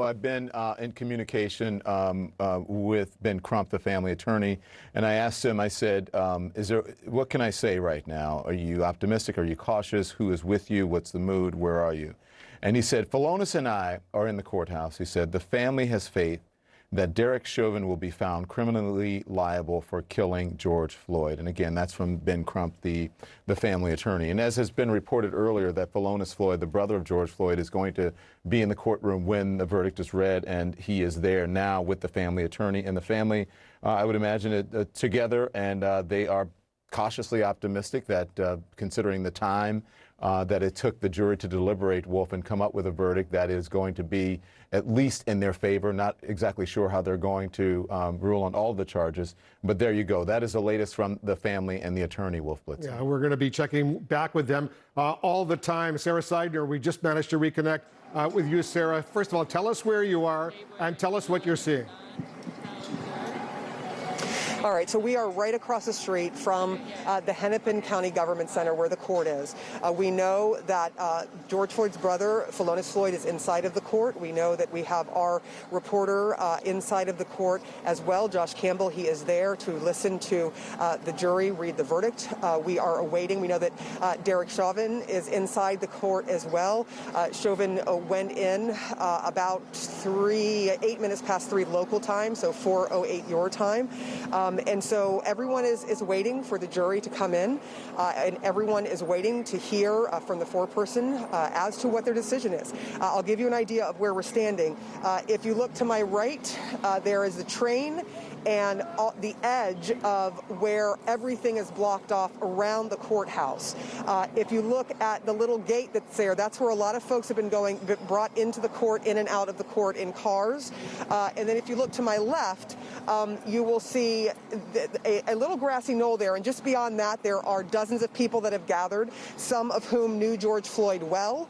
I've been in communication with Ben Crump, the family attorney, and I asked him, I said, what can I say right now? Are you optimistic? Are you cautious? Who is with you? What's the mood? Where are you? And he said, Philonis and I are in the courthouse. He said, the family has faith that Derek Chauvin will be found criminally liable for killing George Floyd. And again, that's from Ben Crump, the family attorney. And as has been reported earlier, that Philonis Floyd, the brother of George Floyd, is going to be in the courtroom when the verdict is read, and he is there now with the family attorney. And the family, I would imagine, together, and they are cautiously optimistic that considering the time that it took the jury to deliberate, Wolf, and come up with a verdict that is going to be at least in their favor. Not exactly sure how they're going to rule on all the charges, but there you go. That is the latest from the family and the attorney, Wolf Blitzer. Yeah, we're going to be checking back with them all the time. Sarah Seidner, we just managed to reconnect with you, Sarah. First of all, tell us where you are and tell us what you're seeing. All right, so we are right across the street from the Hennepin County Government Center where the court is. We know that George Floyd's brother, Philonis Floyd, is inside of the court. We know that we have our reporter inside of the court as well, Josh Campbell. He is there to listen to the jury read the verdict. We are awaiting. We know that Derek Chauvin is inside the court as well. Chauvin went in about 8 minutes past 3 local time, so 4:08 your time. And so everyone is waiting for the jury to come in, and everyone is waiting to hear from the foreperson as to what their decision is. I'll give you an idea of where we're standing. If you look to my right, there is the train and the edge of where everything is blocked off around the courthouse. If you look at the little gate that's there, that's where a lot of folks have been brought into the court, in and out of the court in cars. And then if you look to my left, you will see a little grassy knoll there, and just beyond that there are dozens of people that have gathered, some of whom knew George Floyd well,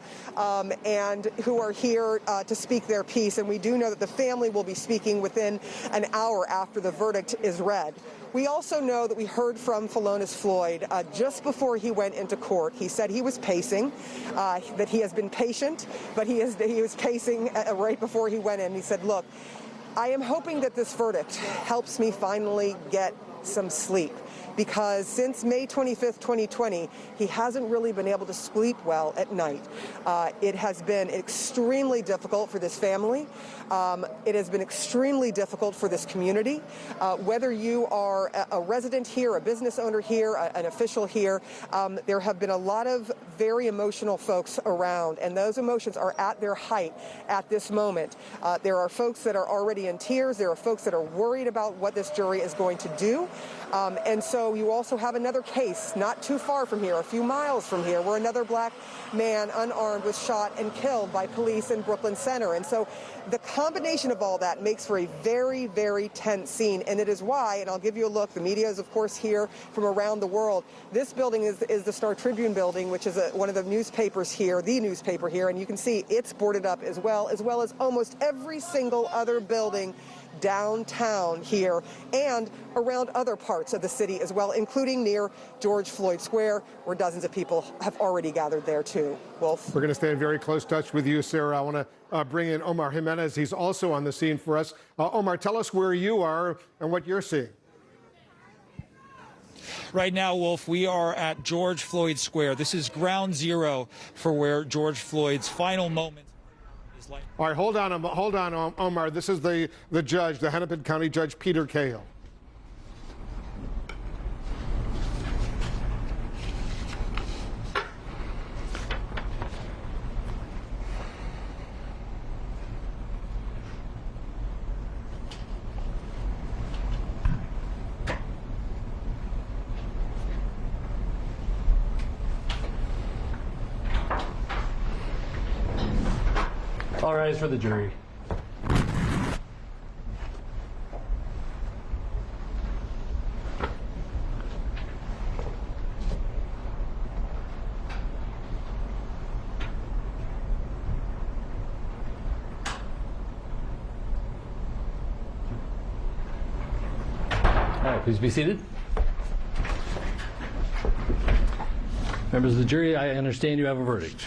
and who are here to speak their piece. And we do know that the family will be speaking within an hour after the verdict is read. We also know that we heard from Philonis Floyd just before he went into court. He said he was pacing, that he has been patient, but he was pacing right before he went in. He said, look, I am hoping that this verdict helps me finally get some sleep, because since May 25th, 2020, he hasn't really been able to sleep well at night. It has been extremely difficult for this family. It has been extremely difficult for this community. Whether you are a resident here, a business owner here, an official here, there have been a lot of very emotional folks around, and those emotions are at their height at this moment. There are folks that are already in tears. There are folks that are worried about what this jury is going to do. And so you also have another case not too far from here, a few miles from here, where another black man unarmed was shot and killed by police in Brooklyn Center. And so the combination of all that makes for a very, very tense scene. And it is why, and I'll give you a look, the media is, of course, here from around the world. This building is the Star Tribune building, which is one of the newspapers here, the newspaper here. And you can see it's boarded up as well as almost every single other building downtown here and around other parts of the city as well, including near George Floyd Square, where dozens of people have already gathered there too. Wolf? We're going to stay in very close touch with you, Sarah. I want to bring in Omar Jimenez. He's also on the scene for us. Omar, tell us where you are and what you're seeing. Right now, Wolf, we are at George Floyd Square. This is ground zero for where George Floyd's final moments. All right, hold on, Omar. This is the judge, the Hennepin County Judge Peter Cahill. All rise for the jury. All right, please be seated. Members of the jury, I understand you have a verdict.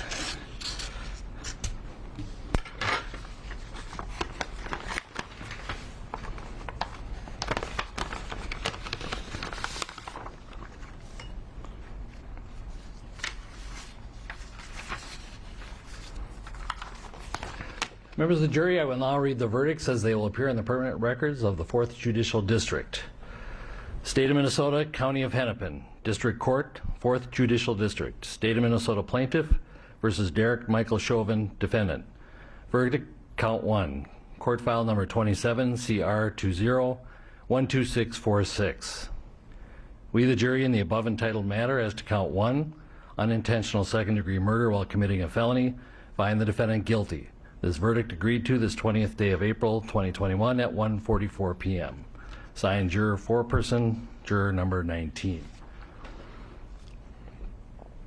Members of the jury, I will now read the verdicts as they will appear in the permanent records of the 4th Judicial District. State of Minnesota, County of Hennepin, District Court, 4th Judicial District. State of Minnesota Plaintiff versus Derek Michael Chauvin, Defendant. Verdict, Count 1. Court file number 27, CR 20-12646. We, the jury, in the above entitled matter as to Count 1, unintentional second-degree murder while committing a felony, find the defendant guilty. This verdict agreed to this 20th day of April 2021 at 1:44 p.m. Signed, juror foreperson, juror number 19.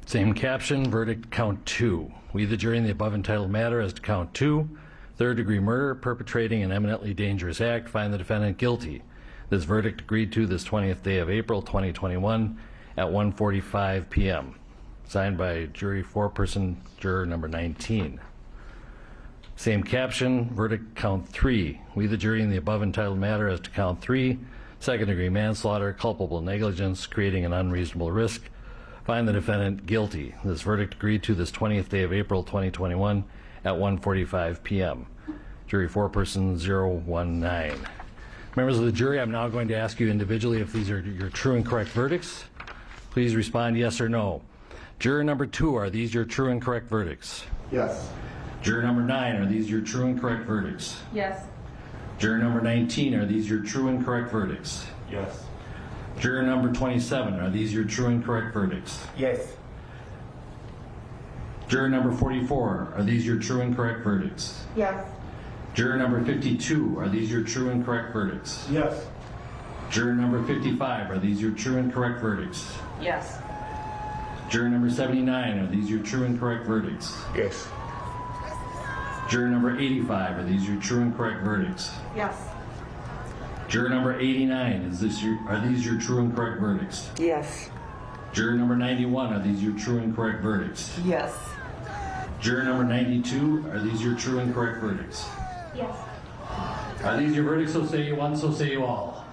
Same caption, verdict count 2. We, the jury, in the above entitled matter as to count 2, third-degree murder, perpetrating an eminently dangerous act, find the defendant guilty. This verdict agreed to this 20th day of April 2021 at 1:45 p.m. Signed by jury foreperson, juror number 19. Same caption, verdict count 3. We, the jury, in the above entitled matter as to count 3, second-degree manslaughter, culpable negligence, creating an unreasonable risk, find the defendant guilty. This verdict agreed to this 20th day of April 2021 at 1:45 p.m. Jury foreperson 019. Members of the jury, I'm now going to ask you individually if these are your true and correct verdicts. Please respond yes or no. Juror number 2, are these your true and correct verdicts? Yes. Juror number 9, are these your true and correct verdicts? Yes. Juror number 19, are these your true and correct verdicts? Yes. Juror number 27, are these your true and correct verdicts? Yes. Juror number 44, are these your true and correct verdicts? Yes. Juror number 52, are these your true and correct verdicts? Yes. Juror number 55, are these your true and correct verdicts? Yes. Juror number 79, are these your true and correct verdicts? Yes. Juror number 85, are these your true and correct verdicts? Yes. Juror number 89, are these your true and correct verdicts? Yes. Juror number 91, are these your true and correct verdicts? Yes. Juror number 92, are these your true and correct verdicts? Yes. Are these your verdicts, so say you one, so say you all?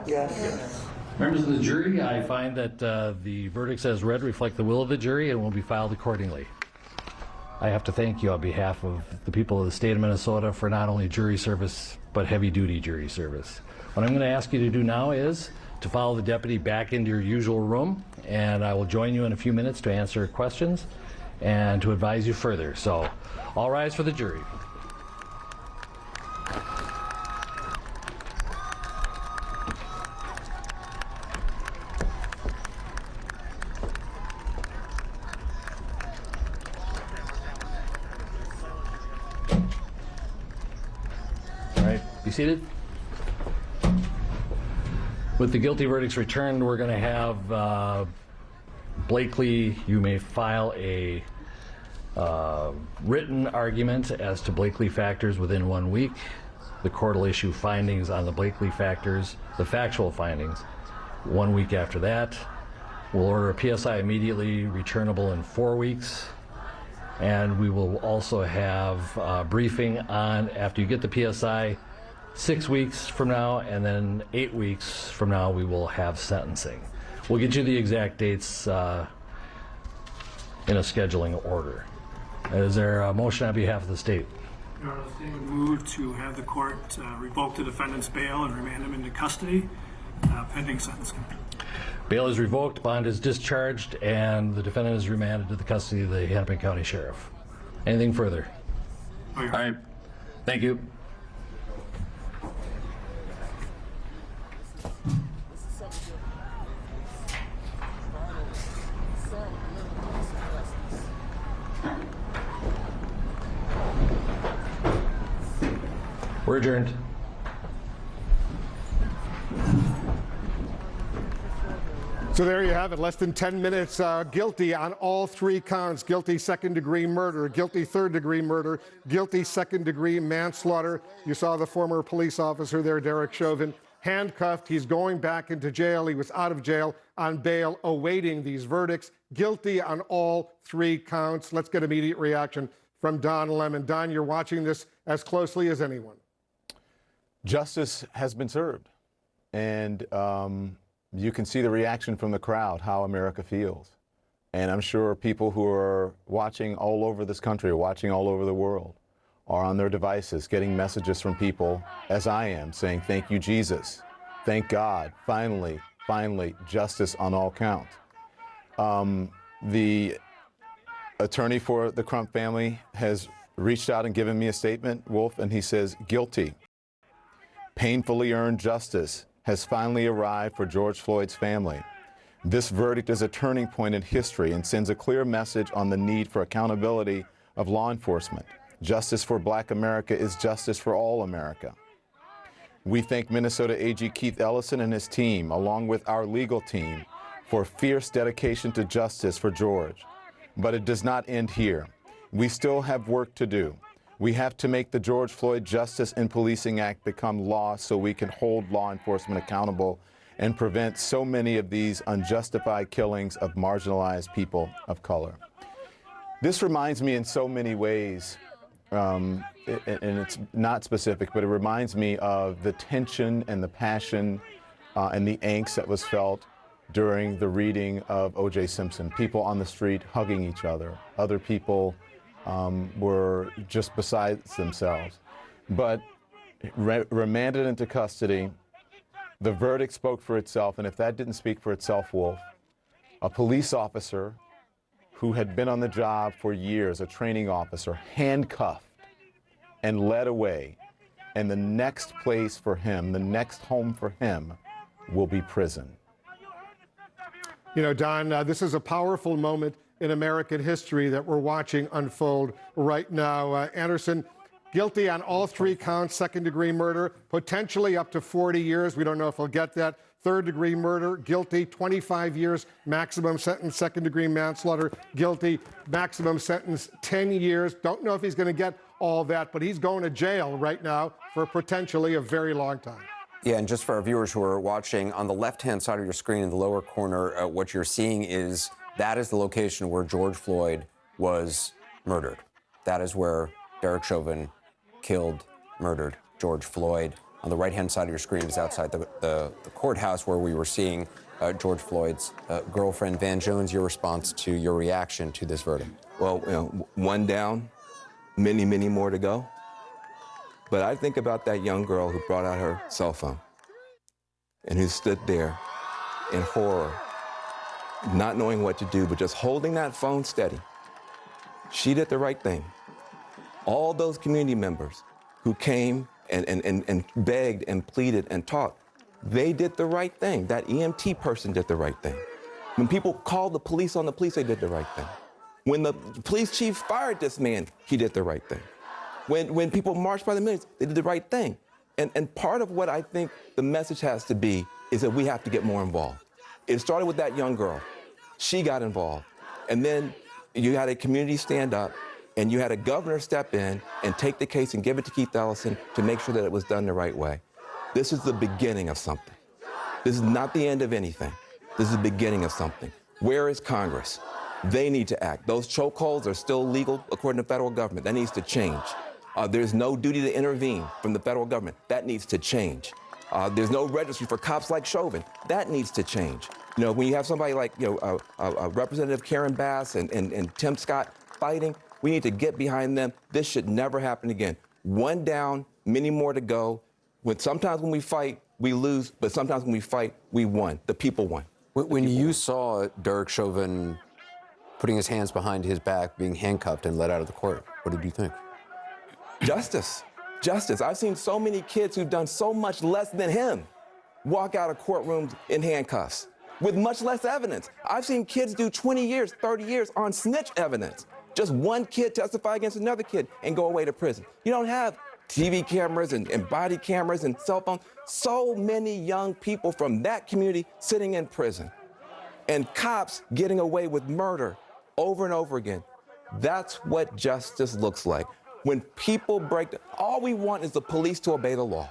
Yes. Members of the jury, I find that the verdicts as read reflect the will of the jury and will be filed accordingly. I have to thank you on behalf of the people of the state of Minnesota for not only jury service, but heavy-duty jury service. What I'm going to ask you to do now is to follow the deputy back into your usual room, and I will join you in a few minutes to answer questions and to advise you further. So, all rise for the jury. All right, be seated. With the guilty verdicts returned, we're going to have Blakely, you may file a written argument as to Blakely factors within 1 week. The court will issue findings on the Blakely factors, the factual findings, 1 week after that. We'll order a PSI immediately returnable in 4 weeks. And we will also have a briefing on, after you get the PSI, 6 weeks from now, and then 8 weeks from now we will have sentencing. We'll get you the exact dates in a scheduling order. Is there a motion on behalf of the state? Your Honor, the state would move to have the court revoke the defendant's bail and remand him into custody pending sentencing. Bail is revoked, bond is discharged, and the defendant is remanded to the custody of the Hennepin County Sheriff. Anything further? Oh, yeah. All right, thank you. We're adjourned. So there you have it, less than 10 minutes, guilty on all 3 counts. Guilty second-degree murder, guilty third-degree murder, guilty second-degree manslaughter. You saw the former police officer there, Derek Chauvin, handcuffed. He's going back into jail. He was out of jail on bail, awaiting these verdicts. Guilty on all 3 counts. Let's get immediate reaction from Don Lemon. Don, you're watching this as closely as anyone. Justice has been served. And you can see the reaction from the crowd, how America feels. And I'm sure people who are watching all over this country, or watching all over the world, are on their devices getting messages from people, as I am, saying, thank you, Jesus. Thank God. Finally, justice on all counts. The attorney for the Crump family has reached out and given me a statement, Wolf, and he says, guilty. Painfully earned justice has finally arrived for George Floyd's family. This verdict is a turning point in history and sends a clear message on the need for accountability of law enforcement. Justice for Black America is justice for all America. We thank Minnesota AG Keith Ellison and his team, along with our legal team, for fierce dedication to justice for George. But it does not end here. We still have work to do. We have to make the George Floyd Justice in Policing Act become law so we can hold law enforcement accountable and prevent so many of these unjustified killings of marginalized people of color. This reminds me in so many ways, and it's not specific, but it reminds me of the tension and the passion and the angst that was felt during the reading of O.J. Simpson. People on the street hugging each other. Other people were just beside themselves. But remanded into custody, the verdict spoke for itself, and if that didn't speak for itself, Wolf, a police officer who had been on the job for years, a training officer, handcuffed and led away, and the next place for him, the next home for him, will be prison. You know, Don, this is a powerful moment in American history that we're watching unfold right now. Anderson, guilty on all 3 counts, second-degree murder, potentially up to 40 years. We don't know if he'll get that. Third-degree murder, guilty, 25 years, maximum sentence. Second-degree manslaughter, guilty, maximum sentence, 10 years. Don't know if he's going to get all that, but he's going to jail right now for potentially a very long time. Yeah, and just for our viewers who are watching, on the left-hand side of your screen in the lower corner, what you're seeing is that is the location where George Floyd was murdered. That is where Derek Chauvin killed, murdered George Floyd. On the right-hand side of your screen is outside the courthouse where we were seeing George Floyd's girlfriend. Van Jones, your response to your reaction to this verdict? Well, you know, one down, many, many more to go. But I think about that young girl who brought out her cell phone and who stood there in horror, not knowing what to do, but just holding that phone steady. She did the right thing. All those community members who came and begged and pleaded and talked, they did the right thing. That EMT person did the right thing. When people called the police on the police, they did the right thing. When the police chief fired this man, he did the right thing. When people marched by the millions, they did the right thing. And part of what I think the message has to be is that we have to get more involved. It started with that young girl. She got involved. And then you had a community stand up, and you had a governor step in and take the case and give it to Keith Ellison to make sure that it was done the right way. This is the beginning of something. This is not the end of anything. This is the beginning of something. Where is Congress? They need to act. Those chokeholds are still legal according to the federal government. That needs to change. There's no duty to intervene from the federal government. That needs to change. There's no registry for cops like Chauvin. That needs to change. You know, when you have somebody like, Representative Karen Bass and Tim Scott fighting, we need to get behind them. This should never happen again. One down, many more to go. Sometimes when we fight, we lose, but sometimes when we fight, we won. The people won. When you saw Derek Chauvin putting his hands behind his back, being handcuffed and led out of the court, what did you think? Justice. Justice. I've seen so many kids who've done so much less than him walk out of courtrooms in handcuffs with much less evidence. I've seen kids do 20 years, 30 years on snitch evidence. Just one kid testify against another kid and go away to prison. You don't have TV cameras and body cameras and cell phones. So many young people from that community sitting in prison and cops getting away with murder over and over again. That's what justice looks like. When people all we want is the police to obey the law.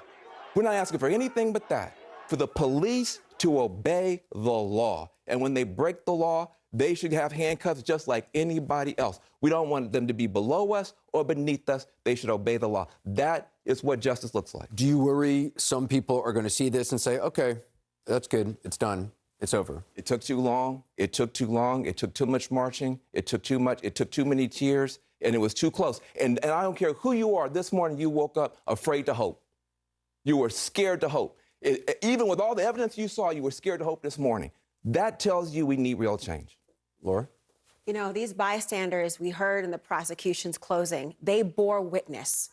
We're not asking for anything but that, for the police to obey the law. And when they break the law, they should have handcuffs just like anybody else. We don't want them to be below us or beneath us. They should obey the law. That is what justice looks like. Do you worry some people are going to see this and say, okay, that's good, it's done, it's over? It took too long. It took too long. It took too much marching. It took too much. It took too many tears. and it was too close. And I don't care who you are, this morning you woke up afraid to hope. You were scared to hope. Even with all the evidence you saw, you were scared to hope this morning. That tells you we need real change. Laura? You know, these bystanders we heard in the prosecution's closing, they bore witness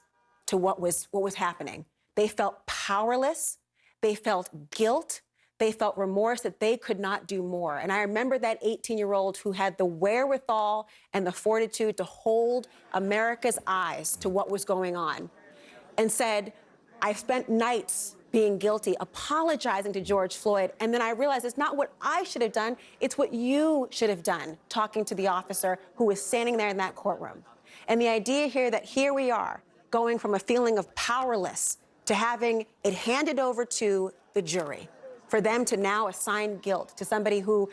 to what was happening. They felt powerless. They felt guilt. They felt remorse that they could not do more. And I remember that 18-year-old who had the wherewithal and the fortitude to hold America's eyes to what was going on and said, I've spent nights being guilty, apologizing to George Floyd, and then I realized it's not what I should have done, it's what you should have done, talking to the officer who was standing there in that courtroom. And the idea here that here we are, going from a feeling of powerless to having it handed over to the jury, for them to now assign guilt to somebody who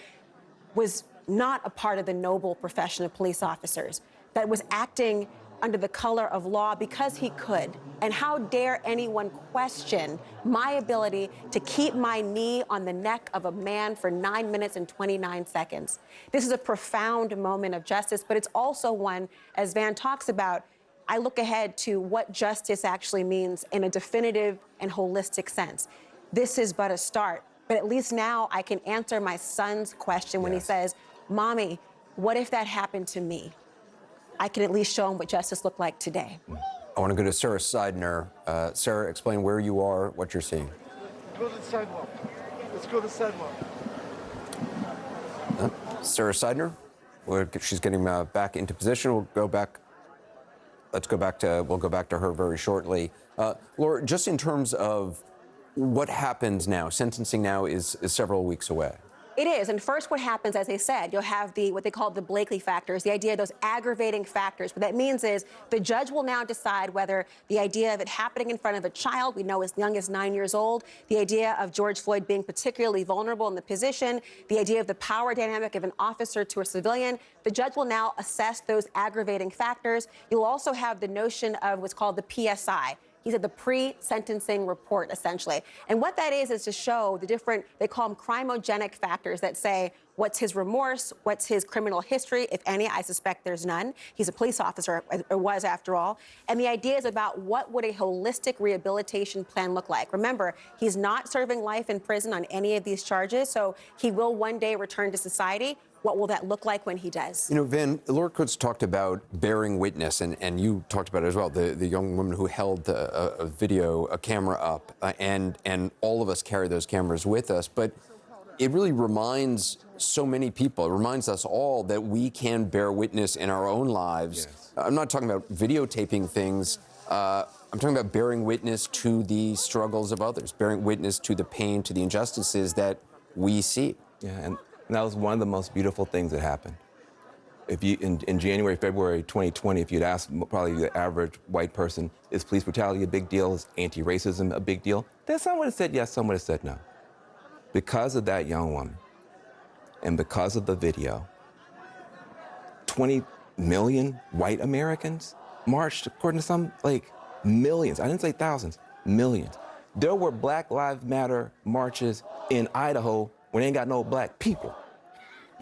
was not a part of the noble profession of police officers, that was acting under the color of law because he could. And how dare anyone question my ability to keep my knee on the neck of a man for 9 minutes and 29 seconds. This is a profound moment of justice, but it's also one, as Van talks about, I look ahead to what justice actually means in a definitive and holistic sense. This is but a start, but at least now I can answer my son's question when he says, Mommy, what if that happened to me? I can at least show him what justice looked like today. I want to go to Sarah Seidner. Sarah, explain where you are, what you're seeing. Go to the sidewalk. Let's go to the sidewalk. Sarah Seidner, she's getting back into position. We'll go back to her very shortly. Laura, just in terms of what happens now, sentencing now is several weeks away. It is. And first what happens, as I said, you'll have what they call the Blakely factors, the idea of those aggravating factors. What that means is the judge will now decide whether the idea of it happening in front of a child, we know as young as 9 years old, the idea of George Floyd being particularly vulnerable in the position, the idea of the power dynamic of an officer to a civilian, the judge will now assess those aggravating factors. You'll also have the notion of what's called the PSI. He said the pre-sentencing report, essentially. And what that is to show the different, they call them crimogenic factors that say, what's his remorse, what's his criminal history, if any. I suspect there's none. He's a police officer, or was after all. And the idea is about what would a holistic rehabilitation plan look like. Remember, he's not serving life in prison on any of these charges, so he will one day return to society. What will that look like when he does? You know, Van, Laura Coates talked about bearing witness, and you talked about it as well, the young woman who held a camera up, and all of us carry those cameras with us, but it really reminds so many people, it reminds us all that we can bear witness in our own lives. Yes. I'm not talking about videotaping things, I'm talking about bearing witness to the struggles of others, bearing witness to the pain, to the injustices that we see. Yeah, and that was one of the most beautiful things that happened. If you, in January, February 2020, if you'd asked probably the average white person, is police brutality a big deal? Is anti-racism a big deal? Then some would have said yes, some would have said no. Because of that young woman, and because of the video, 20 million white Americans marched, according to some, like millions. I didn't say thousands, millions. There were Black Lives Matter marches in Idaho when they ain't got no black people.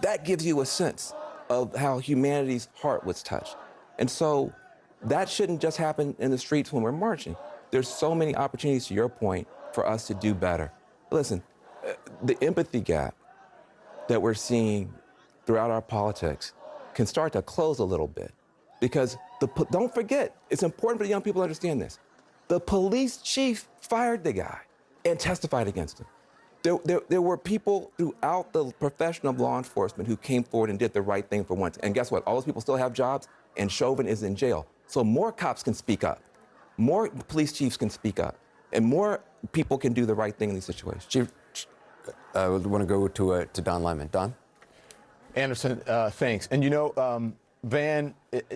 That gives you a sense of how humanity's heart was touched. And so that shouldn't just happen in the streets when we're marching. There's so many opportunities, to your point, for us to do better. Listen, the empathy gap that we're seeing throughout our politics can start to close a little bit. Because don't forget, it's important for the young people to understand this. The police chief fired the guy and testified against him. There were people throughout the profession of law enforcement who came forward and did the right thing for once. And guess what? All those people still have jobs, and Chauvin is in jail. So more cops can speak up. More police chiefs can speak up. And more people can do the right thing in these situations. Chief, I want to go to Don Lyman. Don? Anderson, thanks. And you know, Van,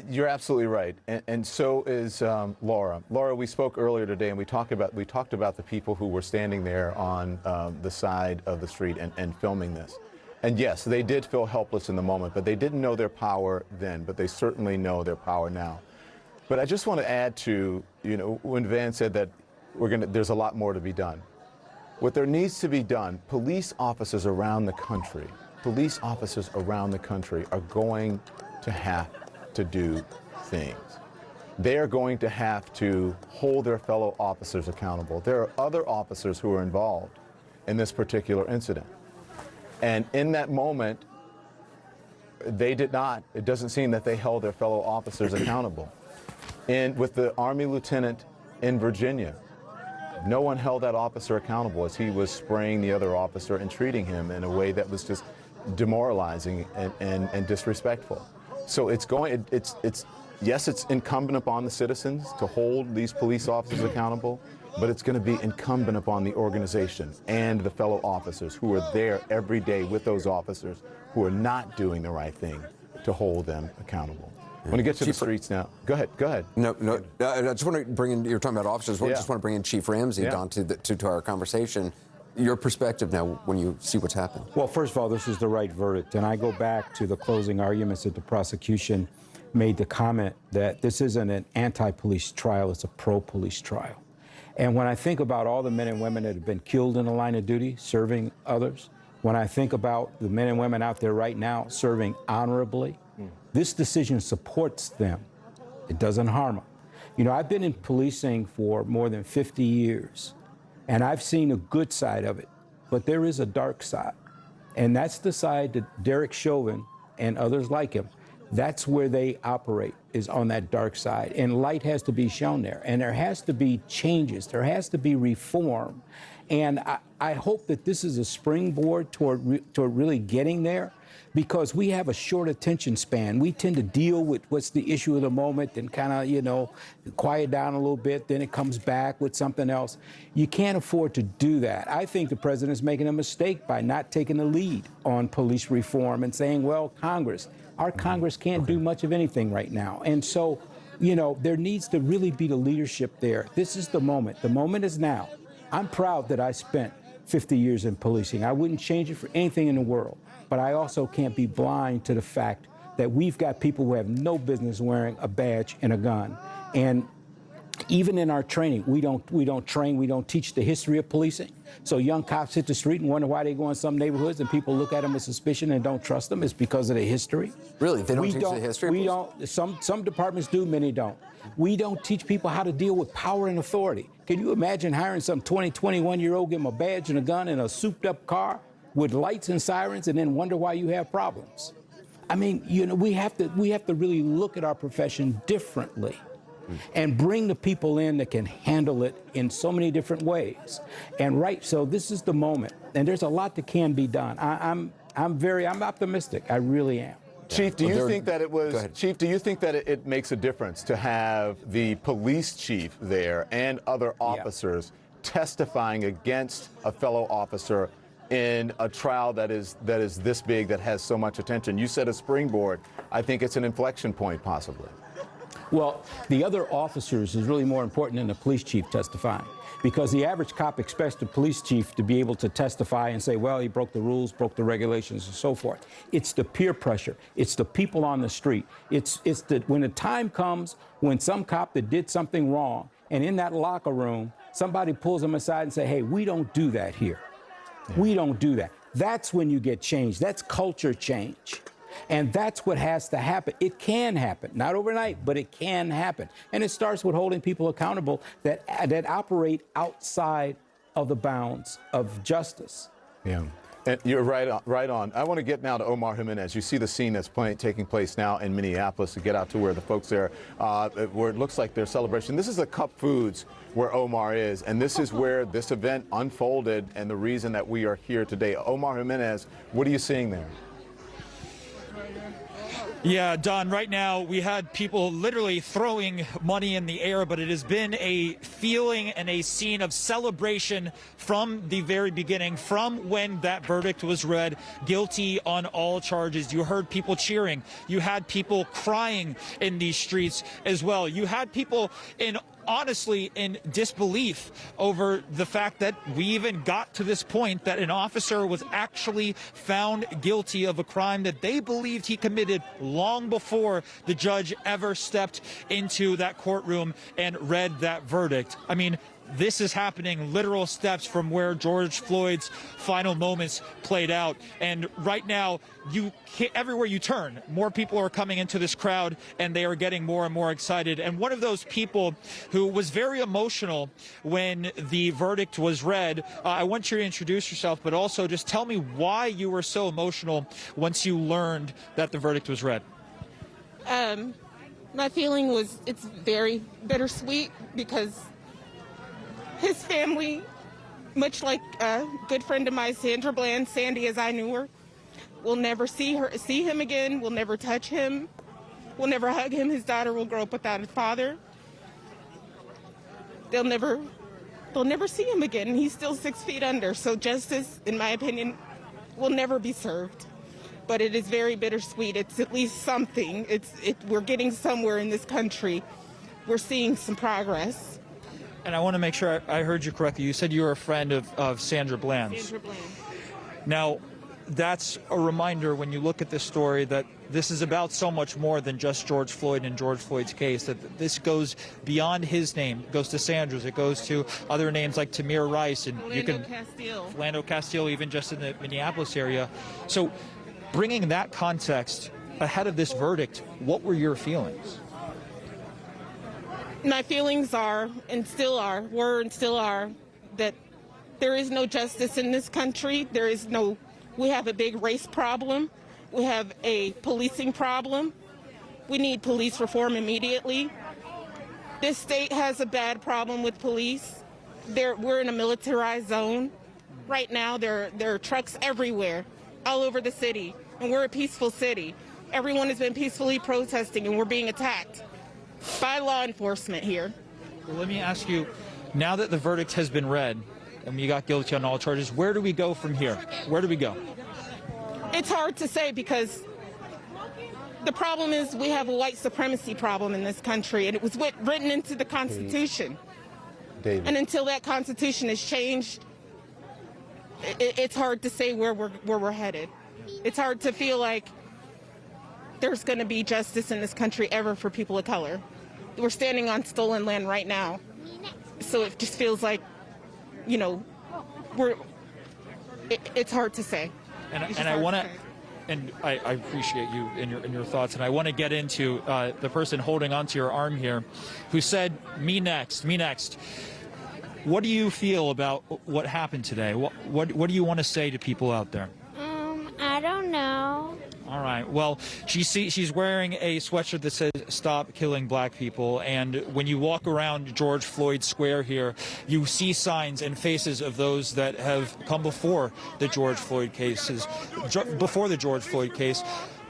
you're absolutely right, and so is Laura. Laura, we spoke earlier today, and we talked about the people who were standing there on the side of the street and filming this. And yes, they did feel helpless in the moment, but they didn't know their power then, but they certainly know their power now. But I just want to add to, you know, when Van said that there's a lot more to be done. What there needs to be done, police officers around the country are going to have to do things, they are going to have to hold their fellow officers accountable. There are other officers who are involved in this particular incident. And in that moment, they did not. It doesn't seem that they held their fellow officers accountable. And with the Army lieutenant in Virginia, no one held that officer accountable as he was spraying the other officer and treating him in a way that was just demoralizing and disrespectful. So yes, it's incumbent upon the citizens to hold these police officers accountable, but it's going to be incumbent upon the organization and the fellow officers who are there every day with those officers who are not doing the right thing to hold them accountable. I want to get to the streets now. Go ahead. No. I just want to bring in, you're talking about officers. I just want to bring in Chief Ramsey, Don, to our conversation. Your perspective now when you see what's happened. Well, first of all, this is the right verdict. And I go back to the closing arguments that the prosecution made the comment that this isn't an anti-police trial, it's a pro-police trial. And when I think about all the men and women that have been killed in the line of duty, serving others, when I think about the men and women out there right now serving honorably, this decision supports them. It doesn't harm them. You know, I've been in policing for more than 50 years, and I've seen a good side of it, but there is a dark side. And that's the side that Derek Chauvin and others like him, that's where they operate, is on that dark side. And light has to be shown there. And there has to be changes. There has to be reform. And I hope that this is a springboard toward really getting there, because we have a short attention span. We tend to deal with what's the issue of the moment and kind of, you know, quiet down a little bit, then it comes back with something else. You can't afford to do that. I think the president's making a mistake by not taking the lead on police reform and saying, well, our Congress can't do much of anything right now. And so, you know, there needs to really be the leadership there. This is the moment. The moment is now. I'm proud that I spent 50 years in policing. I wouldn't change it for anything in the world. But I also can't be blind to the fact that we've got people who have no business wearing a badge and a gun. And even in our training, we don't teach the history of policing. So young cops hit the street and wonder why they go in some neighborhoods and people look at them with suspicion and don't trust them. It's because of the history. Really? They don't teach the history? We don't. Some departments do, many don't. We don't teach people how to deal with power and authority. Can you imagine hiring some 20, 21-year-old, give them a badge and a gun in a souped-up car with lights and sirens and then wonder why you have problems? I mean, you know, we have to really look at our profession differently and bring the people in that can handle it in so many different ways. And so this is the moment, and there's a lot that can be done. I'm optimistic. I really am. Chief, do you think that it makes a difference to have the police chief there and other officers testifying against a fellow officer in a trial that is this big, that has so much attention? You said a springboard. I think it's an inflection point, possibly. Well, the other officers is really more important than the police chief testifying, because the average cop expects the police chief to be able to testify and say, well, he broke the rules, broke the regulations, and so forth. It's the peer pressure. It's the people on the street. It's when the time comes when some cop that did something wrong, and in that locker room, somebody pulls them aside and say, hey, we don't do that here. Yeah. We don't do that. That's when you get change. That's culture change. And that's what has to happen. It can happen, not overnight, but it can happen. And it starts with holding people accountable that operate outside of the bounds of justice. Yeah. And you're right on. I want to get now to Omar Jimenez. You see the scene that's taking place now in Minneapolis, to get out to where the folks there, where it looks like their celebration. This is the Cup Foods where Omar is, and this is where this event unfolded and the reason that we are here today. Omar Jimenez, what are you seeing there? Yeah, Don, right now we had people literally throwing money in the air, but it has been a feeling and a scene of celebration from the very beginning, from when that verdict was read, guilty on all charges. You heard people cheering. You had people crying in these streets as well. You had people honestly in disbelief over the fact that we even got to this point, that an officer was actually found guilty of a crime that they believed he committed long before the judge ever stepped into that courtroom and read that verdict. I mean, this is happening literal steps from where George Floyd's final moments played out. And right now, everywhere you turn, more people are coming into this crowd, and they are getting more and more excited. And one of those people who was very emotional when the verdict was read, I want you to introduce yourself, but also just tell me why you were so emotional once you learned that the verdict was read. My feeling was it's very bittersweet because his family, much like a good friend of mine, Sandra Bland, Sandy as I knew her, will never see him again, will never touch him, will never hug him. His daughter will grow up without a father. They'll never see him again. He's still 6 feet under. So justice, in my opinion, will never be served. But it is very bittersweet. It's at least something. We're getting somewhere in this country. We're seeing some progress. And I want to make sure I heard you correctly. You said you were a friend of Sandra Bland's. Sandra Bland. Now, that's a reminder when you look at this story that this is about so much more than just George Floyd and George Floyd's case, that this goes beyond his name. It goes to Sandra's. It goes to other names like Tamir Rice. And Philando Castile, even just in the Minneapolis area. So bringing that context ahead of this verdict, what were your feelings? My feelings are, and still are, were and still are, that there is no justice in this country. We have a big race problem. We have a policing problem. We need police reform immediately. This state has a bad problem with police. We're in a militarized zone. Right now, there are trucks everywhere, all over the city, and we're a peaceful city. Everyone has been peacefully protesting, and we're being attacked by law enforcement here. Well, let me ask you, now that the verdict has been read and you got guilty on all charges, where do we go from here? Where do we go? It's hard to say because the problem is we have a white supremacy problem in this country, and it was written into the Constitution. David. And until that Constitution is changed, it's hard to say where we're headed. It's hard to feel like there's going to be justice in this country ever for people of color. We're standing on stolen land right now. So it just feels like, it's hard to say. And I want to, and I appreciate you in your thoughts, and I want to get into the person holding onto your arm here, who said, "Me next, me next." What do you feel about what happened today? What do you want to say to people out there? I don't know. All right. Well, she's wearing a sweatshirt that says "Stop Killing Black People," and when you walk around George Floyd Square here, you see signs and faces of those that have come before the George Floyd cases,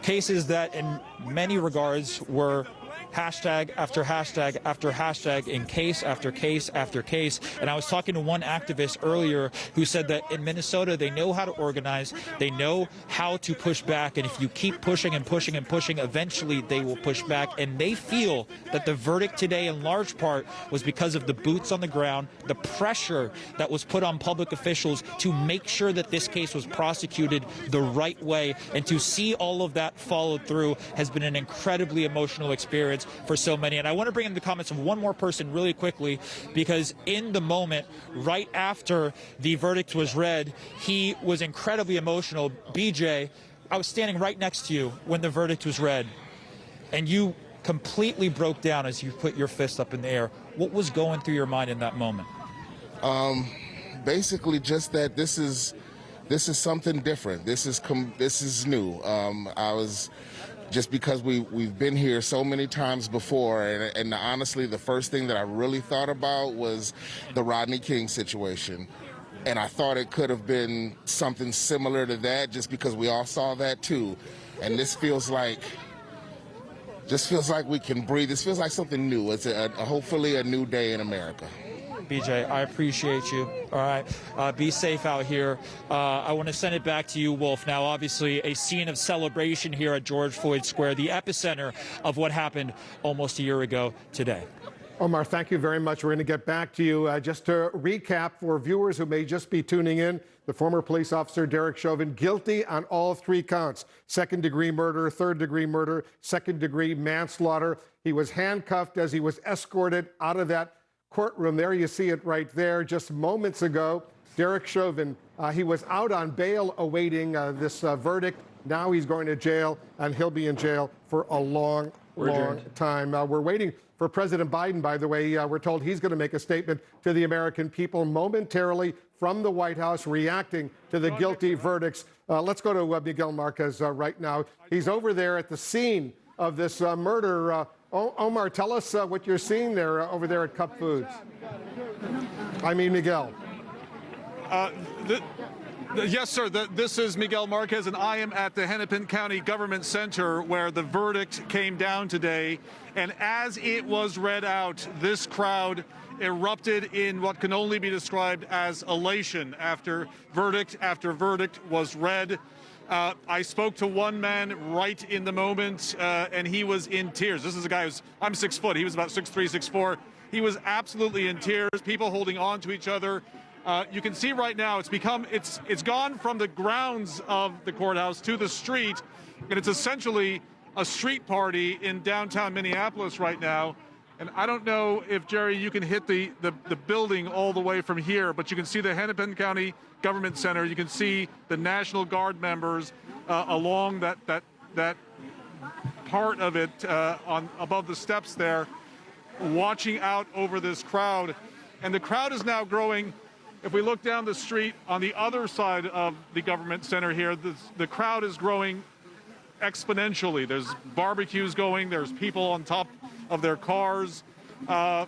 cases that in many regards were hashtag after hashtag after hashtag in case after case after case. And I was talking to one activist earlier who said that in Minnesota, they know how to organize, they know how to push back, and if you keep pushing and pushing and pushing, eventually they will push back. And they feel that the verdict today in large part was because of the boots on the ground, the pressure that was put on public officials to make sure that this case was prosecuted the right way. And to see all of that followed through has been an incredibly emotional experience for so many. And I want to bring in the comments of one more person really quickly, because in the moment right after the verdict was read, he was incredibly emotional. BJ, I was standing right next to you when the verdict was read, and you completely broke down as you put your fist up in the air. What was going through your mind in that moment? Basically just that this is something different. This is new. Just because we've been here so many times before, and honestly, the first thing that I really thought about was the Rodney King situation. And I thought it could have been something similar to that, just because we all saw that too. And this feels like we can breathe. This feels like something new. It's hopefully a new day in America. BJ, I appreciate you. All right. Be safe out here. I want to send it back to you, Wolf. Now, obviously, a scene of celebration here at George Floyd Square, the epicenter of what happened almost a year ago today. Omar, thank you very much. We're going to get back to you. Just to recap for viewers who may just be tuning in, the former police officer Derek Chauvin guilty on all 3 counts: second-degree murder, third-degree murder, second-degree manslaughter. He was handcuffed as he was escorted out of that courtroom. There you see it right there. Just moments ago, Derek Chauvin, he was out on bail awaiting this verdict. Now he's going to jail, and he'll be in jail for a long time. We're waiting for President Biden, by the way. We're told he's going to make a statement to the American people momentarily from the White House, reacting to the guilty verdicts. Let's go to Miguel Marquez right now. He's over there at the scene of this murder. Omar, tell us what you're seeing there over there at Cup Foods. I mean, Miguel. Yes, sir. This is Miguel Marquez, and I am at the Hennepin County Government Center where the verdict came down today. And as it was read out, this crowd erupted in what can only be described as elation after verdict was read. I spoke to one man right in the moment, and he was in tears. This is a guy I'm 6 foot. He was about 6'3", 6'4". He was absolutely in tears, people holding on to each other. You can see right now it's gone from the grounds of the courthouse to the street, and it's essentially a street party in downtown Minneapolis right now. And I don't know if, Jerry, you can hit the building all the way from here, but you can see the Hennepin County Government Center. You can see the National Guard members along that part of it above the steps there, watching out over this crowd. And the crowd is now growing. If we look down the street on the other side of the Government Center here, the crowd is growing exponentially. There's barbecues going. There's people on top of their cars. You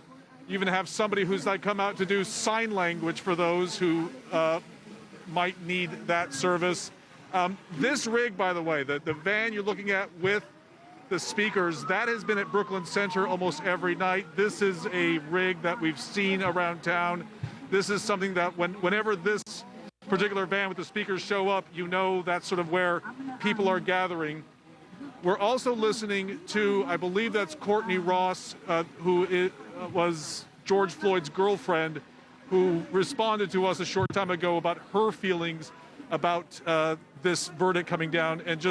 even have somebody who's come out to do sign language for those who might need that service. This rig, by the way, the van you're looking at with the speakers, that has been at Brooklyn Center almost every night. This is a rig that we've seen around town. This is something that whenever this particular van with the speakers show up, you know that's sort of where people are gathering. We're also listening to, I believe that's Courtney Ross, who was George Floyd's girlfriend, who responded to us a short time ago about her feelings about this verdict coming down, and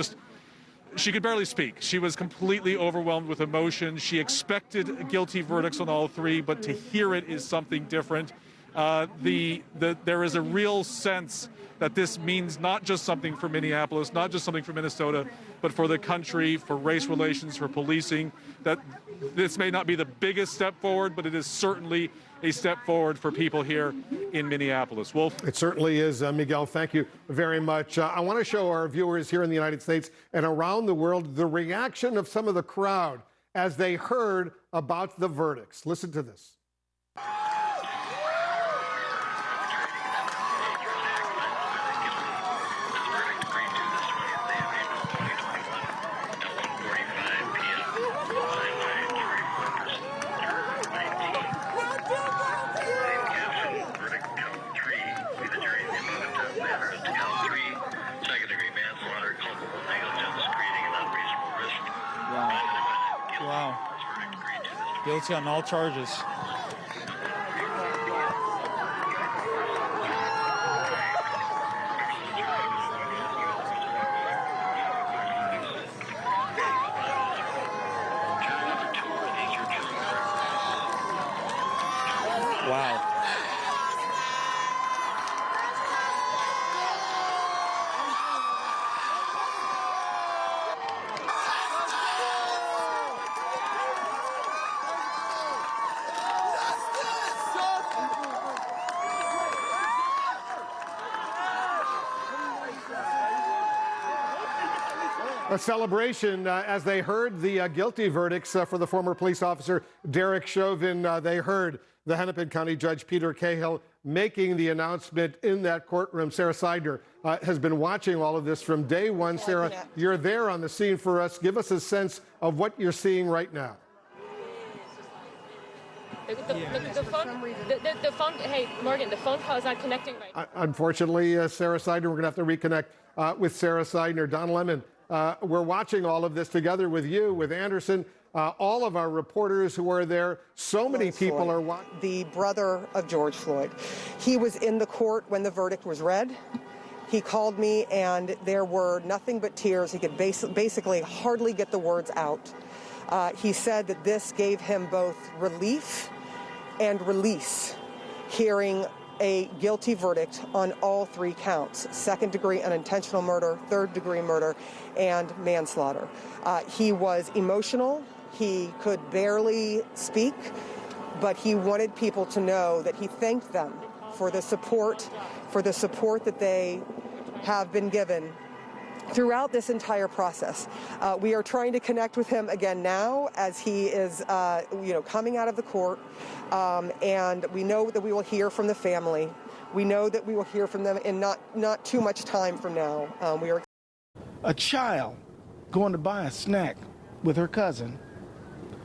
she could barely speak. She was completely overwhelmed with emotion. She expected guilty verdicts on all three, but to hear it is something different. There is a real sense that this means not just something for Minneapolis, not just something for Minnesota, but for the country, for race relations, for policing. That this may not be the biggest step forward, but it is certainly a step forward for people here in Minneapolis. Wolf? It certainly is, Miguel. Thank you very much. I want to show our viewers here in the United States and around the world the reaction of some of the crowd as they heard about the verdicts. Listen to this. Wow. Guilty on all charges. Wow. A celebration as they heard the guilty verdicts for the former police officer Derek Chauvin. They heard the Hennepin County Judge Peter Cahill making the announcement in that courtroom. Sarah Seidner has been watching all of this from day one. Sarah, you're there on the scene for us. Give us a sense of what you're seeing right now. The phone, hey, Morgan, the phone call is not connecting right now. Unfortunately, Sarah Seidner, we're going to have to reconnect with Sarah Seidner. Don Lemon, we're watching all of this together with you, with Anderson, all of our reporters who are there. So many people are watching. The brother of George Floyd. He was in the court when the verdict was read. He called me, and there were nothing but tears. He could basically hardly get the words out. He said that this gave him both relief and release, hearing a guilty verdict on all 3 counts: second-degree unintentional murder, third-degree murder, and manslaughter. He was emotional. He could barely speak, but he wanted people to know that he thanked them for the support that they have been given throughout this entire process. We are trying to connect with him again now as he is, coming out of the court, and we know that we will hear from the family. We know that we will hear from them in not too much time from now. A child going to buy a snack with her cousin,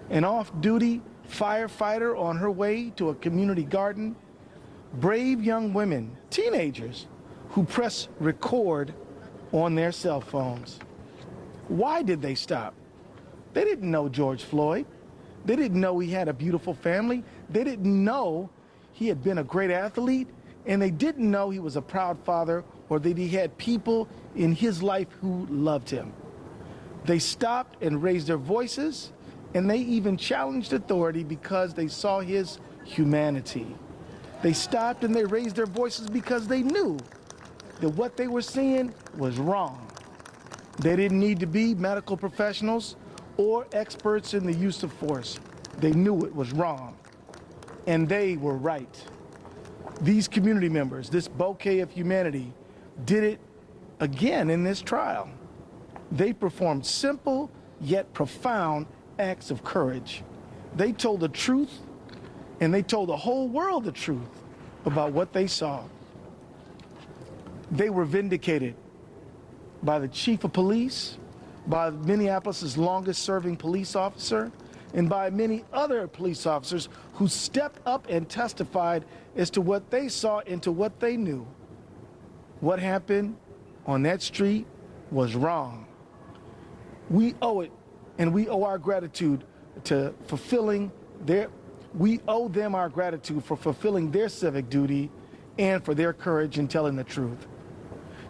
an off-duty firefighter on her way to a community garden, brave young women, teenagers, who press record on their cell phones. Why did they stop? They didn't know George Floyd. They didn't know he had a beautiful family. They didn't know he had been a great athlete, and they didn't know he was a proud father or that he had people in his life who loved him. They stopped and raised their voices, and they even challenged authority because they saw his humanity. They stopped and they raised their voices because they knew that what they were seeing was wrong. They didn't need to be medical professionals or experts in the use of force. They knew it was wrong, and they were right. These community members, this bouquet of humanity, did it again in this trial. They performed simple yet profound acts of courage. They told the truth, and they told the whole world the truth about what they saw. They were vindicated by the chief of police, by Minneapolis' longest-serving police officer, and by many other police officers who stepped up and testified as to what they saw and to what they knew. What happened on that street was wrong. We owe it, and we owe our gratitude to fulfilling we owe them our gratitude for fulfilling their civic duty and for their courage in telling the truth.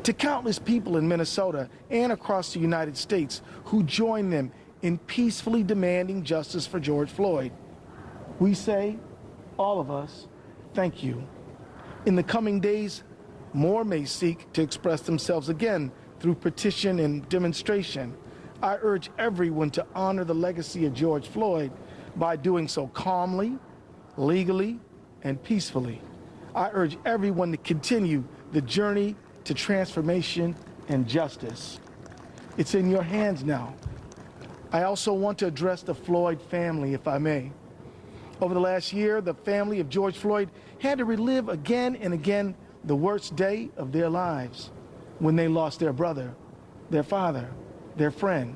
To countless people in Minnesota and across the United States who joined them in peacefully demanding justice for George Floyd, we say, all of us, thank you. In the coming days, more may seek to express themselves again through petition and demonstration. I urge everyone to honor the legacy of George Floyd by doing so calmly, legally, and peacefully. I urge everyone to continue the journey to transformation and justice. It's in your hands now. I also want to address the Floyd family, if I may. Over the last year, the family of George Floyd had to relive again and again the worst day of their lives when they lost their brother, their father, their friend.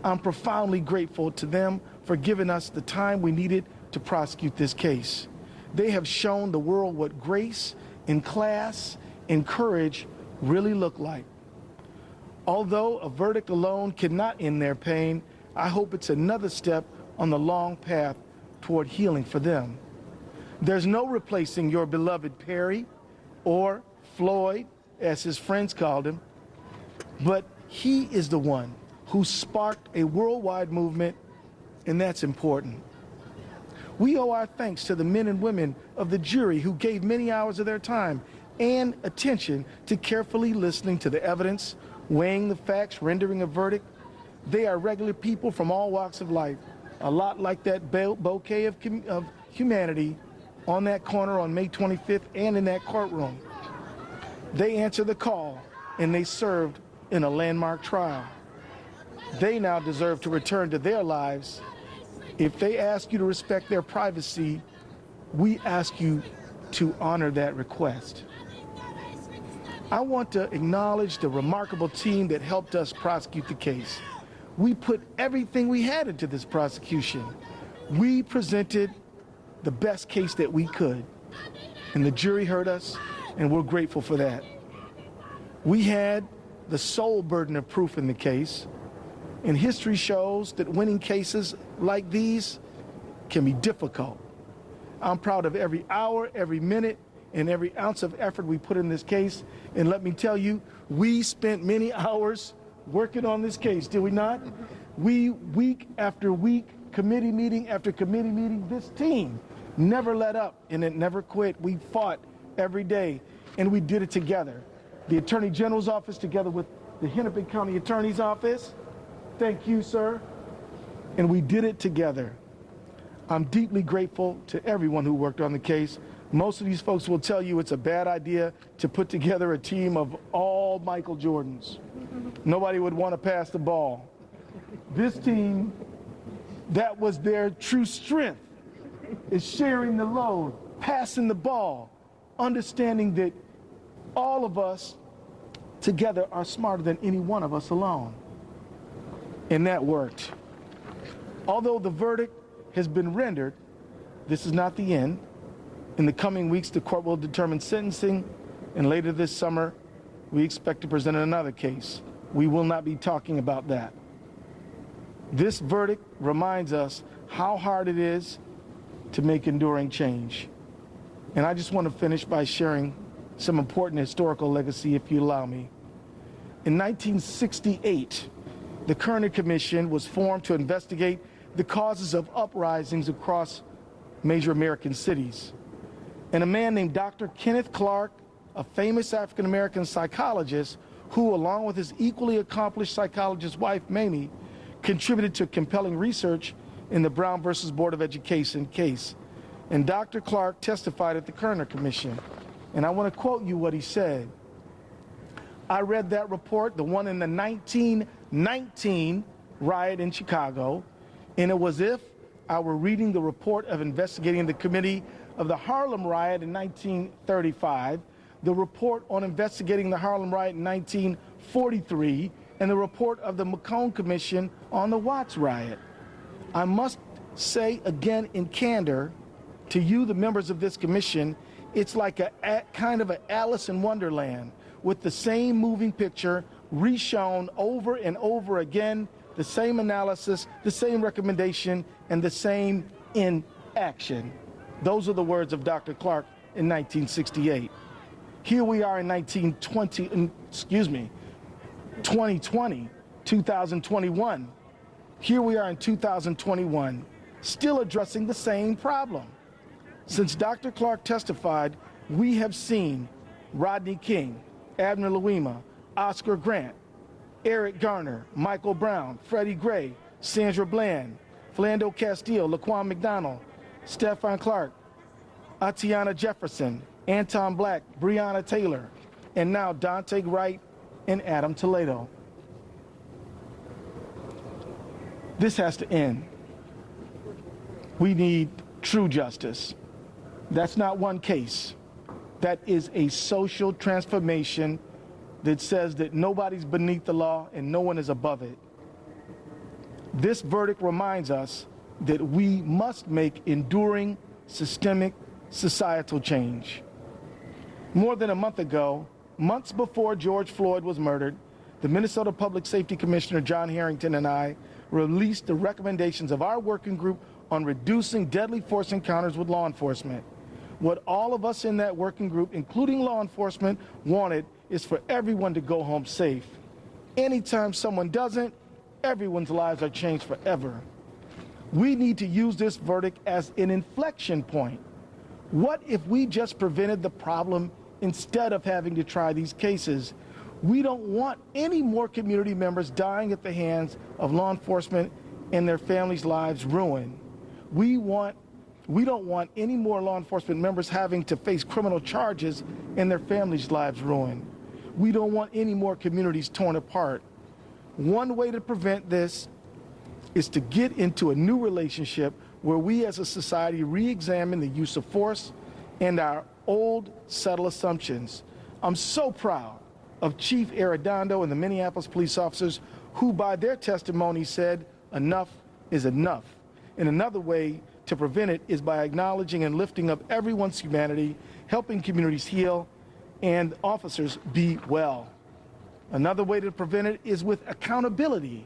I'm profoundly grateful to them for giving us the time we needed to prosecute this case. They have shown the world what grace and class and courage really look like. Although a verdict alone cannot end their pain, I hope it's another step on the long path toward healing for them. There's no replacing your beloved Perry, or Floyd, as his friends called him, but he is the one who sparked a worldwide movement, and that's important. We owe our thanks to the men and women of the jury who gave many hours of their time and attention to carefully listening to the evidence, weighing the facts, rendering a verdict. They are regular people from all walks of life, a lot like that bouquet of humanity on that corner on May 25th and in that courtroom. They answered the call, and they served in a landmark trial. They now deserve to return to their lives. If they ask you to respect their privacy, we ask you to honor that request. I want to acknowledge the remarkable team that helped us prosecute the case. We put everything we had into this prosecution. We presented the best case that we could, and the jury heard us, and we're grateful for that. We had the sole burden of proof in the case, and history shows that winning cases like these can be difficult. I'm proud of every hour, every minute, and every ounce of effort we put in this case. And let me tell you, we spent many hours working on this case, did we not? We, week after week, committee meeting after committee meeting, this team never let up, and it never quit. We fought every day, and we did it together. The Attorney General's office together with the Hennepin County Attorney's office. Thank you, sir. And we did it together. I'm deeply grateful to everyone who worked on the case. Most of these folks will tell you it's a bad idea to put together a team of all Michael Jordans. Nobody would want to pass the ball. This team, that was their true strength, is sharing the load, passing the ball, understanding that all of us together are smarter than any one of us alone. And that worked. Although the verdict has been rendered, this is not the end. In the coming weeks, the court will determine sentencing, and later this summer, we expect to present another case. We will not be talking about that. This verdict reminds us how hard it is to make enduring change. And I just want to finish by sharing some important historical legacy, if you allow me. In 1968, the Kerner Commission was formed to investigate the causes of uprisings across major American cities. And a man named Dr. Kenneth Clark, a famous African-American psychologist who, along with his equally accomplished psychologist wife, Mamie, contributed to compelling research in the Brown versus Board of Education case. And Dr. Clark testified at the Kerner Commission. And I want to quote you what he said. I read that report, the one in the 1919 riot in Chicago, and it was as if I were reading the report of investigating the committee of the Harlem riot in 1935, the report on investigating the Harlem riot in 1943, and the report of the McCone Commission on the Watts riot. I must say again in candor to you, the members of this commission, it's like a kind of an Alice in Wonderland with the same moving picture reshown over and over again, the same analysis, the same recommendation, and the same inaction. Those are the words of Dr. Clark in 1968. Here we are in 2021. Here we are in 2021, still addressing the same problem. Since Dr. Clark testified, we have seen Rodney King, Abner Louima, Oscar Grant, Eric Garner, Michael Brown, Freddie Gray, Sandra Bland, Philando Castile, Laquan McDonald, Stephon Clark, Atiana Jefferson, Anton Black, Breonna Taylor, and now Dante Wright and Adam Toledo. This has to end. We need true justice. That's not one case. That is a social transformation that says that nobody's beneath the law and no one is above it. This verdict reminds us that we must make enduring, systemic, societal change. More than a month ago, months before George Floyd was murdered, the Minnesota Public Safety Commissioner John Harrington and I released the recommendations of our working group on reducing deadly force encounters with law enforcement. What all of us in that working group, including law enforcement, wanted is for everyone to go home safe. Anytime someone doesn't, everyone's lives are changed forever. We need to use this verdict as an inflection point. What if we just prevented the problem instead of having to try these cases? We don't want any more community members dying at the hands of law enforcement and their families' lives ruined. We don't want any more law enforcement members having to face criminal charges and their families' lives ruined. We don't want any more communities torn apart. One way to prevent this is to get into a new relationship where we as a society re-examine the use of force and our old settled assumptions. I'm so proud of Chief Arredondo and the Minneapolis police officers who by their testimony said enough is enough. And another way to prevent it is by acknowledging and lifting up everyone's humanity, helping communities heal, and officers be well. Another way to prevent it is with accountability.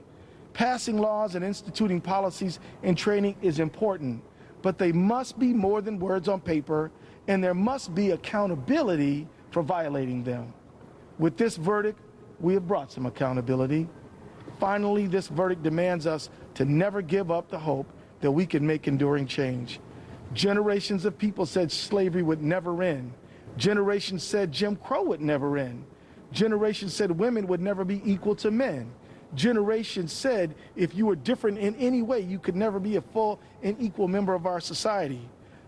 Passing laws and instituting policies and training is important, but they must be more than words on paper, and there must be accountability for violating them. With this verdict, we have brought some accountability. Finally, this verdict demands us to never give up the hope that we can make enduring change. Generations of people said slavery would never end. Generations said Jim Crow would never end. Generations said women would never be equal to men. Generations said if you were different in any way, you could never be a full and equal member of our society.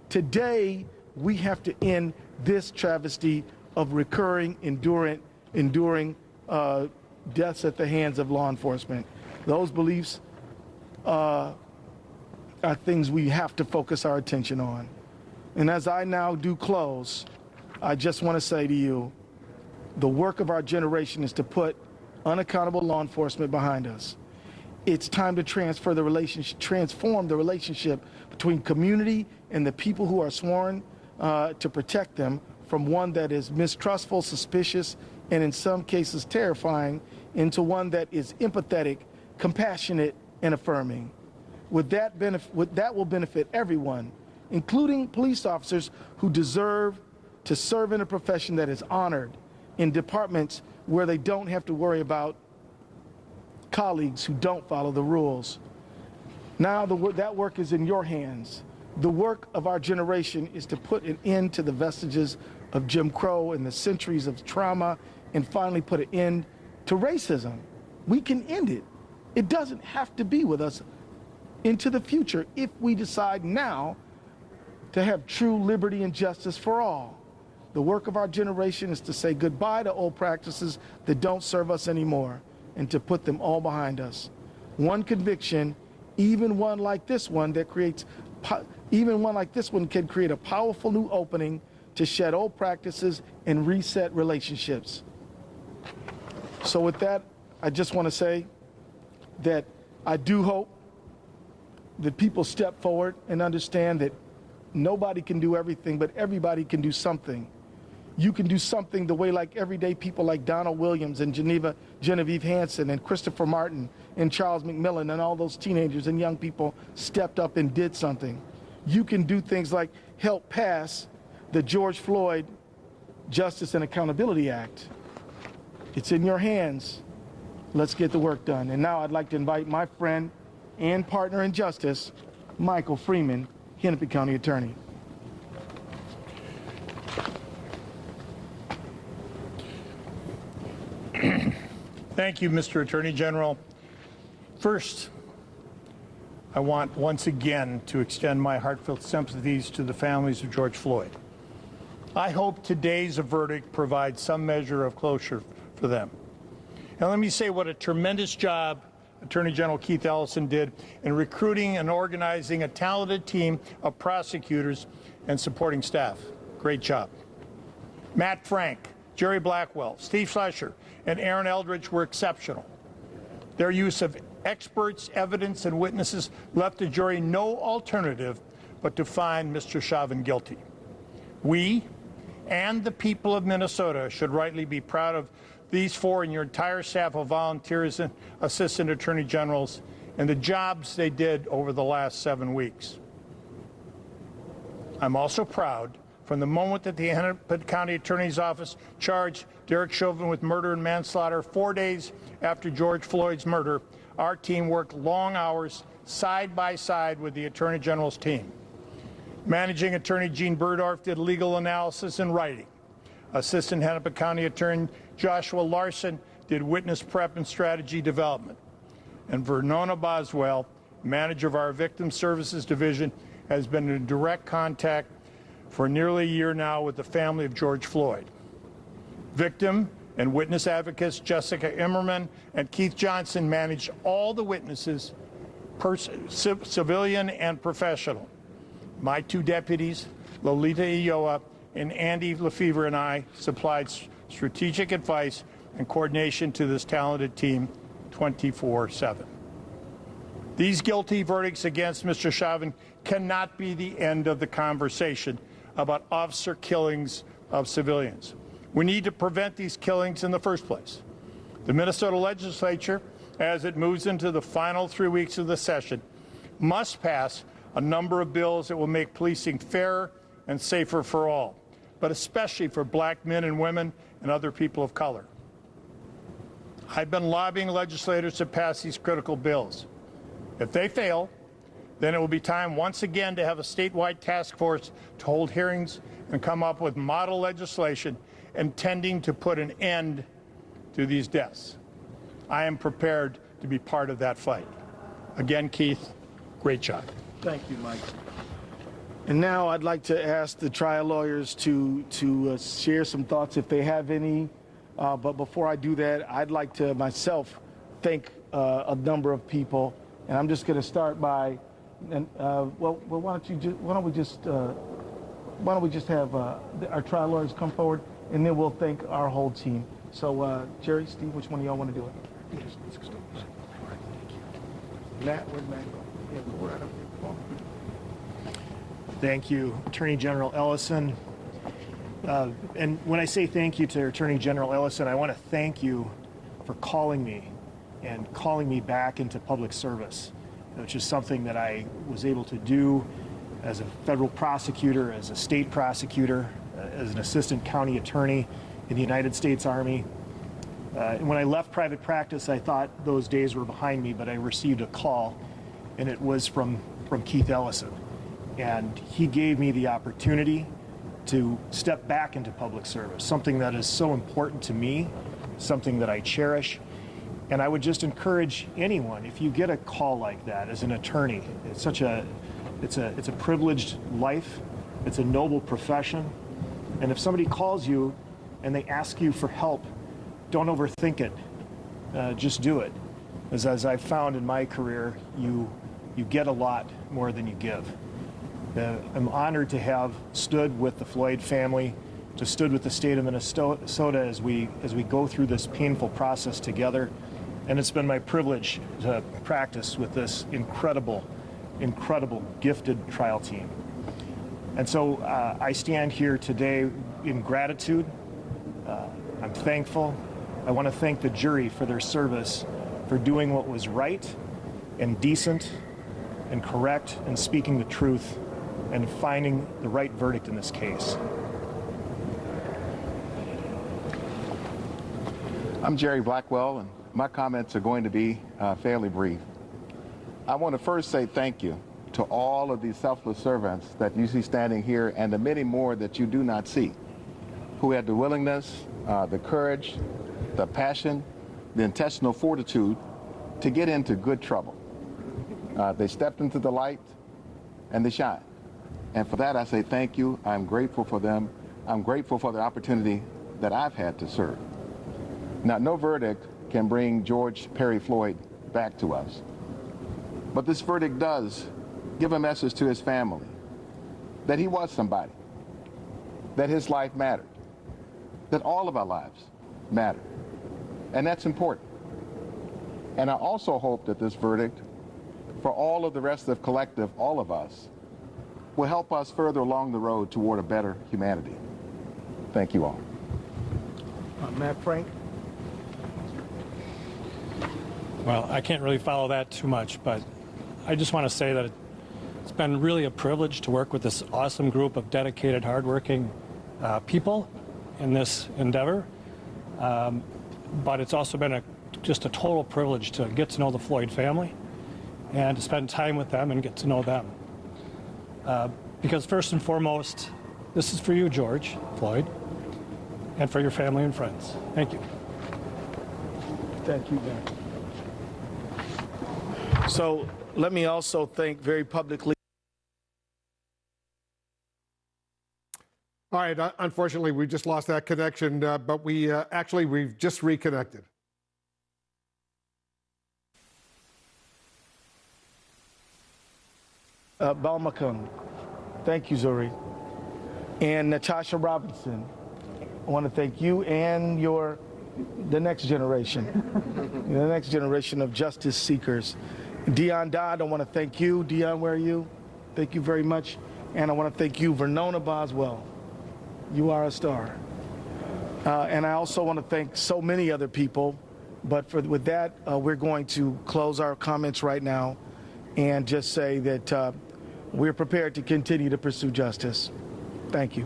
Today, we have to end this travesty of recurring, enduring deaths at the hands of law enforcement. Those beliefs are things we have to focus our attention on. And as I now do close, I just want to say to you, the work of our generation is to put unaccountable law enforcement behind us. It's time to transform the relationship between community and the people who are sworn to protect them from one that is mistrustful, suspicious, and in some cases terrifying, into one that is empathetic, compassionate, and affirming. That will benefit everyone, including police officers who deserve to serve in a profession that is honored, in departments where they don't have to worry about colleagues who don't follow the rules. Now that work is in your hands. The work of our generation is to put an end to the vestiges of Jim Crow and the centuries of trauma, and finally put an end to racism. We can end it. It doesn't have to be with us into the future if we decide now to have true liberty and justice for all. The work of our generation is to say goodbye to old practices that don't serve us anymore and to put them all behind us. One conviction, even one like this one can create a powerful new opening to shed old practices and reset relationships. So with that, I just want to say that I do hope that people step forward and understand that nobody can do everything, but everybody can do something. You can do something the way like everyday people like Donald Williams and Genevieve Hanson and Christopher Martin and Charles McMillan and all those teenagers and young people stepped up and did something. You can do things like help pass the George Floyd Justice and Accountability Act. It's in your hands. Let's get the work done. And now I'd like to invite my friend and partner in justice, Michael Freeman, Hennepin County Attorney. Thank you, Mr. Attorney General. First, I want once again to extend my heartfelt sympathies to the families of George Floyd. I hope today's verdict provides some measure of closure for them. And let me say what a tremendous job Attorney General Keith Ellison did in recruiting and organizing a talented team of prosecutors and supporting staff. Great job. Matt Frank, Jerry Blackwell, Steve Schlescher, and Aaron Eldridge were exceptional. Their use of experts, evidence, and witnesses left the jury no alternative but to find Mr. Chauvin guilty. We and the people of Minnesota should rightly be proud of these four and your entire staff of volunteers and assistant attorney generals and the jobs they did over the last 7 weeks. I'm also proud from the moment that the Hennepin County Attorney's Office charged Derek Chauvin with murder and manslaughter 4 days after George Floyd's murder, our team worked long hours side by side with the Attorney General's team. Managing Attorney Gene Burdorf did legal analysis and writing. Assistant Hennepin County Attorney Joshua Larson did witness prep and strategy development. And Vernona Boswell, manager of our Victim Services Division, has been in direct contact for nearly a year now with the family of George Floyd. Victim and witness advocates Jessica Immerman and Keith Johnson managed all the witnesses, civilian and professional. My two deputies, Lolita Ioa and Andy Lefevre, and I supplied strategic advice and coordination to this talented team 24/7. These guilty verdicts against Mr. Chauvin cannot be the end of the conversation about officer killings of civilians. We need to prevent these killings in the first place. The Minnesota legislature, as it moves into the final 3 weeks of the session, must pass a number of bills that will make policing fairer and safer for all, but especially for black men and women and other people of color. I've been lobbying legislators to pass these critical bills. If they fail, then it will be time once again to have a statewide task force to hold hearings and come up with model legislation intending to put an end to these deaths. I am prepared to be part of that fight. Again, Keith, great job. Thank you, Mike. And now I'd like to ask the trial lawyers to share some thoughts if they have any. But before I do that, I'd like to myself thank a number of people. And I'm just going to start by, why don't we just have our trial lawyers come forward, and then we'll thank our whole team. So, Jerry, Steve, which one of y'all want to do it? Matt, where'd Matt go? Yeah, we're right up here. Thank you, Attorney General Ellison. And when I say thank you to Attorney General Ellison, I want to thank you for calling me and calling me back into public service, which is something that I was able to do as a federal prosecutor, as a state prosecutor, as an assistant county attorney in the United States Army. And when I left private practice, I thought those days were behind me, but I received a call, and it was from Keith Ellison. And he gave me the opportunity to step back into public service, something that is so important to me, something that I cherish. And I would just encourage anyone, if you get a call like that as an attorney, it's a privileged life, it's a noble profession. And if somebody calls you and they ask you for help, don't overthink it. Just do it. As I've found in my career, you get a lot more than you give. I'm honored to have stood with the Floyd family, to stood with the state of Minnesota as we go through this painful process together. And it's been my privilege to practice with this incredible, gifted trial team. And so I stand here today in gratitude. I'm thankful. I want to thank the jury for their service, for doing what was right and decent and correct and speaking the truth and finding the right verdict in this case. I'm Jerry Blackwell, and my comments are going to be fairly brief. I want to first say thank you to all of these selfless servants that you see standing here and the many more that you do not see, who had the willingness, the courage, the passion, the intentional fortitude to get into good trouble. They stepped into the light and they shined. And for that, I say thank you. I'm grateful for them. I'm grateful for the opportunity that I've had to serve. Now, no verdict can bring George Perry Floyd back to us. But this verdict does give a message to his family that he was somebody, that his life mattered, that all of our lives matter. And that's important. And I also hope that this verdict, for all of the rest of the collective, all of us, will help us further along the road toward a better humanity. Thank you all. Matt Frank. Well, I can't really follow that too much, but I just want to say that it's been really a privilege to work with this awesome group of dedicated, hardworking people in this endeavor. But it's also been just a total privilege to get to know the Floyd family and to spend time with them and get to know them. Because first and foremost, this is for you, George Floyd, and for your family and friends. Thank you. Thank you, Matt. So let me also thank very publicly. All right, unfortunately, we just lost that connection, but we've just reconnected. Balmakun. Thank you, Zuri. And Natasha Robinson. I want to thank you and the next generation, the next generation of justice seekers. Dion Dodd, I want to thank you. Dion, where are you? Thank you very much. And I want to thank you, Vernona Boswell. You are a star. And I also want to thank so many other people. But with that, we're going to close our comments right now and just say that we're prepared to continue to pursue justice. Thank you.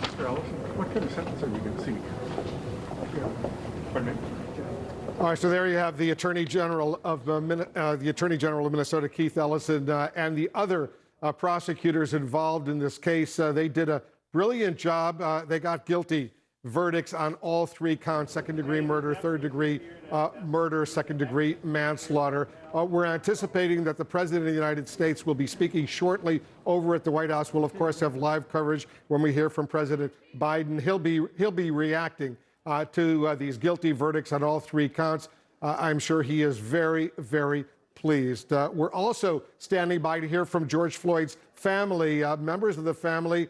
Mr. Ellison, what kind of sentence are we going to see? Pardon me? All right, so there you have the Attorney General of Minnesota, Keith Ellison, and the other prosecutors involved in this case. They did a brilliant job. They got guilty verdicts on all 3 counts: second-degree murder, third-degree murder, second-degree manslaughter. We're anticipating that the President of the United States will be speaking shortly over at the White House. We'll, of course, have live coverage when we hear from President Biden. He'll be reacting to these guilty verdicts on all 3 counts. I'm sure he is very, very pleased. We're also standing by to hear from George Floyd's family, members of the family.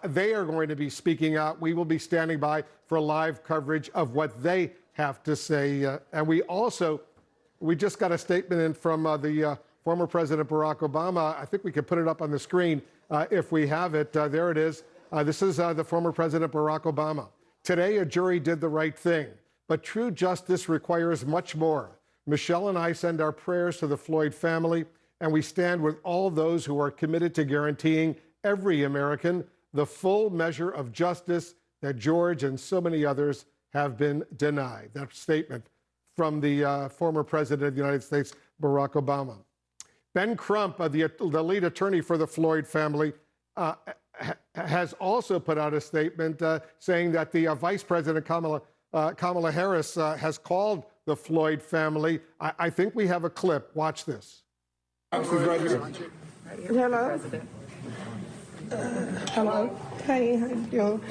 They are going to be speaking out. We will be standing by for live coverage of what they have to say. And we just got a statement in from the former President Barack Obama. I think we can put it up on the screen if we have it. There it is. This is the former President Barack Obama. Today, a jury did the right thing, but true justice requires much more. Michelle and I send our prayers to the Floyd family, and we stand with all those who are committed to guaranteeing every American the full measure of justice that George and so many others have been denied. That statement from the former President of the United States, Barack Obama. Ben Crump, the lead attorney for the Floyd family, has also put out a statement saying that the Vice President Kamala Harris has called the Floyd family. I think we have a clip. Watch this. Hello. Hello. Hey, how you doing?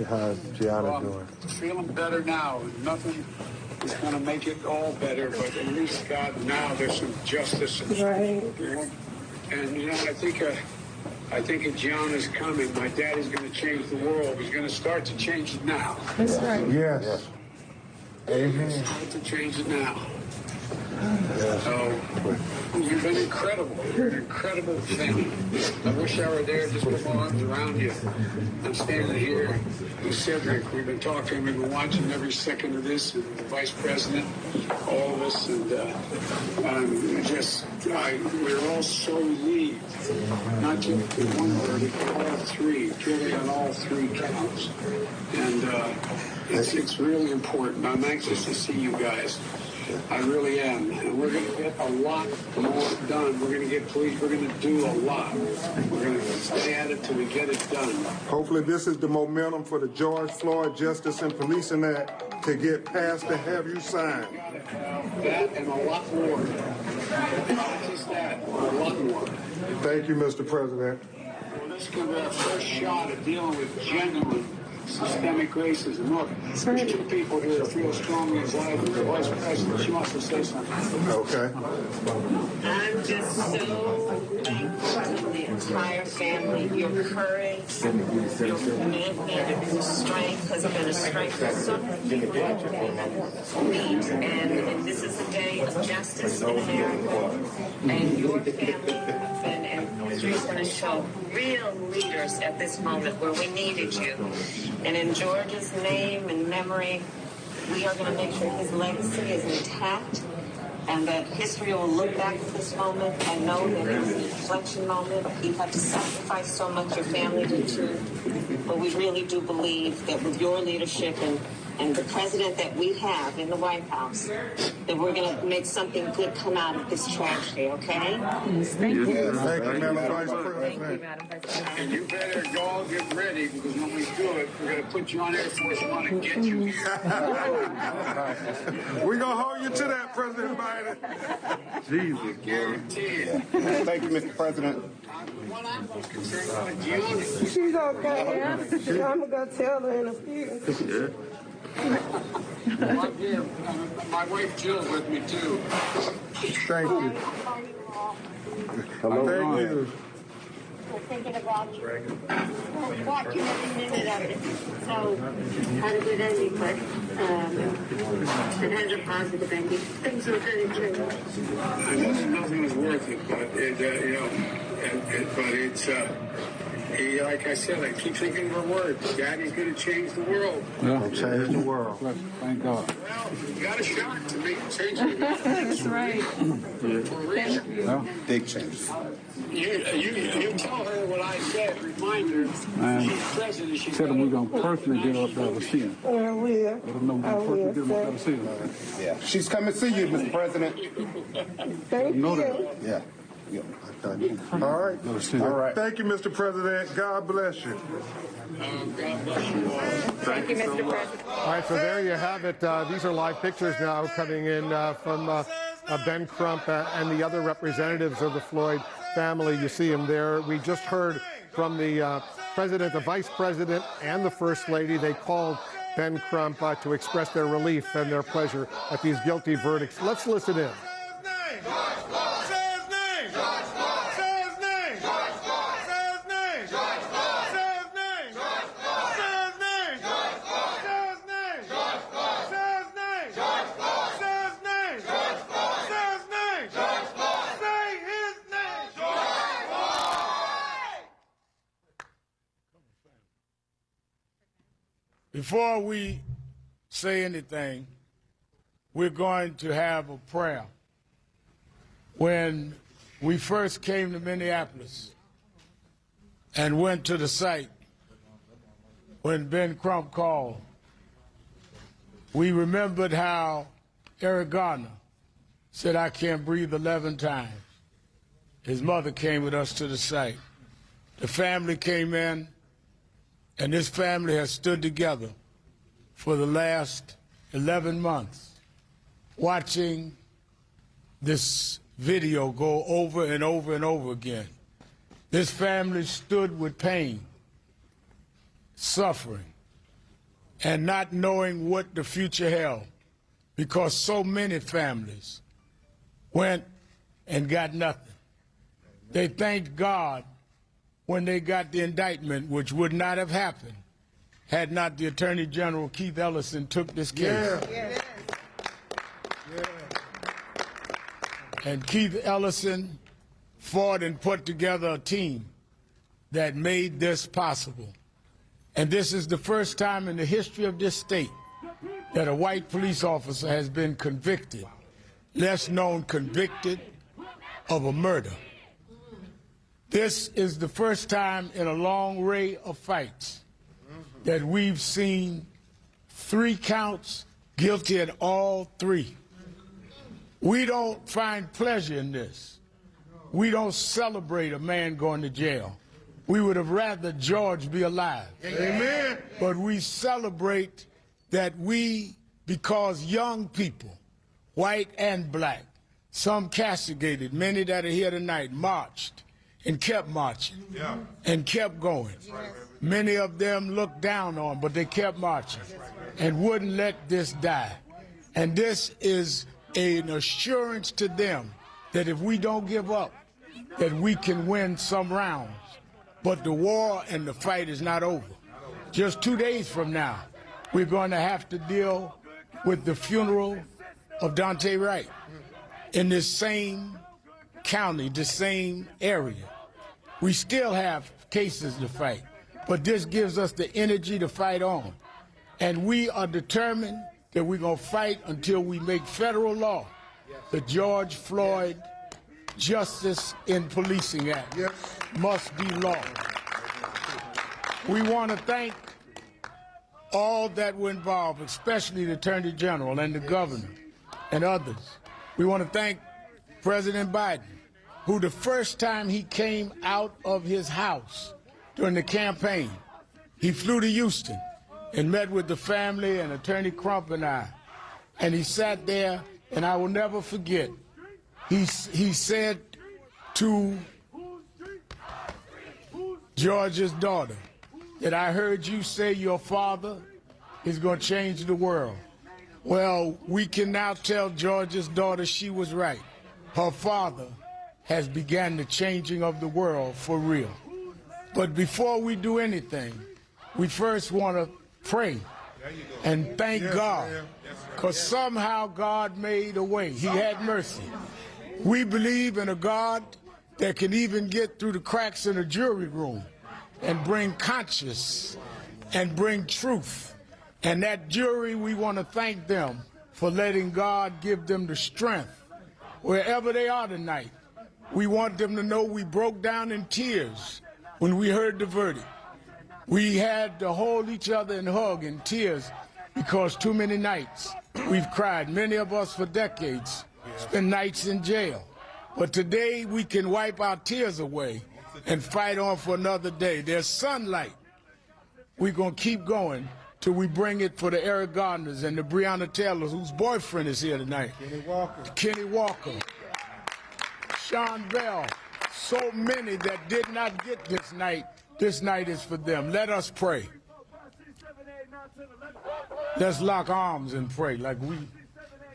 How's Gianna doing? Feeling better now. Nothing is going to make it all better, but at least, God, now there's some justice. Right. And, you know, I think if Gianna's coming, my daddy's going to change the world. He's going to start to change it now. That's right. Yes. Amen. Start to change it now. So, you've been incredible. You're an incredible family. I wish I were there just with my arms around you. I'm standing here with Cedric. We've been talking. We've been watching every second of this. And the Vice President, all of us, and we're all so relieved. Not just one verdict, but all 3. Truly on all 3 counts. And it's really important. I'm anxious to see you guys. I really am. And we're going to get a lot more done. We're going to get police. We're going to do a lot. We're going to stay at it till we get it done. Hopefully this is the momentum for the George Floyd Justice and Policing Act to get passed and have you signed. That and a lot more. Not just that, a lot more. Thank you, Mr. President. Well, this could be our first shot at dealing with genuine systemic racism. Look, there's 2 people here that feel strongly as I do. The Vice President, she wants to say something. Okay. I'm just so thankful to the entire family. Your courage, your commitment, your strength has been a strength for so many people. And this is a day of justice in America. And your family and you're going to show real leaders at this moment where we needed you. And in George's name and memory, we are going to make sure his legacy is intact and that history will look back at this moment and know that it was an inflection moment. You had to sacrifice so much, your family did too. But we really do believe that with your leadership and the president that we have in the White House, that we're going to make something good come out of this tragedy, okay? Thank you, Madam Vice President. Thank you, Madam Vice President. And you better all get ready, because when we do it, we're going to put you on Air Force One and get you here. We're going to hold you to that, President Biden. Jesus. Guarantee it. Thank you, Mr. President. What I'm most concerned about Gianna. She's okay. I'm going to tell her in a few. My wife Jill's with me too. Thank you. Hello. Thank you. We're thinking about you. We're watching every minute of it. So, had a good ending, but it had a positive ending. Things were good in church. I know nothing was worth it, but it's like I said, I keep thinking of her words. Daddy's going to change the world. Yeah, change the world. Thank God. Well, you got a shot to make a change. That's right. For a reason. Yeah, big change. You tell her what I said. Remind her she's president. Said we're going to personally get up there with him. Well, will. I will, sir. Yeah. She's coming to see you, Mr. President. Thank you. Yeah. All right. All right. Thank you, Mr. President. God bless you. Thank you, Mr. President. All right, so there you have it. These are live pictures now coming in from Ben Crump and the other representatives of the Floyd family. You see them there. We just heard from the president, the vice president, and the first lady. They called Ben Crump to express their relief and their pleasure at these guilty verdicts. Let's listen in. Before we say anything, we're going to have a prayer. When we first came to Minneapolis and went to the site, when Ben Crump called, we remembered how Eric Garner said, "I can't breathe," 11 times. His mother came with us to the site. The family came in, and this family has stood together for the last 11 months, watching this video go over and over and over again. This family stood with pain, suffering, and not knowing what the future held, because so many families went and got nothing. They thanked God when they got the indictment, which would not have happened had not the Attorney General, Keith Ellison, took this case. Yeah. And Keith Ellison fought and put together a team that made this possible. And this is the first time in the history of this state that a white police officer has been convicted, less known convicted, of a murder. This is the first time in a long array of fights that we've seen 3 counts, guilty at all 3. We don't find pleasure in this. We don't celebrate a man going to jail. We would have rather George be alive. Amen. But we celebrate that we, because young people, white and black, some castigated, many that are here tonight, marched and kept marching and kept going. Many of them looked down on, but they kept marching and wouldn't let this die. And this is an assurance to them that if we don't give up, that we can win some rounds. But the war and the fight is not over. Just 2 days from now, we're going to have to deal with the funeral of Daunte Wright in this same county, the same area. We still have cases to fight, but this gives us the energy to fight on. And we are determined that we're going to fight until we make federal law the George Floyd Justice in Policing Act must be law. We want to thank all that were involved, especially the Attorney General and the Governor and others. We want to thank President Biden, who the first time he came out of his house during the campaign, he flew to Houston and met with the family and Attorney Crump and I. And he sat there, and I will never forget, he said to George's daughter that I heard you say your father is going to change the world. Well, we can now tell George's daughter she was right. Her father has begun the changing of the world for real. But before we do anything, we first want to pray and thank God, because somehow God made a way. He had mercy. We believe in a God that can even get through the cracks in the jury room and bring conscience and bring truth. And that jury, we want to thank them for letting God give them the strength. Wherever they are tonight, we want them to know we broke down in tears when we heard the verdict. We had to hold each other and hug in tears because too many nights we've cried, many of us for decades, spent nights in jail. But today we can wipe our tears away and fight on for another day. There's sunlight. We're going to keep going till we bring it for the Eric Gardners and the Breonna Taylors, whose boyfriend is here tonight. Kenny Walker. Sean Bell. So many that did not get this night. This night is for them. Let us pray. Let's lock arms and pray like we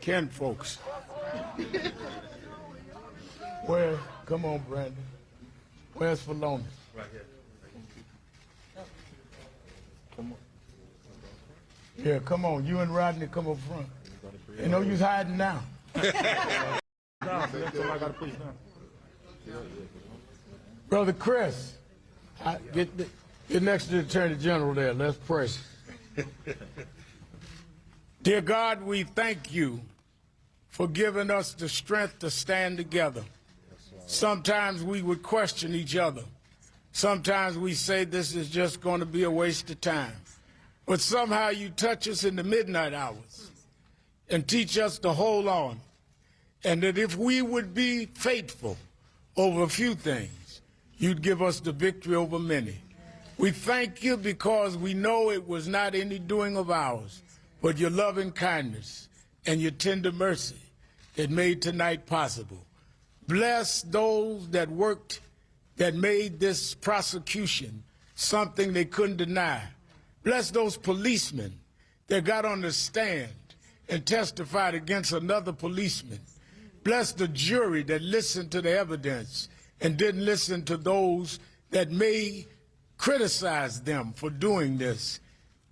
can, folks. Where? Come on, Brandon. Where's Philonis? Right here. Come on. Yeah, come on. You and Rodney come up front. Ain't no use hiding now. Brother Chris, get next to the Attorney General there. Let's pray. Dear God, we thank you for giving us the strength to stand together. Sometimes we would question each other. Sometimes we say this is just going to be a waste of time. But somehow you touch us in the midnight hours and teach us to hold on. And that if we would be faithful over a few things, you'd give us the victory over many. We thank you because we know it was not any doing of ours, but your loving kindness and your tender mercy that made tonight possible. Bless those that worked, that made this prosecution something they couldn't deny. Bless those policemen that got on the stand and testified against another policeman. Bless the jury that listened to the evidence and didn't listen to those that may criticize them for doing this.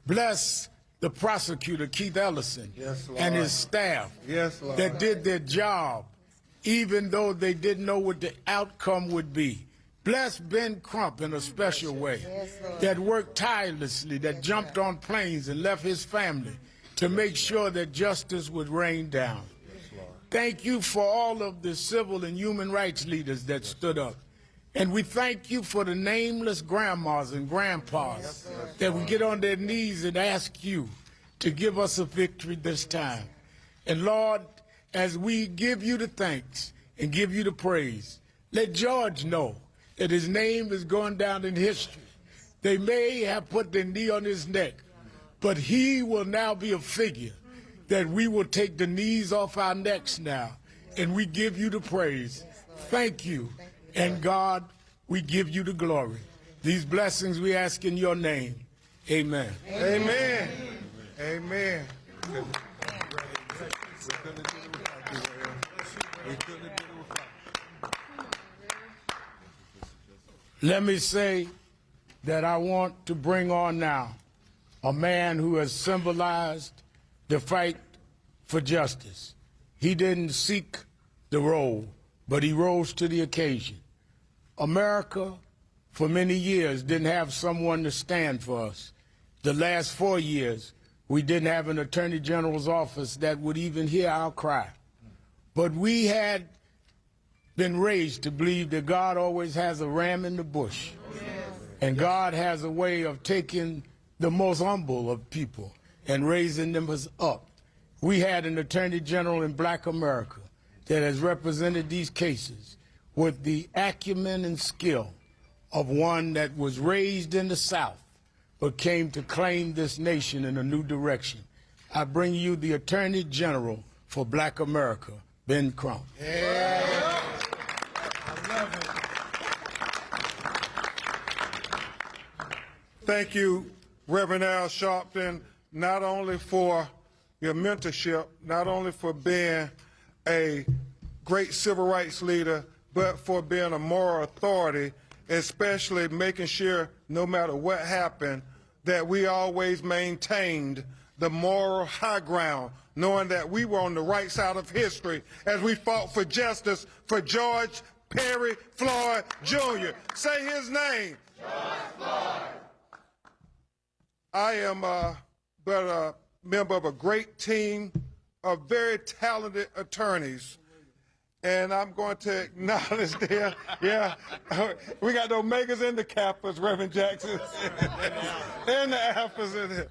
Bless the prosecutor, Keith Ellison, and his staff that did their job, even though they didn't know what the outcome would be. Bless Ben Crump in a special way, that worked tirelessly, that jumped on planes and left his family to make sure that justice would rain down. Thank you for all of the civil and human rights leaders that stood up. And we thank you for the nameless grandmas and grandpas that would get on their knees and ask you to give us a victory this time. And Lord, as we give you the thanks and give you the praise, let George know that his name is going down in history. They may have put their knee on his neck, but he will now be a figure that we will take the knees off our necks now, and we give you the praise. Thank you. And God, we give you the glory. These blessings we ask in your name. Amen. Amen. Amen. Let me say that I want to bring on now a man who has symbolized the fight for justice. He didn't seek the role, but he rose to the occasion. America, for many years, didn't have someone to stand for us. The last 4 years, we didn't have an Attorney General's office that would even hear our cry. But we had been raised to believe that God always has a ram in the bush. And God has a way of taking the most humble of people and raising them up. We had an Attorney General in Black America that has represented these cases with the acumen and skill of one that was raised in the South but came to claim this nation in a new direction. I bring you the Attorney General for Black America, Ben Crump. Yeah. I love it. Thank you, Reverend Al Sharpton, not only for your mentorship, not only for being a great civil rights leader, but for being a moral authority, especially making sure no matter what happened, that we always maintained the moral high ground, knowing that we were on the right side of history as we fought for justice for George Perry Floyd Jr. Say his name. George Floyd. I am but a member of a great team of very talented attorneys. And I'm going to acknowledge there, we got the Omegas and the Kappas, Reverend Jackson, and the Alphas in here.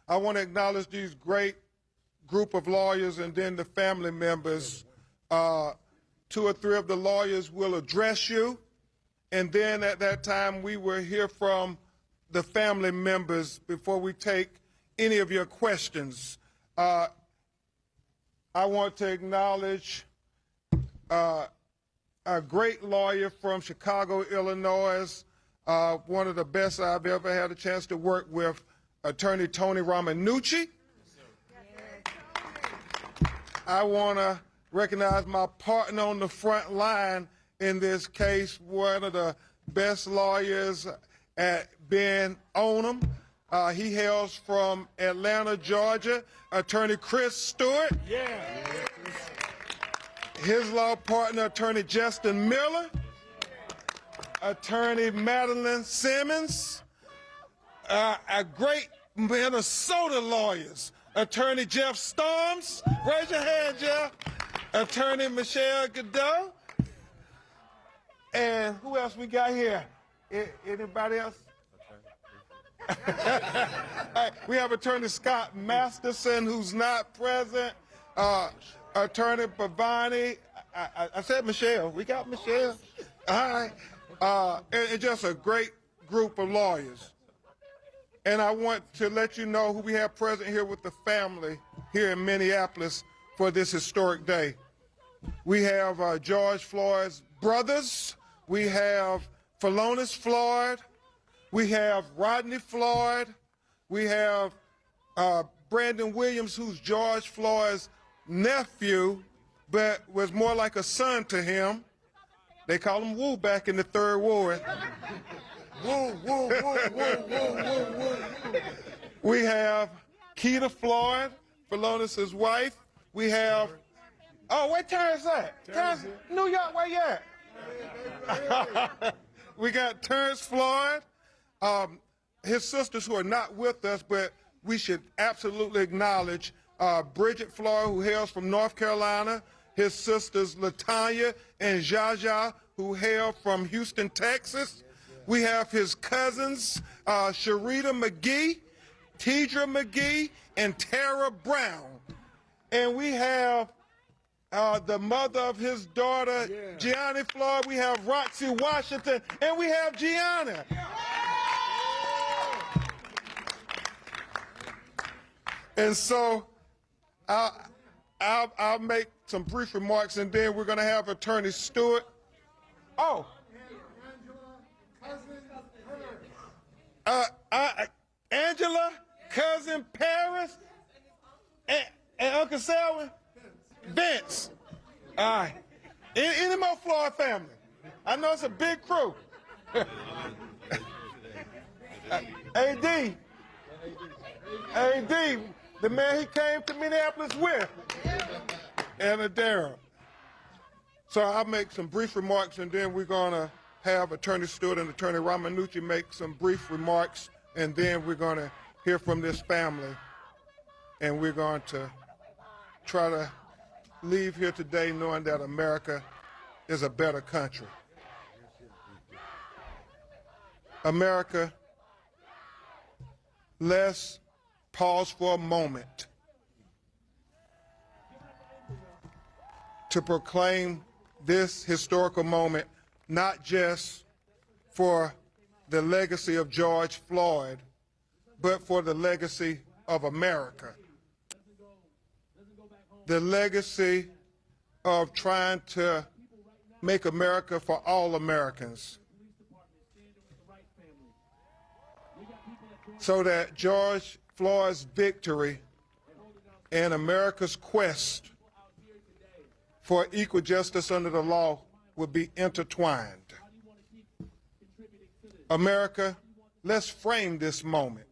I want to acknowledge these great group of lawyers and then the family members. 2 or 3 of the lawyers will address you, and then at that time we will hear from the family members before we take any of your questions. I want to acknowledge a great lawyer from Chicago, Illinois, one of the best I've ever had a chance to work with, Attorney Tony Romanucci. I want to recognize my partner on the front line in this case, one of the best lawyers at Ben Onum. He hails from Atlanta, Georgia, Attorney Chris Stewart. His law partner, Attorney Justin Miller, Attorney Madeline Simmons, a great Minnesota lawyers, Attorney Jeff Storms. Raise your hand, Jeff. Attorney Michelle Godot. And who else we got here? Anybody else? We have Attorney Scott Masterson, who's not present. Attorney Pavani. I said Michelle. We got Michelle. All right. And just a great group of lawyers. And I want to let you know who we have present here with the family here in Minneapolis for this historic day. We have George Floyd's brothers. We have Philonis Floyd. We have Rodney Floyd. We have Brandon Williams, who's George Floyd's nephew, but was more like a son to him. They call him Woo back in the 3rd Ward. Woo, woo, woo, woo, woo, woo, woo. We have Keita Floyd, Philonis' wife. We have, where Terrence at? Terrence, New York, where you at? We got Terrence Floyd, his sisters who are not with us, but we should absolutely acknowledge Bridget Floyd, who hails from North Carolina, his sisters LaTanya and Jaja, who hail from Houston, Texas. We have his cousins, Sharita McGee, Tidra McGee, and Tara Brown. And we have the mother of his daughter, Gianni Floyd. We have Roxy Washington, and we have Gianna. And so I'll make some brief remarks, and then we're going to have Attorney Stewart. Angela, cousin Paris, and Uncle Selwyn, Vince. All right. Any more Floyd family? I know it's a big crew. AD, the man he came to Minneapolis with, and Adara. So I'll make some brief remarks, and then we're going to have Attorney Stewart and Attorney Romanucci make some brief remarks, and then we're going to hear from this family, and we're going to try to leave here today knowing that America is a better country. America, let's pause for a moment to proclaim this historical moment, not just for the legacy of George Floyd, but for the legacy of America. The legacy of trying to make America for all Americans, so that George Floyd's victory and America's quest for equal justice under the law will be intertwined. America, let's frame this moment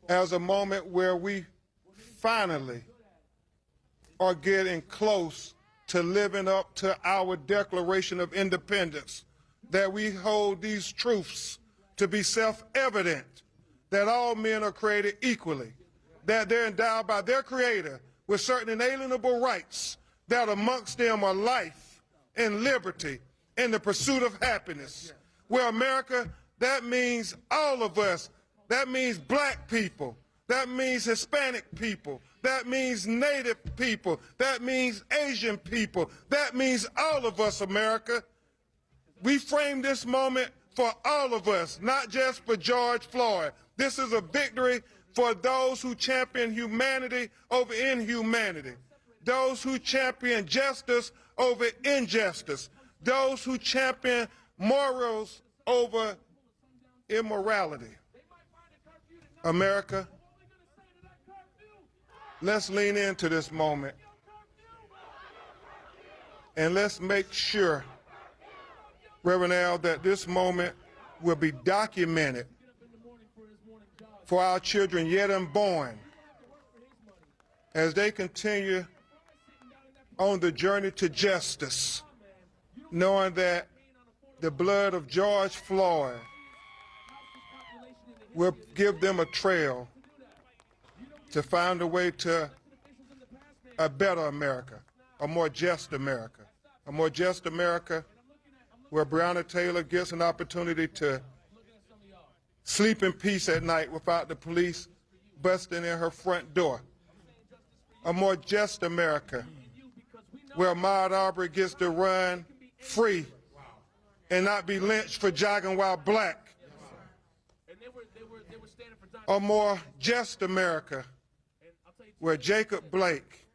as a moment where we finally are getting close to living up to our Declaration of Independence, that we hold these truths to be self-evident, that all men are created equally, that they're endowed by their Creator with certain inalienable rights, that amongst them are life and liberty and the pursuit of happiness. Well, America, that means all of us That means black people. That means Hispanic people. That means Native people. That means Asian people. That means all of us, America. We frame this moment for all of us, not just for George Floyd. This is a victory for those who champion humanity over inhumanity, those who champion justice over injustice, those who champion morals over immorality. America, let's lean into this moment and let's make sure, Reverend Al, that this moment will be documented for our children yet unborn as they continue on the journey to justice, knowing that the blood of George Floyd will give them a trail to find a way to a better America, a more just America, where Breonna Taylor gets an opportunity to sleep in peace at night without the police busting in her front door. A more just America where Ahmaud Arbery gets to run free and not be lynched for jogging while black. A more just America where Jacob Blake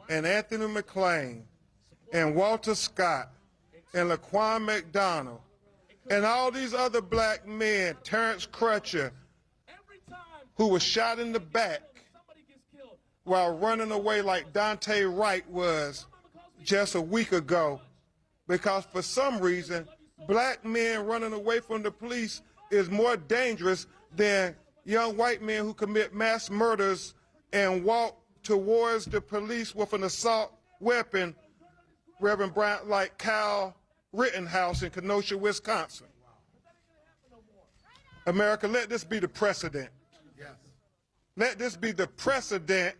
and Anthony McClain and Walter Scott and Laquan McDonald and all these other black men, Terrence Crutcher, who was shot in the back while running away like Dante Wright was just a week ago, because for some reason, black men running away from the police is more dangerous than young white men who commit mass murders and walk towards the police with an assault weapon, Reverend Bryant, like Kyle Rittenhouse in Kenosha, Wisconsin. America, let this be the precedent. Let this be the precedent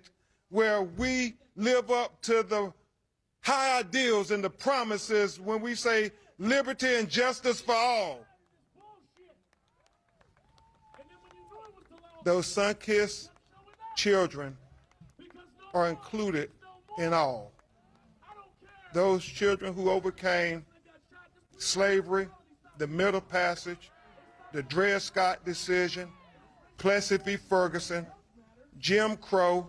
where we live up to the high ideals and the promises when we say liberty and justice for all. Those sun-kissed children are included in all. Those children who overcame slavery, the Middle Passage, the Dred Scott decision, Plessy v. Ferguson, Jim Crow,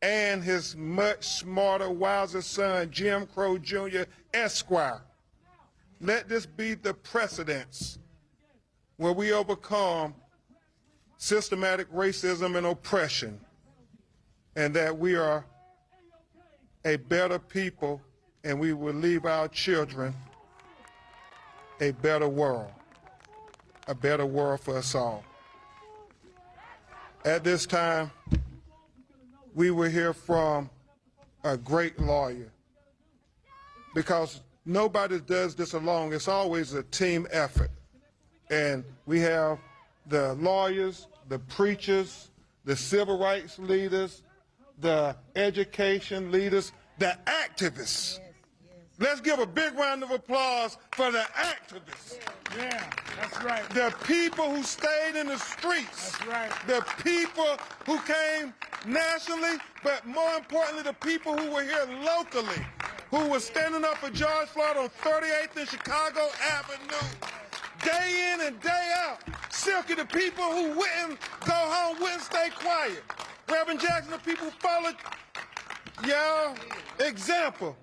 and his much smarter, wiser son, Jim Crow Jr. Esquire. Let this be the precedence where we overcome systematic racism and oppression, and that we are a better people, and we will leave our children a better world for us all. At this time, we will hear from a great lawyer, because nobody does this alone. It's always a team effort. And we have the lawyers, the preachers, the civil rights leaders, the education leaders, the activists. Let's give a big round of applause for the activists. Yeah, that's right. The people who stayed in the streets. That's right. The people who came nationally, but more importantly, the people who were here locally, who were standing up for George Floyd on 38th and Chicago Avenue, day in and day out. Silky, the people who wouldn't go home, wouldn't stay quiet. Reverend Jackson, the people who followed your example.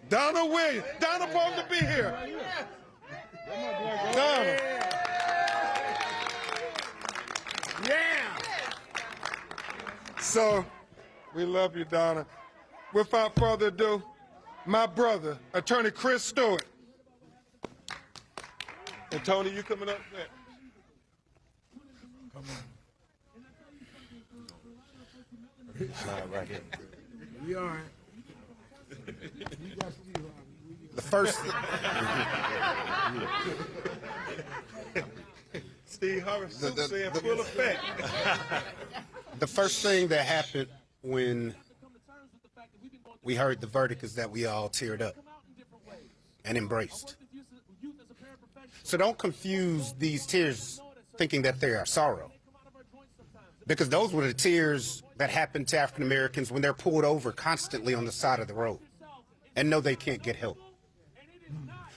Donna Williams. Donna supposed to be here. Donna. Yeah. So, we love you, Donna. Without further ado, my brother, Attorney Chris Stewart. And Tony, you coming up next? Come on. Slide right here. We all right. The first. Steve Harvey saying full effect. The first thing that happened when we heard the verdict is that we all teared up and embraced. So don't confuse these tears thinking that they are sorrow. Because those were the tears that happen to African Americans when they're pulled over constantly on the side of the road and know they can't get help.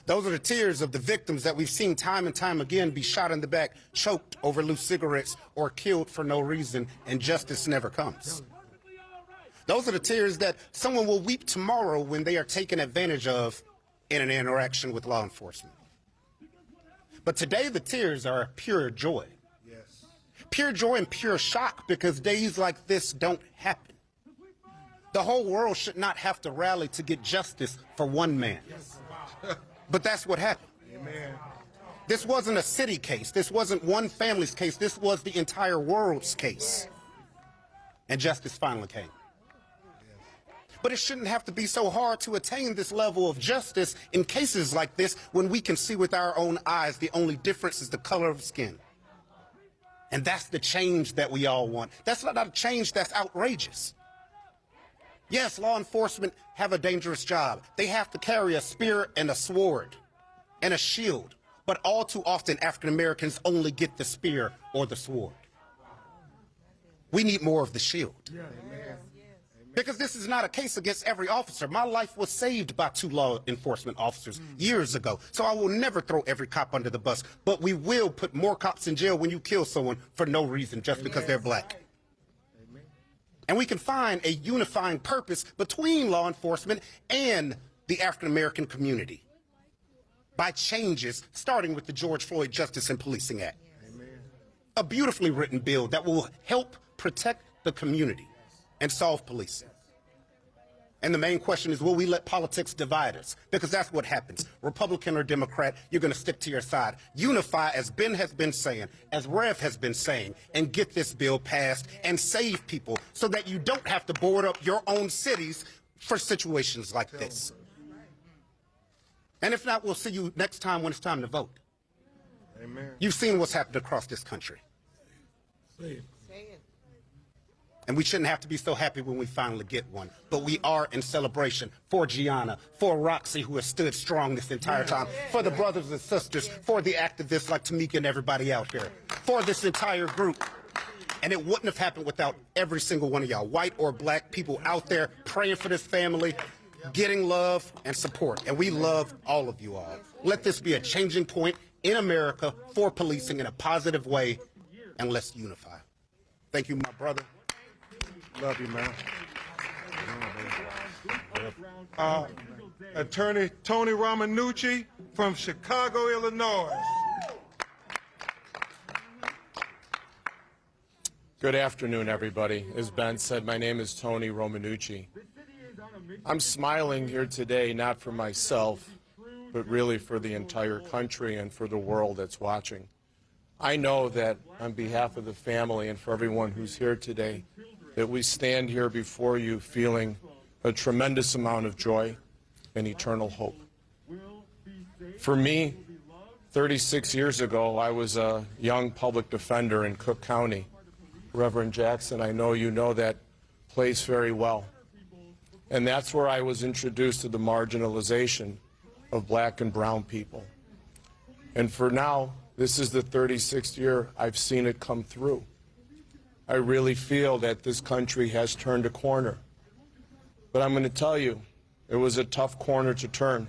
Those are the tears of the victims that we've seen time and time again be shot in the back, choked over loose cigarettes, or killed for no reason, and justice never comes. Those are the tears that someone will weep tomorrow when they are taken advantage of in an interaction with law enforcement. But today the tears are pure joy. Pure joy and pure shock, because days like this don't happen. The whole world should not have to rally to get justice for one man. But that's what happened. This wasn't a city case. This wasn't one family's case. This was the entire world's case. And justice finally came. But it shouldn't have to be so hard to attain this level of justice in cases like this when we can see with our own eyes the only difference is the color of skin. And that's the change that we all want. That's not a change that's outrageous. Yes, law enforcement have a dangerous job. They have to carry a spear and a sword and a shield. But all too often, African Americans only get the spear or the sword. We need more of the shield. Because this is not a case against every officer. My life was saved by 2 law enforcement officers years ago. So I will never throw every cop under the bus. But we will put more cops in jail when you kill someone for no reason, just because they're black. And we can find a unifying purpose between law enforcement and the African American community by changes starting with the George Floyd Justice and Policing Act. A beautifully written bill that will help protect the community and solve policing. And the main question is, will we let politics divide us? Because that's what happens. Republican or Democrat, you're going to stick to your side. Unify, as Ben has been saying, as Rev has been saying, and get this bill passed and save people so that you don't have to board up your own cities for situations like this. And if not, we'll see you next time when it's time to vote. Amen. You've seen what's happened across this country. And we shouldn't have to be so happy when we finally get one. But we are in celebration for Gianna, for Roxy, who has stood strong this entire time, for the brothers and sisters, for the activists like Tamika and everybody out here, for this entire group. And it wouldn't have happened without every single one of y'all, white or black, people out there praying for this family, getting love and support. And we love all of you all. Let this be a changing point in America for policing in a positive way, and let's unify. Thank you, my brother. Love you, man. Attorney Tony Romanucci from Chicago, Illinois. Good afternoon, everybody. As Ben said, my name is Tony Romanucci. I'm smiling here today not for myself, but really for the entire country and for the world that's watching. I know that on behalf of the family and for everyone who's here today, that we stand here before you feeling a tremendous amount of joy and eternal hope. For me, 36 years ago, I was a young public defender in Cook County. Reverend Jackson, I know you know that place very well. And that's where I was introduced to the marginalization of black and brown people. And for now, this is the 36th year I've seen it come through. I really feel that this country has turned a corner. But I'm going to tell you, it was a tough corner to turn,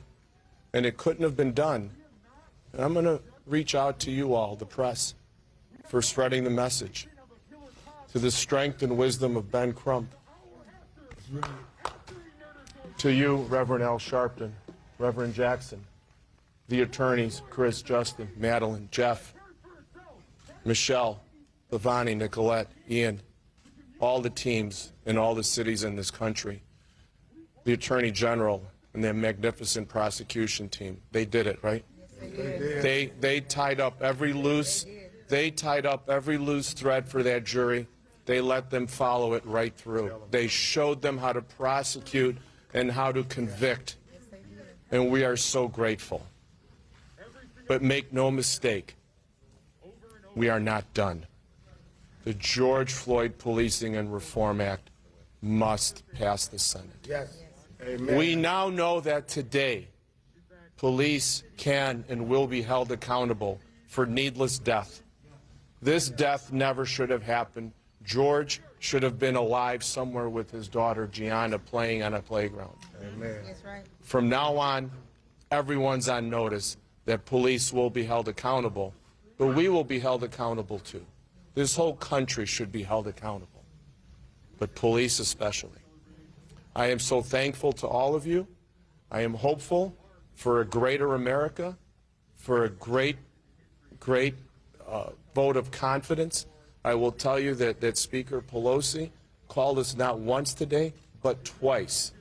and it couldn't have been done. And I'm going to reach out to you all, the press, for spreading the message, to the strength and wisdom of Ben Crump, to you, Reverend Al Sharpton, Reverend Jackson, the attorneys, Chris, Justin, Madeline, Jeff, Michelle, Lavani, Nicolette, Ian, all the teams in all the cities in this country, the Attorney General and their magnificent prosecution team. They did it, right? They tied up every loose thread for that jury. They let them follow it right through. They showed them how to prosecute and how to convict. And we are so grateful. But make no mistake, we are not done. The George Floyd Policing and Reform Act must pass the Senate. Yes. Amen. We now know that today police can and will be held accountable for needless death. This death never should have happened. George should have been alive somewhere with his daughter Gianna playing on a playground. Amen. That's right. From now on, everyone's on notice that police will be held accountable, but we will be held accountable too. This whole country should be held accountable, but police especially. I am so thankful to all of you. I am hopeful for a greater America, for a great vote of confidence. I will tell you that Speaker Pelosi called us not once today, but twice.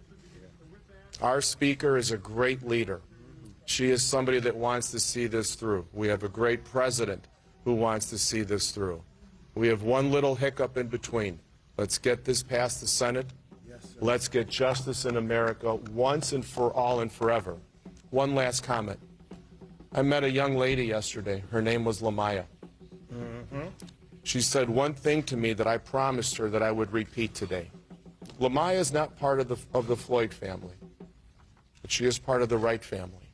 Our Speaker is a great leader. She is somebody that wants to see this through. We have a great president who wants to see this through. We have one little hiccup in between. Let's get this past the Senate. Let's get justice in America once and for all and forever. One last comment. I met a young lady yesterday. Her name was Lamaya. She said one thing to me that I promised her that I would repeat today. Lamaya is not part of the Floyd family, but she is part of the Wright family.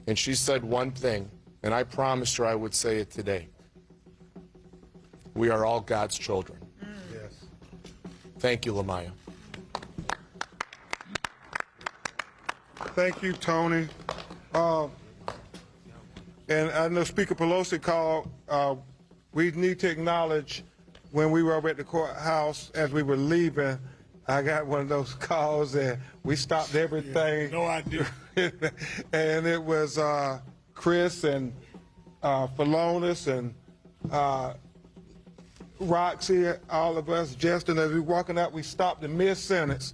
And she said one thing, and I promised her I would say it today. We are all God's children. Yes. Thank you, Lamaya. Thank you, Tony. And I know Speaker Pelosi called. We need to acknowledge when we were over at the courthouse as we were leaving, I got one of those calls and we stopped everything. No idea. And it was Chris and Philonis and Roxy, all of us, Justin, as we were walking out, we stopped in mid-sentence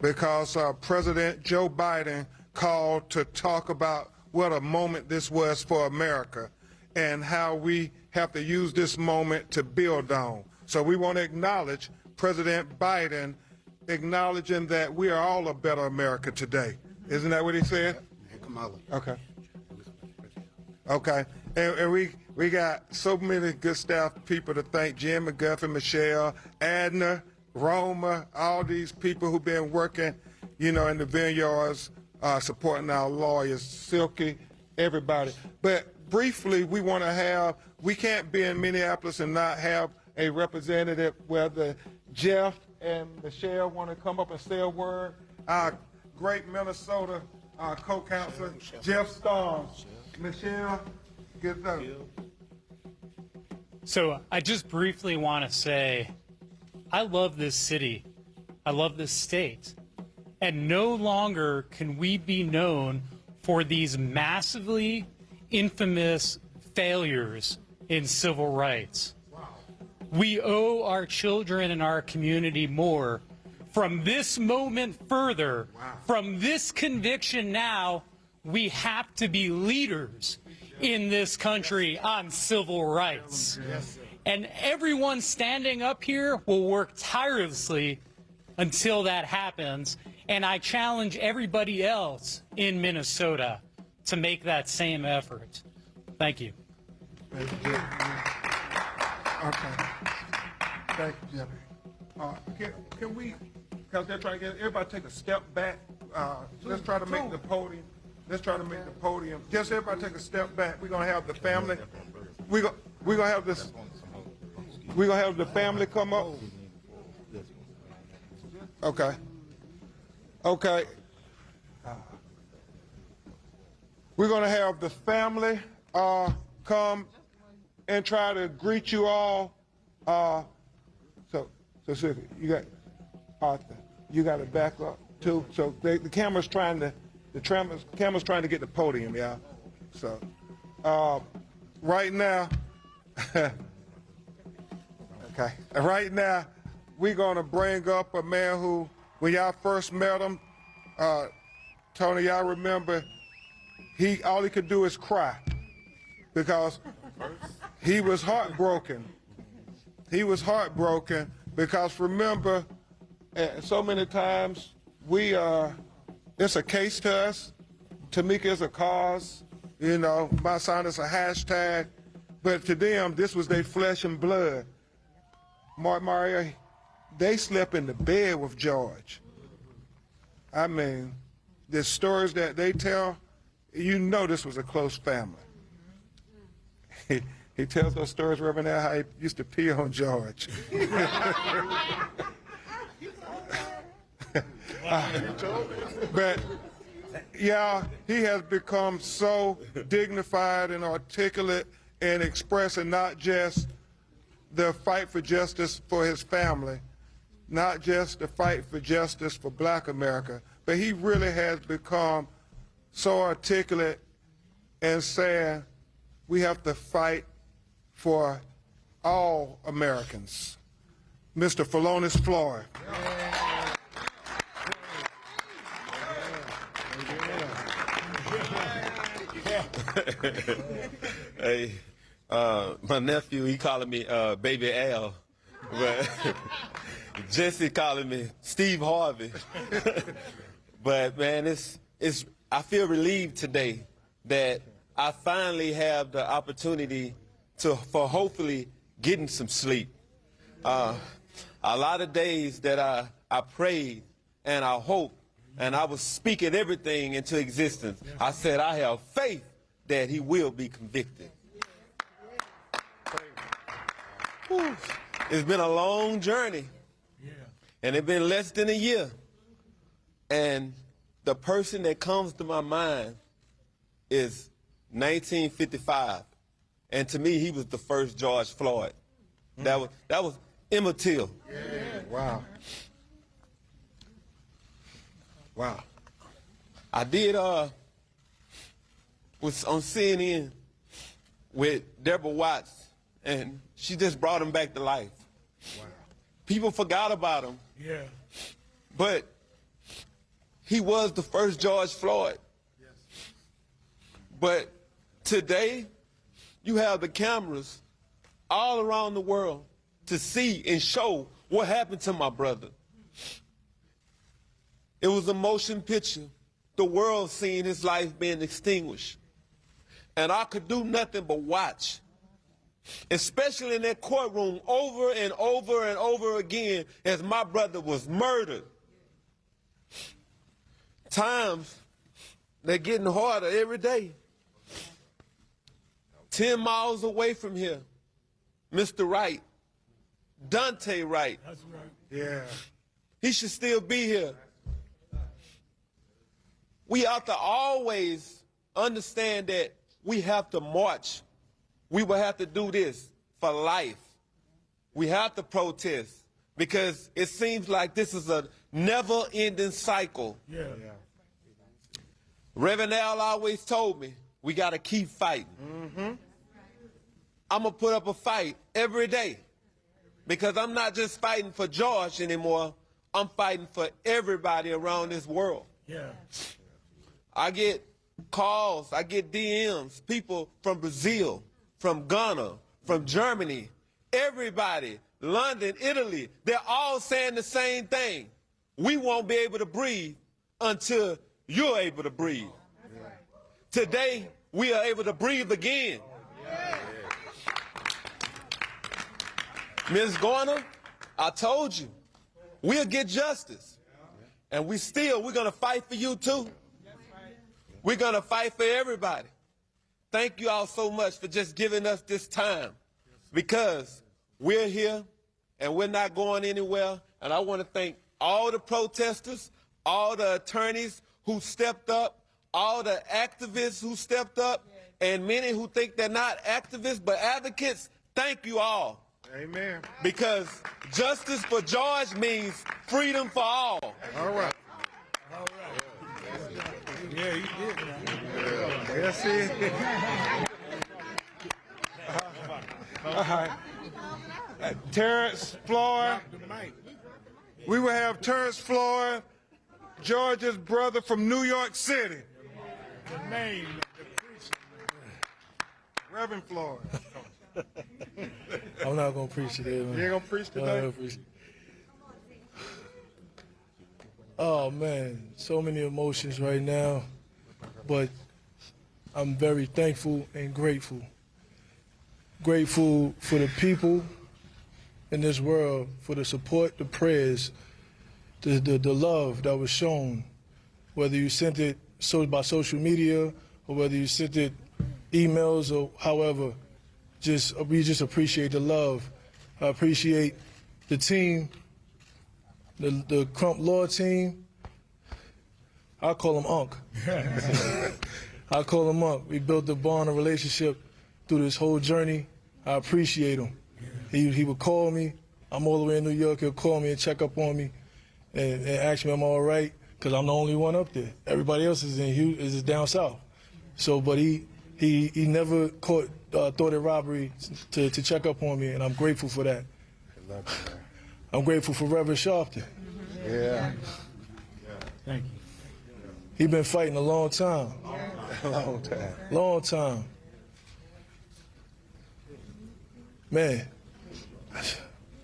because President Joe Biden called to talk about what a moment this was for America and how we have to use this moment to build on. So we want to acknowledge President Biden acknowledging that we are all a better America today. Isn't that what he said? Kamala. Okay. Okay. And we got so many good staff people to thank. Jim McGuffin, Michelle, Adner, Roma, all these people who've been working, you know, in the vineyards, supporting our lawyers, Silky, everybody. But briefly, we can't be in Minneapolis and not have a representative, whether Jeff and Michelle want to come up and say a word. Our great Minnesota co-counsel, Jeff Storms. Michelle, get it done. So I just briefly want to say, I love this city. I love this state. And no longer can we be known for these massively infamous failures in civil rights. We owe our children and our community more. From this moment further, from this conviction now, we have to be leaders in this country on civil rights. And everyone standing up here will work tirelessly until that happens. And I challenge everybody else in Minnesota to make that same effort. Thank you. Thank you. Okay. Thank you, Jimmy. Can we, because they're trying to get everybody take a step back. Let's try to make the podium. Let's try to make the podium. Just everybody take a step back. We're gonna have the family. We're gonna have this. We're gonna have the family come up. Okay. Okay. We're gonna have the family come and try to greet you all. So you got Arthur. You got to back up too. So the camera's trying to get the podium, yeah. So right now, okay. Right now, we're gonna bring up a man who, when y'all first met him, Tony, y'all remember, all he could do is cry because he was heartbroken. He was heartbroken because remember, so many times it's a case to us. Tamika is a cause, you know, my son is a hashtag, but to them, this was their flesh and blood. Mario, they slept in the bed with George. I mean, the stories that they tell, you know this was a close family. He tells those stories, Reverend Al, how he used to pee on George. But yeah, he has become so dignified and articulate in expressing not just the fight for justice for his family, not just the fight for justice for Black America, but he really has become so articulate in saying we have to fight for all Americans. Mr. Philonis Floyd. Hey, my nephew, he calling me Baby Al, but Jesse calling me Steve Harvey. But man, I feel relieved today that I finally have the opportunity for hopefully getting some sleep. A lot of days that I prayed and I hoped and I was speaking everything into existence. I said, I have faith that he will be convicted. Whew. It's been a long journey, and it's been less than a year. And the person that comes to my mind is 1955. And to me, he was the first George Floyd. That was Emmett Till. Wow. Wow. I did was on CNN with Deborah Watts, and she just brought him back to life. Wow. People forgot about him. Yeah. But he was the first George Floyd. Yes. But today, you have the cameras all around the world to see and show what happened to my brother. It was a motion picture, the world seeing his life being extinguished. And I could do nothing but watch, especially in that courtroom over and over and over again as my brother was murdered. Times, they're getting harder every day. 10 miles away from here, Mr. Wright, Dante Wright. That's right. Yeah. He should still be here. We have to always understand that we have to march. We will have to do this for life. We have to protest because it seems like this is a never-ending cycle. Yeah. Reverend Al always told me, we got to keep fighting. Mm-hmm. I'm going to put up a fight every day because I'm not just fighting for George anymore. I'm fighting for everybody around this world. Yeah. I get calls, I get DMs, people from Brazil, from Ghana, from Germany, everybody, London, Italy, they're all saying the same thing. We won't be able to breathe until you're able to breathe. Today, we are able to breathe again. Ms. Garner, I told you, we'll get justice. And we're going to fight for you too. We're going to fight for everybody. Thank you all so much for just giving us this time because we're here and we're not going anywhere. And I want to thank all the protesters, all the attorneys who stepped up, all the activists who stepped up, and many who think they're not activists but advocates. Thank you all. Amen. Because justice for George means freedom for all. All right. All right. Yeah, you did. Yes, see. All right. Terrence Floyd. We will have Terrence Floyd, George's brother from New York City. The name of the preacher. Reverend Floyd. I'm not going to preach today, man. You ain't going to preach today? Oh, man, so many emotions right now, but I'm very thankful and grateful. Grateful for the people in this world, for the support, the prayers, the love that was shown, whether you sent it by social media or whether you sent it emails or however, we just appreciate the love. I appreciate the team, the Crump Law team. I call him Unc. I call him Unc. We built a bond, a relationship through this whole journey. I appreciate him. He would call me. I'm all the way in New York. He'll call me and check up on me and ask me I'm all right, because I'm the only one up there. Everybody else is down south. So, but he never thought it robbery to check up on me, and I'm grateful for that. I'm grateful for Reverend Sharpton. Yeah. Thank you. He been fighting a long time. Long time. Long time. Man,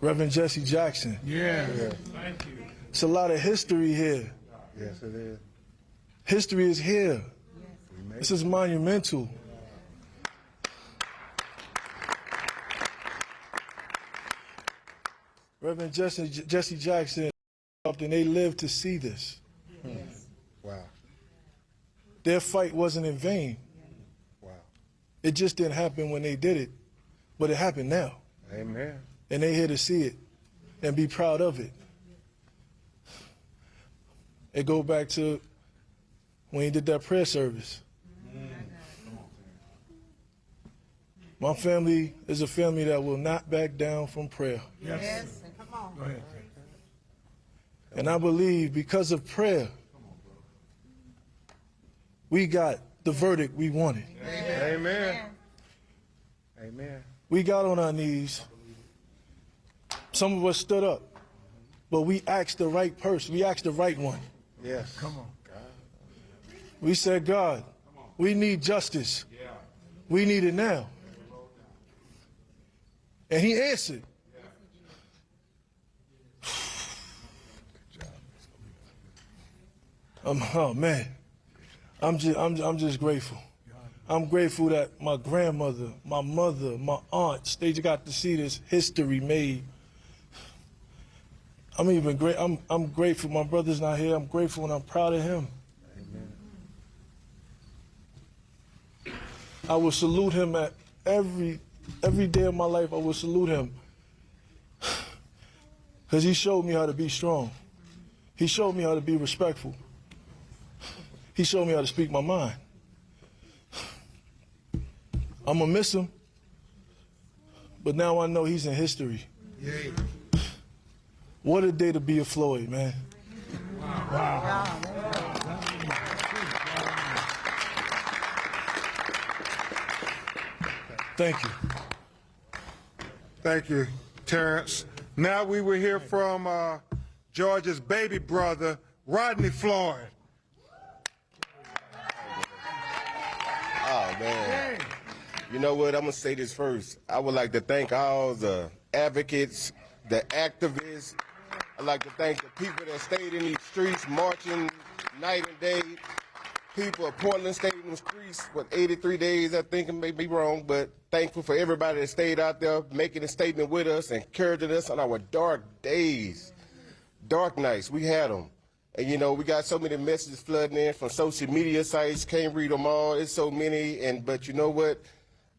Reverend Jesse Jackson. Yeah. Thank you. It's a lot of history here. Yes, it is. History is here. This is monumental. Reverend Jesse Jackson, and they lived to see this. Wow. Their fight wasn't in vain. Wow. It just didn't happen when they did it, but it happened now. Amen. And they're here to see it and be proud of it. It go back to when he did that prayer service. My family is a family that will not back down from prayer. Yes. Come on. Go ahead. And I believe because of prayer, we got the verdict we wanted. Amen. Amen. We got on our knees. Some of us stood up, but we asked the right person. We asked the right one. Yes. Come on. We said, God, we need justice. We need it now. And he answered. Oh man, I'm just grateful. I'm grateful that my grandmother, my mother, my aunts, they just got to see this history made. I'm grateful. My brother's not here. I'm grateful and I'm proud of him. Amen. I will salute him at every day of my life. I will salute him because he showed me how to be strong. He showed me how to be respectful. He showed me how to speak my mind. I'm going to miss him, but now I know he's in history. Yay. What a day to be a Floyd, man. Wow. Thank you. Thank you, Terrence. Now we will hear from George's baby brother, Rodney Floyd. Oh, man. You know what? I'm going to say this first. I would like to thank all the advocates, the activists. I'd like to thank the people that stayed in these streets marching night and day. People of Portland stayed in the streets for 83 days, I think. I may be wrong, but thankful for everybody that stayed out there making a statement with us, encouraging us on our dark days, dark nights. We had them. And, you know, we got so many messages flooding in from social media sites. Can't read them all. It's so many. But you know what?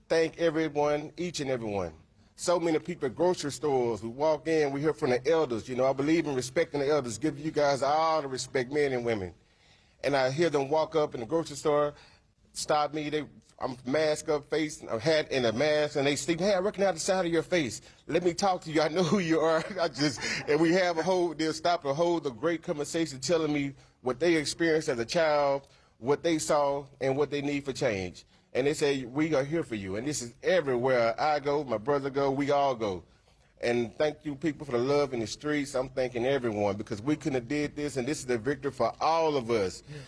Thank everyone, each and every one. So many people at grocery stores. We walk in, we hear from the elders. You know, I believe in respecting the elders. Give you guys all the respect, men and women. And I hear them walk up in the grocery store, stop me. I'm mask up, face, a hat and a mask, and they say, "Hey, I recognize the side of your face. Let me talk to you. I know who you are." And we have they'll stop and hold a great conversation telling me what they experienced as a child, what they saw, and what they need for change. And they say, "We are here for you." And this is everywhere I go, my brother go, we all go. And thank you, people, for the love in the streets. I'm thanking everyone because we couldn't have did this, and this is a victory for all of us. Yeah.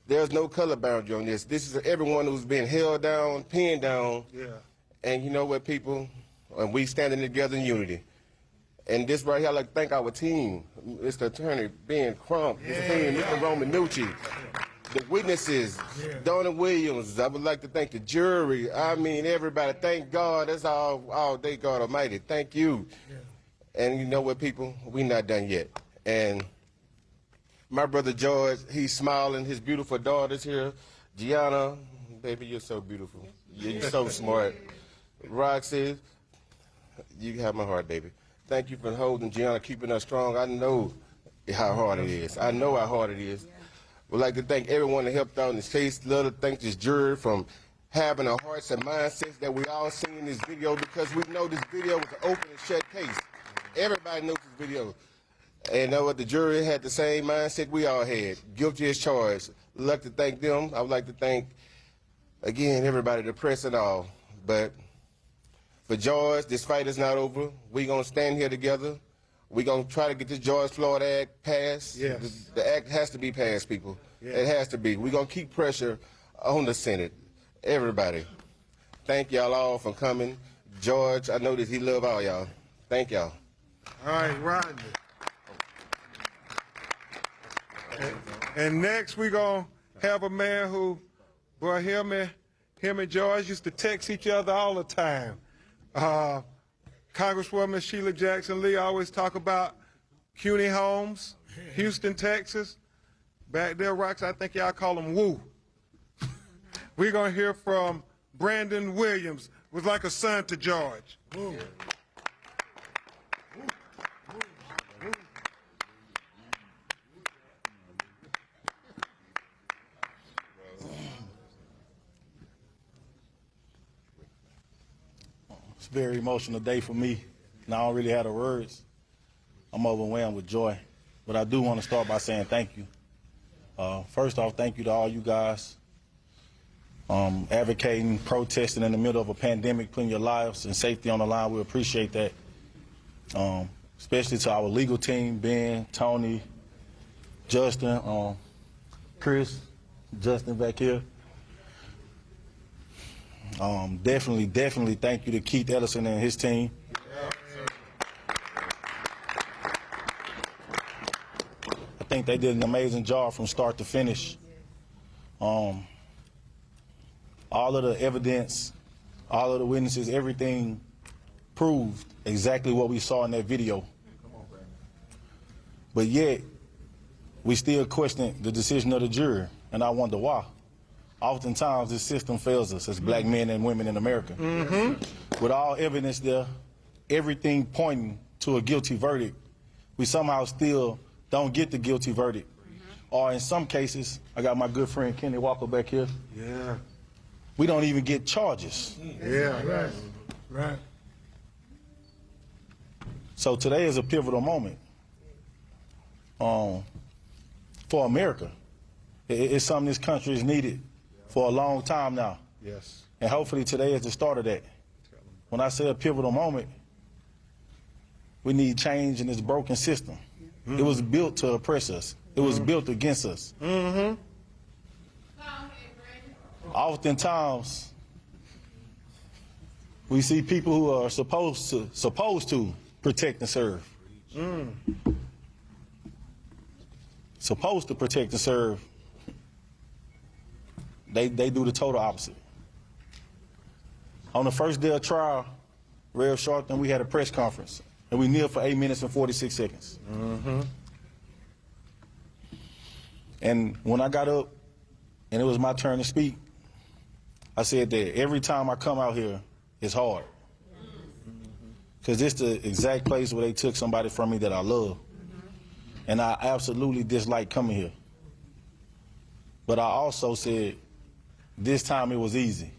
There's no color boundary on this. This is everyone who's been held down, pinned down. Yeah. And you know what, people? And we standing together in unity. And this right here, I'd like to thank our team. Mr. Attorney Ben Crump, Mr. Romanucci, the witnesses, Donna Williams. I would like to thank the jury. I mean, everybody. Thank God. That's all day, God Almighty. Thank you. Yeah. And you know what, people? We're not done yet. And my brother George, he's smiling. His beautiful daughter's here. Gianna, Baby, you're so beautiful. You're so smart. Roxy, you have my heart, baby. Thank you for holding Gianna, keeping us strong. I know how hard it is. I know how hard it is. We'd like to thank everyone that helped out in this case. Love to thank this jury from having the hearts and mindsets that we all seen in this video, because we know this video was an open and shut case. Everybody knows this video. And know what, the jury had the same mindset we all had. Guilty as charged. I'd like to thank them. I would like to thank, again, everybody, the press and all. But for George, this fight is not over. We're going to stand here together. We're going to try to get this George Floyd Act passed. Yes. The act has to be passed, people. Yes. It has to be. We're going to keep pressure on the Senate. Everybody. Thank y'all all for coming. George, I know that he love all y'all. Thank y'all. All right, Rodney. And next we're going to have a man who, boy, him and George used to text each other all the time. Congresswoman Sheila Jackson Lee always talk about CUNY Homes, Houston, Texas. Back there, Rox, I think y'all call him Woo. We're going to hear from Brandon Williams, was like a son to George. Woo. It's a very emotional day for me, and I don't really have the words. I'm overwhelmed with joy, but I do want to start by saying thank you. First off, thank you to all you guys advocating, protesting in the middle of a pandemic, putting your lives and safety on the line. We appreciate that, especially to our legal team, Ben, Tony, Justin, Chris, Justin back here. Definitely thank you to Keith Ellison and his team. I think they did an amazing job from start to finish. All of the evidence, all of the witnesses, everything proved exactly what we saw in that video. But yet, we still question the decision of the jury, and I wonder why. Oftentimes, this system fails us as black men and women in America. With all evidence there, everything pointing to a guilty verdict, we somehow still don't get the guilty verdict. Or in some cases, I got my good friend Kenny Walker back here. Yeah. We don't even get charges. Yeah, right. So today is a pivotal moment for America. It's something this country has needed for a long time now. Yes. And hopefully today is the start of that. When I say a pivotal moment, we need change in this broken system. It was built to oppress us. It was built against us. Oftentimes, we see people who are supposed to protect and serve. Supposed to protect and serve. They do the total opposite. On the first day of trial, Rev Sharpton, we had a press conference, and we kneeled for 8 minutes and 46 seconds. And when I got up, and it was my turn to speak, I said that every time I come out here, it's hard. Because it's the exact place where they took somebody from me that I love. And I absolutely dislike coming here. But I also said, this time it was easy.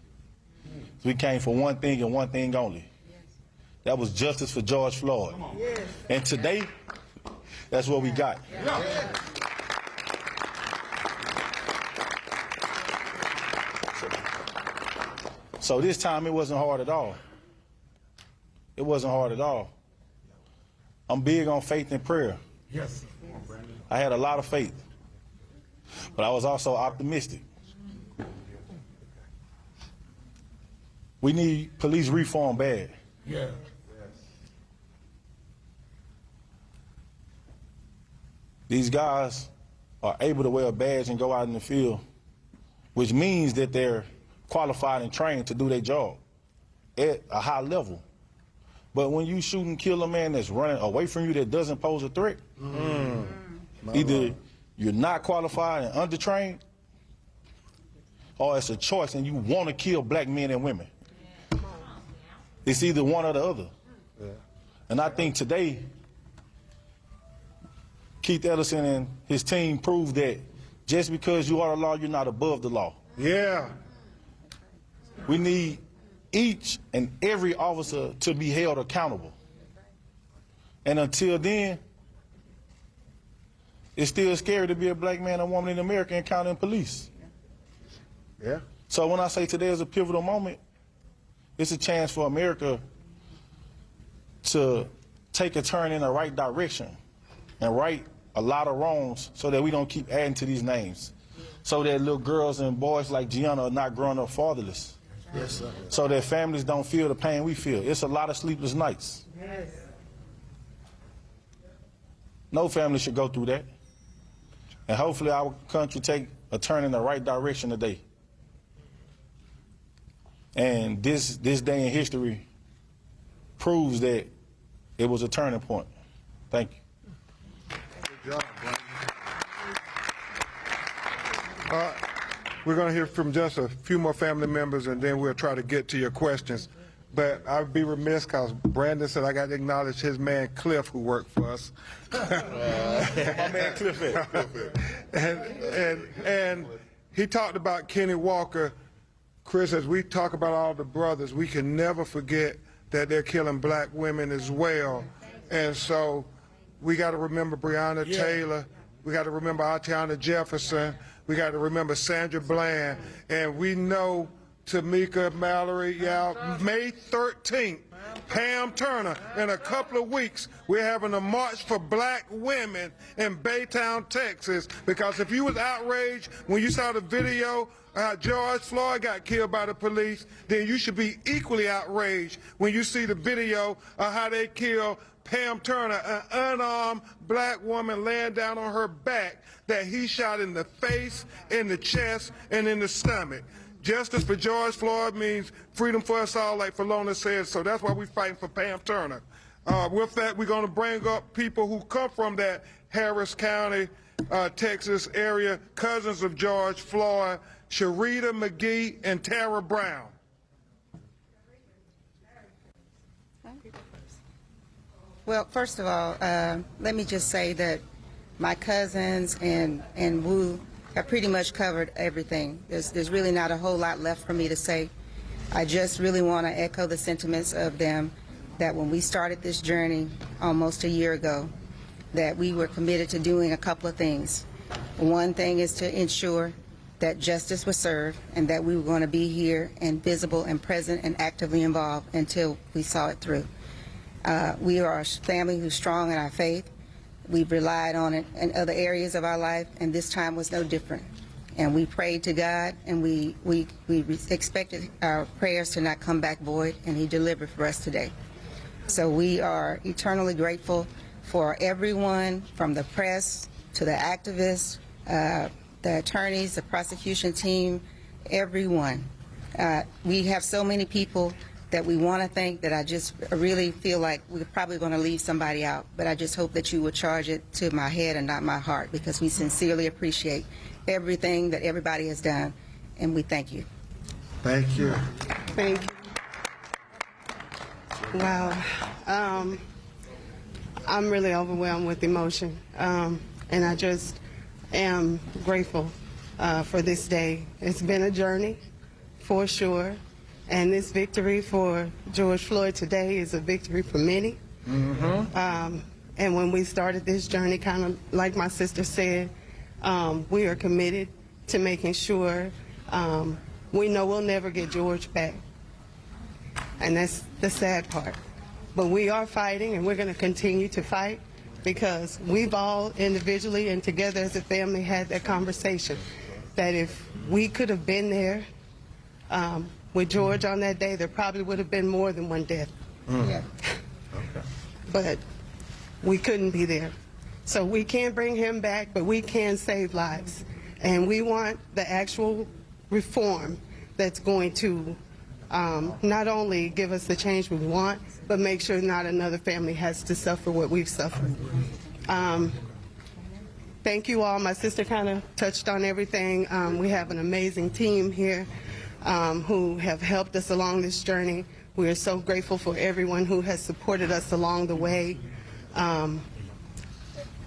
We came for one thing and one thing only. That was justice for George Floyd. And today, that's what we got. So this time it wasn't hard at all. It wasn't hard at all. I'm big on faith and prayer. Yes. I had a lot of faith, but I was also optimistic. We need police reform bad. Yeah. These guys are able to wear a badge and go out in the field, which means that they're qualified and trained to do their job at a high level. But when you shoot and kill a man that's running away from you that doesn't pose a threat, either you're not qualified and undertrained, or it's a choice and you want to kill black men and women. It's either one or the other. Yeah. And I think today, Keith Ellison and his team proved that just because you are the law, you're not above the law. Yeah. We need each and every officer to be held accountable. And until then, it's still scary to be a black man or woman in America encountering police. Yeah. So when I say today is a pivotal moment, it's a chance for America to take a turn in the right direction and right a lot of wrongs so that we don't keep adding to these names. So that little girls and boys like Gianna are not growing up fatherless. Yes, sir. So that families don't feel the pain we feel. It's a lot of sleepless nights. Yes. No family should go through that. And hopefully our country take a turn in the right direction today. And this day in history proves that it was a turning point. Thank you. Good job, Brandon. We're going to hear from just a few more family members, and then we'll try to get to your questions. But I'd be remiss because Brandon said I got to acknowledge his man Cliff, who worked for us. My man Cliff. And he talked about Kenny Walker. Chris, as we talk about all the brothers, we can never forget that they're killing black women as well. And so we got to remember Breonna Taylor. We got to remember Atiana Jefferson. We got to remember Sandra Bland. And we know Tamika Mallory, May 13th, Pam Turner. In a couple of weeks, we're having a march for black women in Baytown, Texas. Because if you was outraged when you saw the video how George Floyd got killed by the police, then you should be equally outraged when you see the video of how they killed Pam Turner, an unarmed black woman laying down on her back that he shot in the face, in the chest, and in the stomach. Justice for George Floyd means freedom for us all, like Philona said, so that's why we're fighting for Pam Turner. With that, we're going to bring up people who come from that Harris County, Texas area, cousins of George Floyd, Sharita McGee and Tara Brown. Well, first of all, let me just say that my cousins and Wu have pretty much covered everything. There's really not a whole lot left for me to say. I just really want to echo the sentiments of them that when we started this journey almost a year ago, that we were committed to doing a couple of things. One thing is to ensure that justice was served and that we were going to be here and visible and present and actively involved until we saw it through. We are a family who's strong in our faith. We've relied on it in other areas of our life, and this time was no different. And we prayed to God, and we expected our prayers to not come back void, and He delivered for us today. So we are eternally grateful for everyone, from the press to the activists, the attorneys, the prosecution team, everyone. We have so many people that we want to thank that I just really feel like we're probably going to leave somebody out, but I just hope that you would charge it to my head and not my heart, because we sincerely appreciate everything that everybody has done, and we thank you. Thank you. Thank you. Wow. I'm really overwhelmed with emotion, and I just am grateful for this day. It's been a journey, for sure. And this victory for George Floyd today is a victory for many. Mm-hmm. And when we started this journey, kind of like my sister said, we are committed to making sure we know we'll never get George back. And that's the sad part. But we are fighting, and we're going to continue to fight, because we've all individually and together as a family had that conversation that if we could have been there with George on that day, there probably would have been more than one death. Yeah. Okay. But we couldn't be there. So we can't bring him back, but we can save lives. And we want the actual reform that's going to not only give us the change we want, but make sure not another family has to suffer what we've suffered. thank you all. My sister kind of touched on everything. We have an amazing team here who have helped us along this journey. We are so grateful for everyone who has supported us along the way.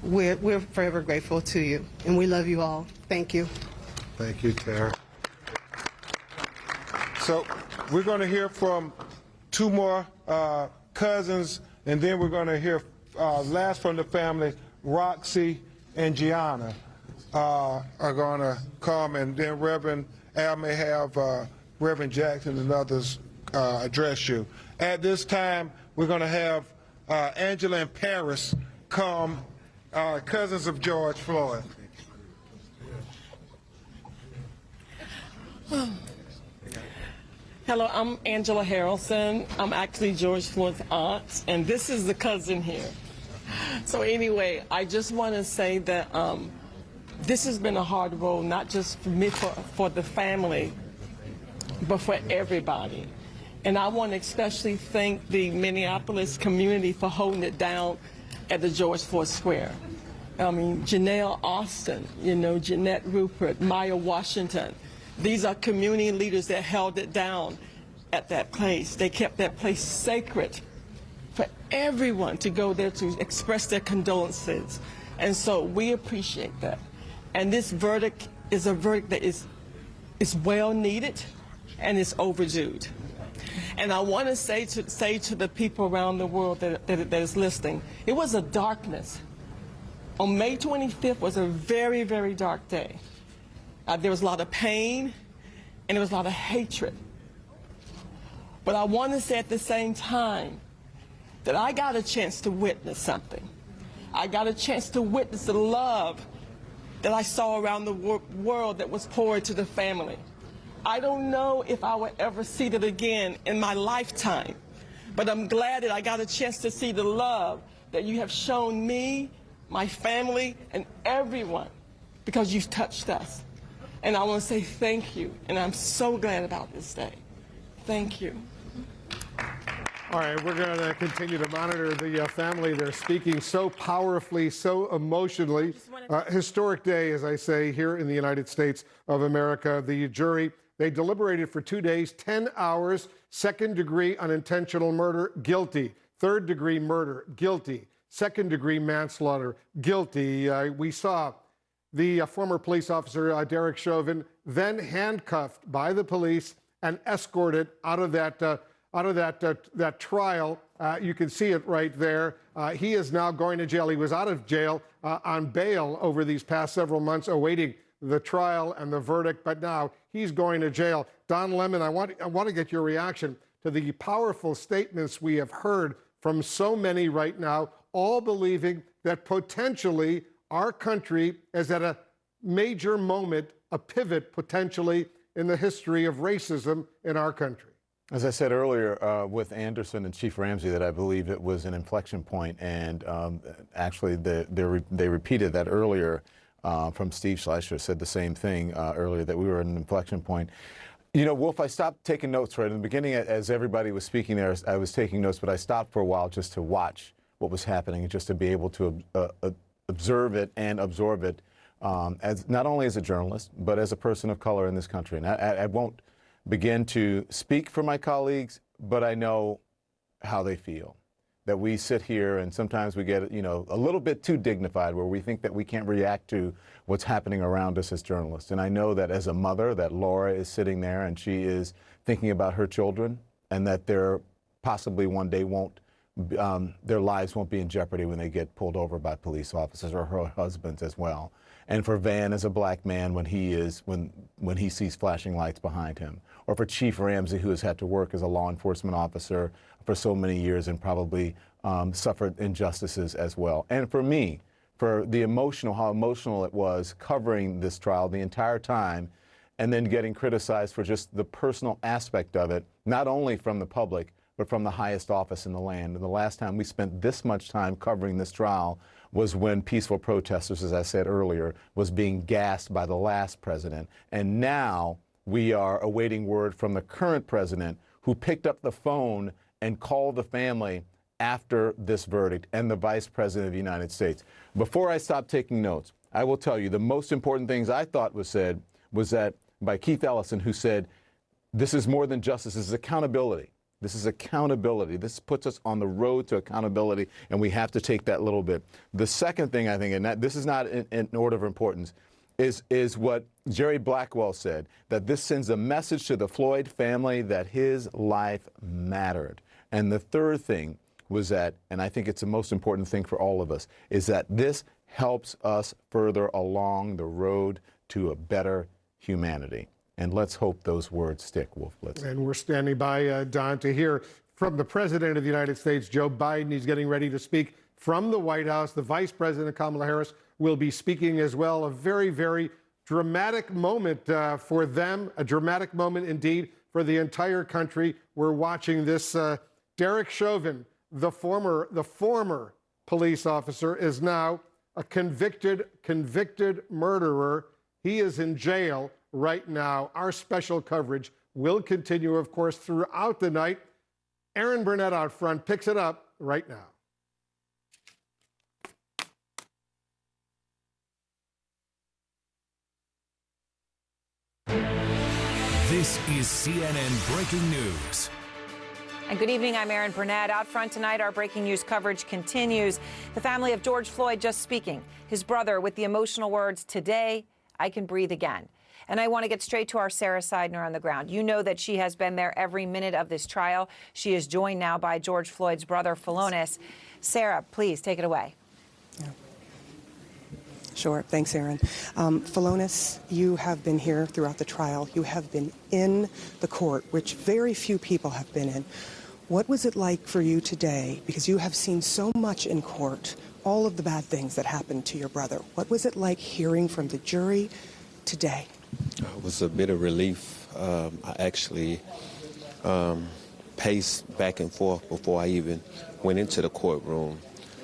We're forever grateful to you, and we love you all. Thank you. Thank you, Tara. So we're going to hear from two more cousins, and then we're going to hear last from the family, Roxy and Gianna are going to come, and then Reverend Al may have Reverend Jackson and others address you. At this time, we're going to have Angela and Paris come, cousins of George Floyd. Hello, I'm Angela Harrelson. I'm actually George Floyd's aunt, and this is the cousin here. So anyway, I just want to say that this has been a hard road, not just for me, for the family, but for everybody. And I want to especially thank the Minneapolis community for holding it down at the George Floyd Square. I mean, Janelle Austin, you know, Jeanette Rupert, Maya Washington. These are community leaders that held it down at that place. They kept that place sacred for everyone to go there to express their condolences. And so we appreciate that. And this verdict is a verdict that is well needed and is overdue. And I want to say to the people around the world that is listening, it was a darkness. On May 25th was a very, very dark day. There was a lot of pain and there was a lot of hatred. But I want to say at the same time that I got a chance to witness something. I got a chance to witness the love that I saw around the world that was poured to the family. I don't know if I will ever see that again in my lifetime, but I'm glad that I got a chance to see the love that you have shown me, my family, and everyone, because you've touched us. And I want to say thank you, and I'm so glad about this day. Thank you. All right, we're going to continue to monitor the family. They're speaking so powerfully, so emotionally. Historic day, as I say, here in the United States of America. The jury, they deliberated for 2 days, 10 hours, second-degree unintentional murder, guilty. Third-degree murder, guilty. Second-degree manslaughter, guilty. We saw the former police officer, Derek Chauvin, then handcuffed by the police and escorted out of that trial. You can see it right there. He is now going to jail. He was out of jail on bail over these past several months, awaiting the trial and the verdict, but now he's going to jail. Don Lemon, I want to get your reaction to the powerful statements we have heard from so many right now, all believing that potentially our country is at a major moment, a pivot potentially in the history of racism in our country. As I said earlier with Anderson and Chief Ramsey, that I believe it was an inflection point, and actually they repeated that earlier from Steve Schleicher, said the same thing earlier, that we were at an inflection point. You know, Wolf, I stopped taking notes right in the beginning as everybody was speaking there. I was taking notes, but I stopped for a while just to watch what was happening and just to be able to observe it and absorb it, as not only as a journalist, but as a person of color in this country. And I won't begin to speak for my colleagues, but I know how they feel. That we sit here and sometimes we get, you know, a little bit too dignified, where we think that we can't react to what's happening around us as journalists. And I know that as a mother, that Laura is sitting there and she is thinking about her children, and that they're possibly one day their lives won't be in jeopardy when they get pulled over by police officers, or her husbands as well. And for Van as a black man when he sees flashing lights behind him, or for Chief Ramsey, who has had to work as a law enforcement officer for so many years and probably suffered injustices as well. And for me, for how emotional it was covering this trial the entire time, and then getting criticized for just the personal aspect of it, not only from the public, but from the highest office in the land. And the last time we spent this much time covering this trial was when peaceful protesters, as I said earlier, was being gassed by the last president. And now we are awaiting word from the current president, who picked up the phone and called the family after this verdict, and the Vice President of the United States. Before I stop taking notes, I will tell you, the most important things I thought was said was that by Keith Ellison, who said, this is more than justice, this is accountability. This is accountability. This puts us on the road to accountability, and we have to take that little bit. The second thing I think, and this is not in order of importance, is what Jerry Blackwell said, that this sends a message to the Floyd family that his life mattered. And the third thing was that, and I think it's the most important thing for all of us, is that this helps us further along the road to a better humanity. And let's hope those words stick, Wolf Blitz. And we're standing by, Don, to hear from the President of the United States, Joe Biden. He's getting ready to speak from the White House. The Vice President, Kamala Harris, will be speaking as well. A very, very dramatic moment for them, a dramatic moment indeed for the entire country. We're watching this. Derek Chauvin, the former police officer, is now a convicted murderer. He is in jail right now. Our special coverage will continue, of course, throughout the night. Aaron Burnett out front picks it up right now. This is CNN Breaking News. And good evening, I'm Aaron Burnett. Out front tonight, our breaking news coverage continues. The family of George Floyd just speaking. His brother with the emotional words, "Today, I can breathe again." And I want to get straight to our Sarah Seidner on the ground. You know that she has been there every minute of this trial. She is joined now by George Floyd's brother, Philonis. Sarah, please take it away. Sure. Thanks, Aaron. Philonis, you have been here throughout the trial. You have been in the court, which very few people have been in. What was it like for you today? Because you have seen so much in court, all of the bad things that happened to your brother. What was it like hearing from the jury today? It was a bit of relief. I actually paced back and forth before I even went into the courtroom.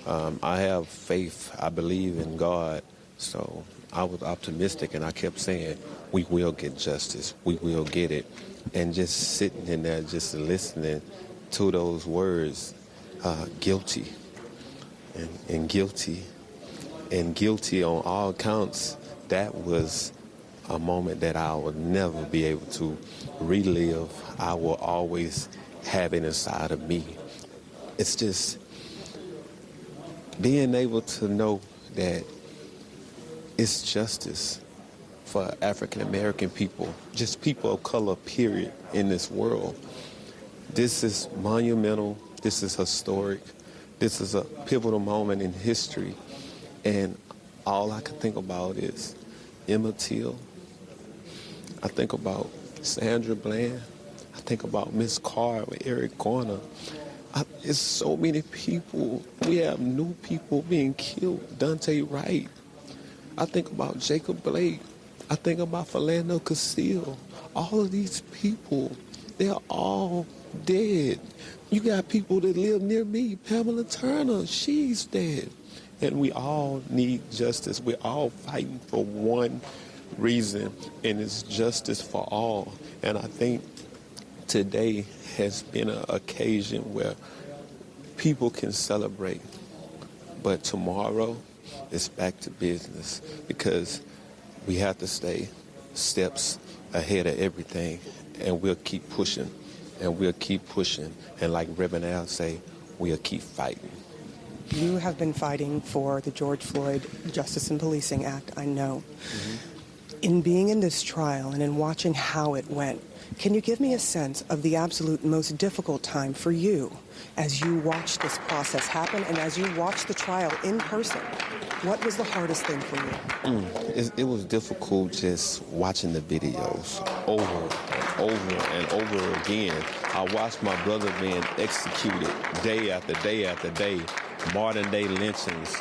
I have faith. I believe in God. So I was optimistic, and I kept saying, we will get justice. We will get it. And just sitting in there, just listening to those words, guilty, and guilty, and guilty on all counts, that was a moment that I will never be able to relive. I will always have it inside of me. It's just being able to know that it's justice for African American people, just people of color, period, in this world. This is monumental. This is historic. This is a pivotal moment in history. And all I can think about is Emmett Till. I think about Sandra Bland. I think about Miss Carr with Eric Garner. It's so many people. We have new people being killed. Dante Wright. I think about Jacob Blake. I think about Philando Castile. All of these people, they're all dead. You got people that live near me. Pamela Turner, she's dead. And we all need justice. We're all fighting for one reason, and it's justice for all. And I think today has been an occasion where people can celebrate, but tomorrow it's back to business, because we have to stay steps ahead of everything, and we'll keep pushing, and we'll keep pushing, and like Reverend Al say, we'll keep fighting. You have been fighting for the George Floyd Justice and Policing Act, I know. In being in this trial and in watching how it went, can you give me a sense of the absolute most difficult time for you as you watched this process happen and as you watched the trial in person? What was the hardest thing for you? It was difficult just watching the videos over and over again. I watched my brother being executed day after day after day, modern day lynchings.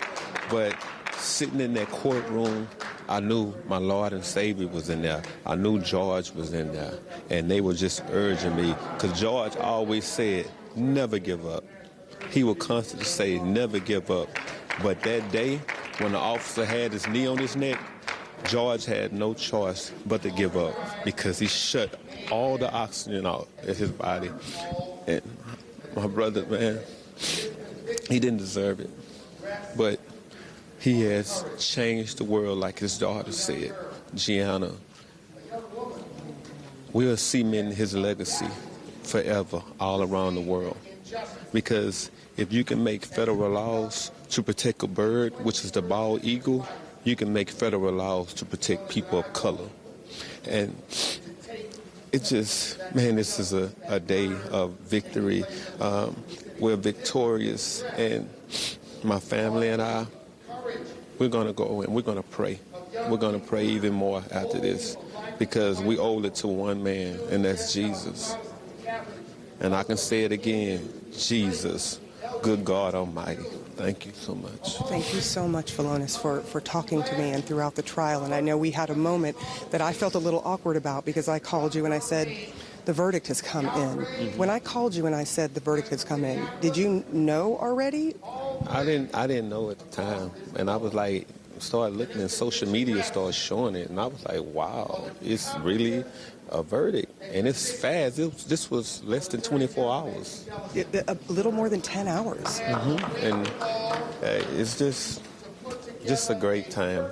But sitting in that courtroom, I knew my Lord and Savior was in there. I knew George was in there. And they were just urging me, because George always said, never give up. He would constantly say, never give up. But that day, when the officer had his knee on his neck, George had no choice but to give up, because he shut all the oxygen out of his body. And my brother, man, he didn't deserve it. But He has changed the world, like his daughter said, Gianna. We'll cement his legacy forever all around the world. Because if you can make federal laws to protect a bird, which is the bald eagle, you can make federal laws to protect people of color. And it's just, man, this is a day of victory. We're victorious, and my family and I, we're going to go and we're going to pray. We're going to pray even more after this because we owe it to one man, and that's Jesus. And I can say it again, Jesus, good God Almighty. Thank you so much. Thank you so much, Philonis, for talking to me and throughout the trial. And I know we had a moment that I felt a little awkward about because I called you and I said, the verdict has come in. Mm-hmm. When I called you and I said the verdict has come in, did you know already? I didn't know at the time. And I was like, started looking and social media started showing it. And I was like, wow, it's really a verdict. And it's fast. This was less than 24 hours. A little more than 10 hours. Mm-hmm. And it's just a great time.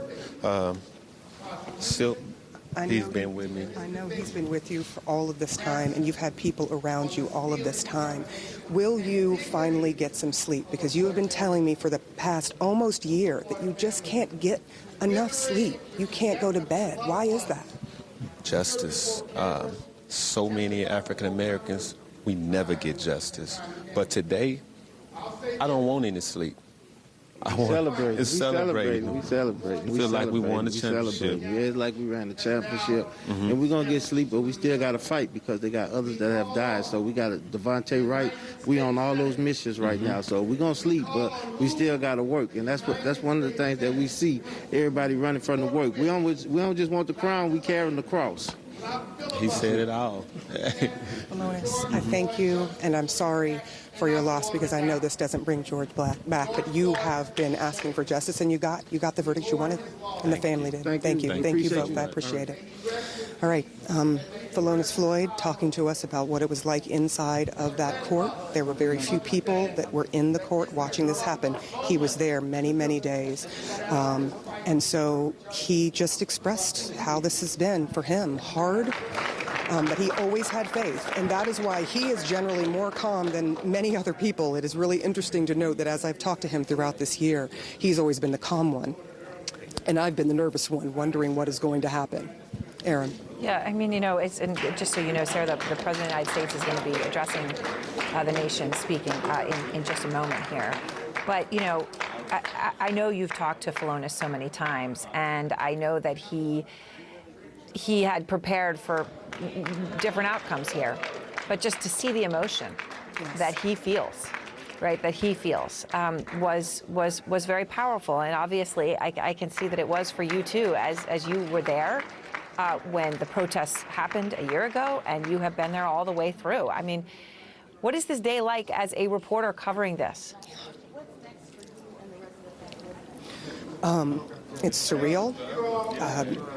Silk, he's been with me. I know he's been with you for all of this time, and you've had people around you all of this time. Will you finally get some sleep? Because you have been telling me for the past almost year that you just can't get enough sleep. You can't go to bed. Why is that? Justice. So many African Americans, we never get justice. But today, I don't want any sleep. We celebrate. It's celebrating. We celebrate. We feel like we won the championship. Yeah, it's like we ran the championship. Mm-hmm. And we're going to get sleep, but we still got to fight because they got others that have died. So we got Devontae Wright. We on all those missions right now. So we're going to sleep, but we still got to work. And that's one of the things that we see, everybody running from the work. We don't just want the crown, we carrying the cross. He said it all. Philonis, I thank you, and I'm sorry for your loss because I know this doesn't bring George back, but you have been asking for justice, and you got the verdict you wanted, and the family did. Thank you both. I appreciate it. All right, Philonis Floyd talking to us about what it was like inside of that court. There were very few people that were in the court watching this happen. He was there many, many days. And so he just expressed how this has been for him. Hard, but he always had faith. And that is why he is generally more calm than many other people. It is really interesting to note that as I've talked to him throughout this year, he's always been the calm one. And I've been the nervous one, wondering what is going to happen. Aaron. Yeah, I mean, and just so you know, Sarah, the President of the United States is going to be addressing the nation, speaking in just a moment here. But, I know you've talked to Philonis so many times, and I know that he had prepared for different outcomes here. But just to see the emotion that he feels, right, was very powerful. And obviously, I can see that it was for you, too, as you were there when the protests happened a year ago, and you have been there all the way through. I mean, what is this day like as a reporter covering this? It's surreal.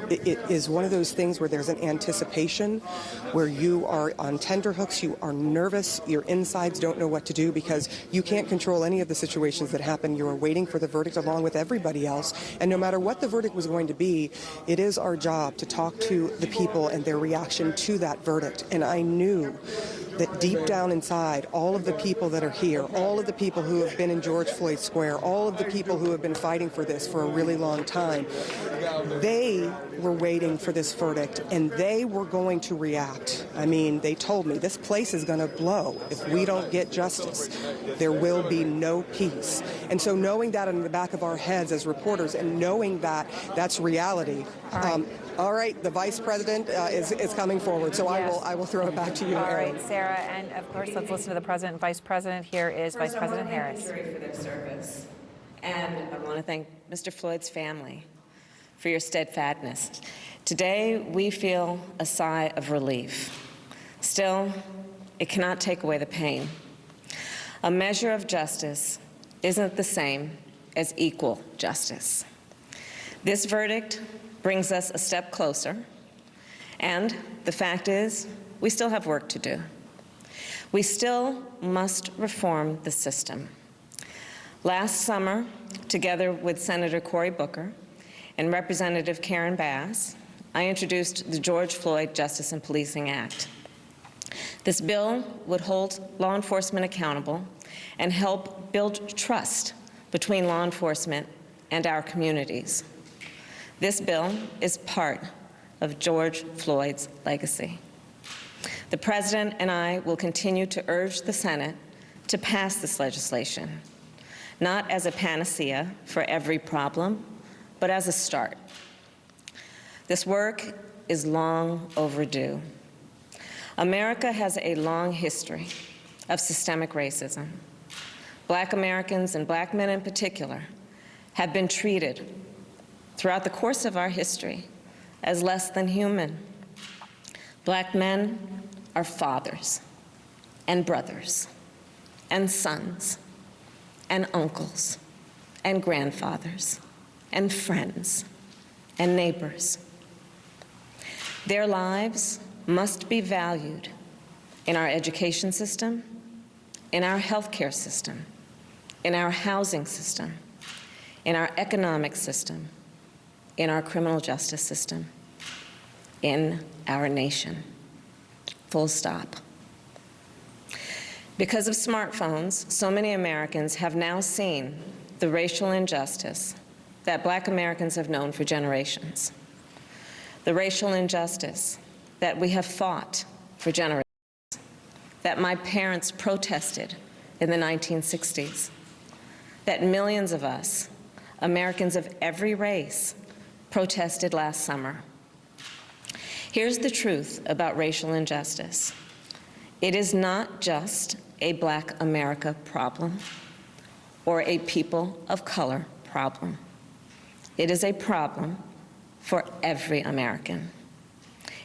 It is one of those things where there's an anticipation, where you are on tenterhooks, you are nervous, your insides don't know what to do because you can't control any of the situations that happen. You are waiting for the verdict along with everybody else. And no matter what the verdict was going to be, it is our job to talk to the people and their reaction to that verdict. And I knew that deep down inside, all of the people that are here, all of the people who have been in George Floyd Square, all of the people who have been fighting for this for a really long time, they were waiting for this verdict, and they were going to react. I mean, they told me, this place is going to blow. If we don't get justice, there will be no peace. And so knowing that in the back of our heads as reporters and knowing that that's reality, all right, the Vice President is coming forward, so yes. I will throw it back to you, All Aaron. right, Sarah, and of course, let's listen to the President and Vice President. Here is Vice President Harris. For their service. And I want to thank Mr. Floyd's family for your steadfastness. Today, we feel a sigh of relief. Still, it cannot take away the pain. A measure of justice isn't the same as equal justice. This verdict brings us a step closer, and the fact is, we still have work to do. We still must reform the system. Last summer, together with Senator Cory Booker and Representative Karen Bass, I introduced the George Floyd Justice and Policing Act. This bill would hold law enforcement accountable and help build trust between law enforcement and our communities. This bill is part of George Floyd's legacy. The President and I will continue to urge the Senate to pass this legislation, not as a panacea for every problem, but as a start. This work is long overdue. America has a long history of systemic racism. Black Americans, and black men in particular, have been treated throughout the course of our history as less than human. Black men are fathers and brothers and sons and uncles and grandfathers and friends and neighbors. Their lives must be valued in our education system, in our healthcare system, in our housing system, in our economic system, in our criminal justice system, in our nation. Full stop. Because of smartphones, so many Americans have now seen the racial injustice that Black Americans have known for generations. The racial injustice that we have fought for generations, that my parents protested in the 1960s, that millions of us, Americans of every race, protested last summer. Here's the truth about racial injustice. It is not just a Black America problem or a people of color problem. It is a problem for every American.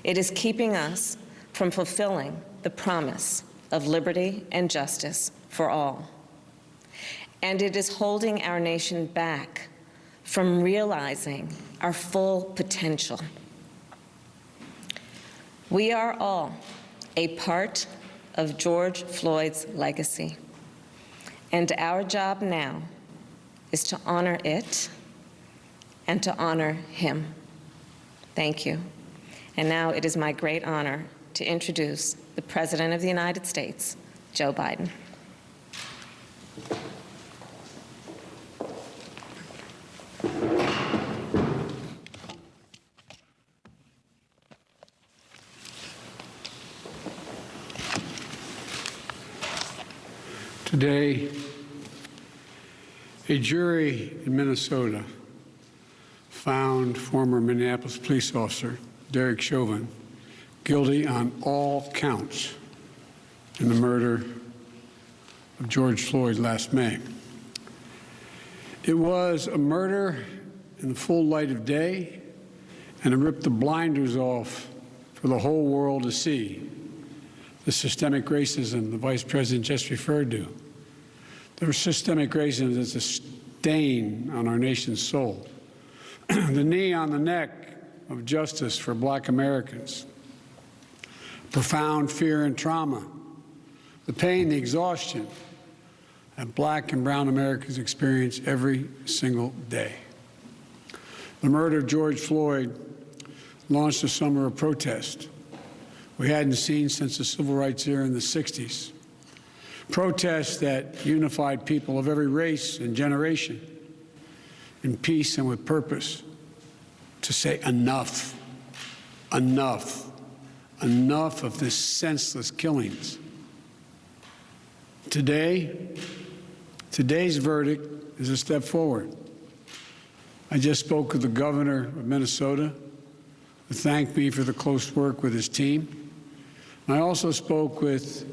It is keeping us from fulfilling the promise of liberty and justice for all. And it is holding our nation back from realizing our full potential. We are all a part of George Floyd's legacy, and our job now is to honor it and to honor him. Thank you. And now it is my great honor to introduce the President of the United States, Joe Biden. Today, a jury in Minnesota found former Minneapolis police officer Derek Chauvin guilty on all counts in the murder of George Floyd last May. It was a murder in the full light of day, and it ripped the blinders off for the whole world to see the systemic racism the Vice President just referred to. The systemic racism is a stain on our nation's soul. The knee on the neck of justice for Black Americans. Profound fear and trauma. The pain, the exhaustion that Black and brown Americans experience every single day. The murder of George Floyd launched a summer of protest we hadn't seen since the civil rights era in the 60s. Protests that unified people of every race and generation in peace and with purpose to say enough, enough, enough of this senseless killings. Today's verdict is a step forward. I just spoke with the governor of Minnesota, who thanked me for the close work with his team. I also spoke with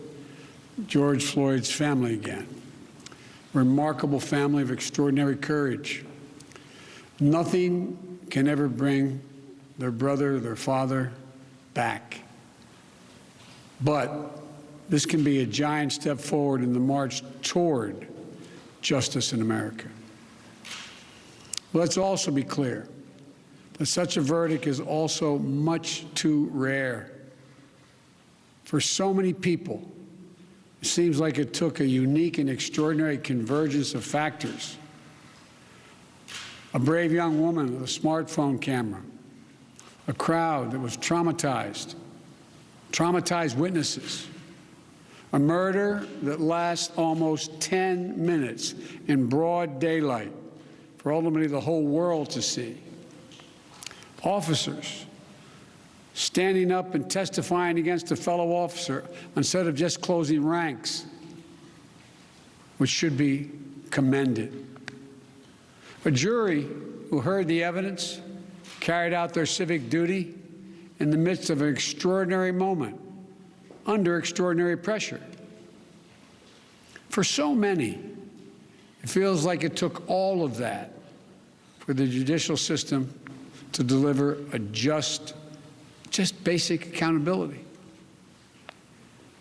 George Floyd's family again. A remarkable family of extraordinary courage. Nothing can ever bring their brother, their father back. But this can be a giant step forward in the march toward justice in America. Let's also be clear that such a verdict is also much too rare for so many people It seems like it took a unique and extraordinary convergence of factors. A brave young woman with a smartphone camera, a crowd that was traumatized witnesses, a murder that lasts almost 10 minutes in broad daylight for ultimately the whole world to see. Officers standing up and testifying against a fellow officer instead of just closing ranks, which should be commended. A jury who heard the evidence carried out their civic duty in the midst of an extraordinary moment, under extraordinary pressure. For so many, it feels like it took all of that for the judicial system to deliver a just basic accountability.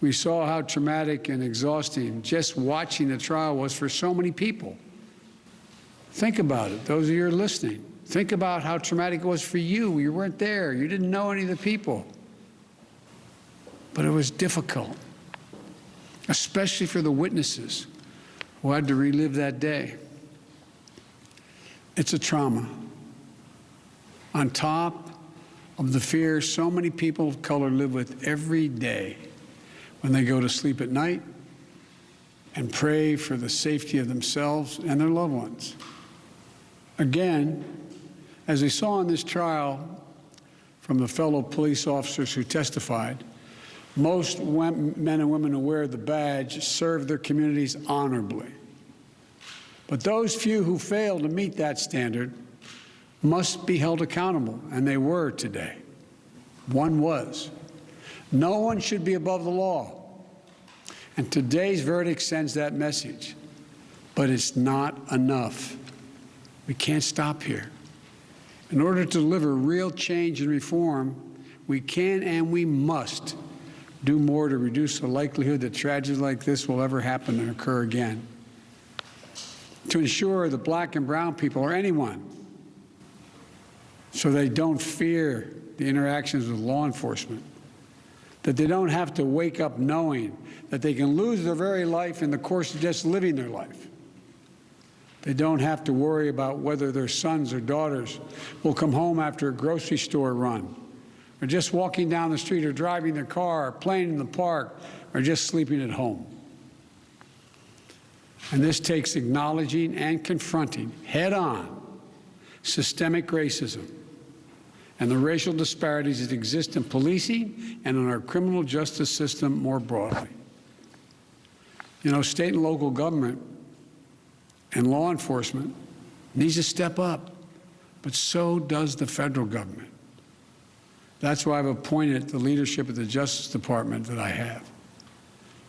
We saw how traumatic and exhausting just watching the trial was for so many people. Think about it, those of you who are listening. Think about how traumatic it was for you. You weren't there. You didn't know any of the people. But it was difficult, especially for the witnesses who had to relive that day. It's a trauma. On top of the fear so many people of color live with every day when they go to sleep at night and pray for the safety of themselves and their loved ones. Again, as we saw in this trial from the fellow police officers who testified, most men and women who wear the badge serve their communities honorably. But those few who fail to meet that standard must be held accountable, and they were today. One was. No one should be above the law. And today's verdict sends that message. But it's not enough. We can't stop here. In order to deliver real change and reform, we can and we must do more to reduce the likelihood that tragedies like this will ever happen and occur again. To ensure that black and brown people, or anyone, so they don't fear the interactions with law enforcement, that they don't have to wake up knowing that they can lose their very life in the course of just living their life. They don't have to worry about whether their sons or daughters will come home after a grocery store run, or just walking down the street, or driving their car, or playing in the park, or just sleeping at home. And this takes acknowledging and confronting head-on systemic racism and the racial disparities that exist in policing and in our criminal justice system more broadly. You know, state and local government and law enforcement needs to step up, but so does the federal government. That's why I've appointed the leadership of the Justice Department that I have,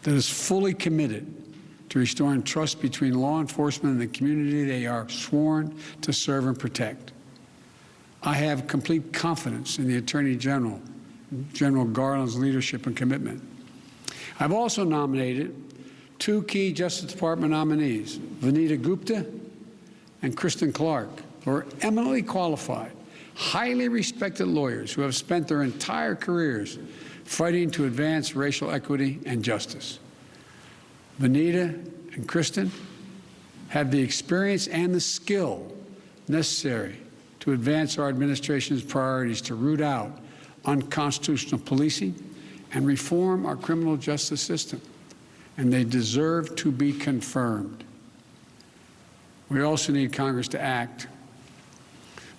that is fully committed to restoring trust between law enforcement and the community they are sworn to serve and protect. I have complete confidence in the Attorney General, General Garland's leadership and commitment. I've also nominated two key Justice Department nominees, Vanita Gupta and Kristen Clark, who are eminently qualified, highly respected lawyers who have spent their entire careers fighting to advance racial equity and justice. Vanita and Kristen have the experience and the skill necessary to advance our administration's priorities to root out unconstitutional policing and reform our criminal justice system. And they deserve to be confirmed. We also need Congress to act.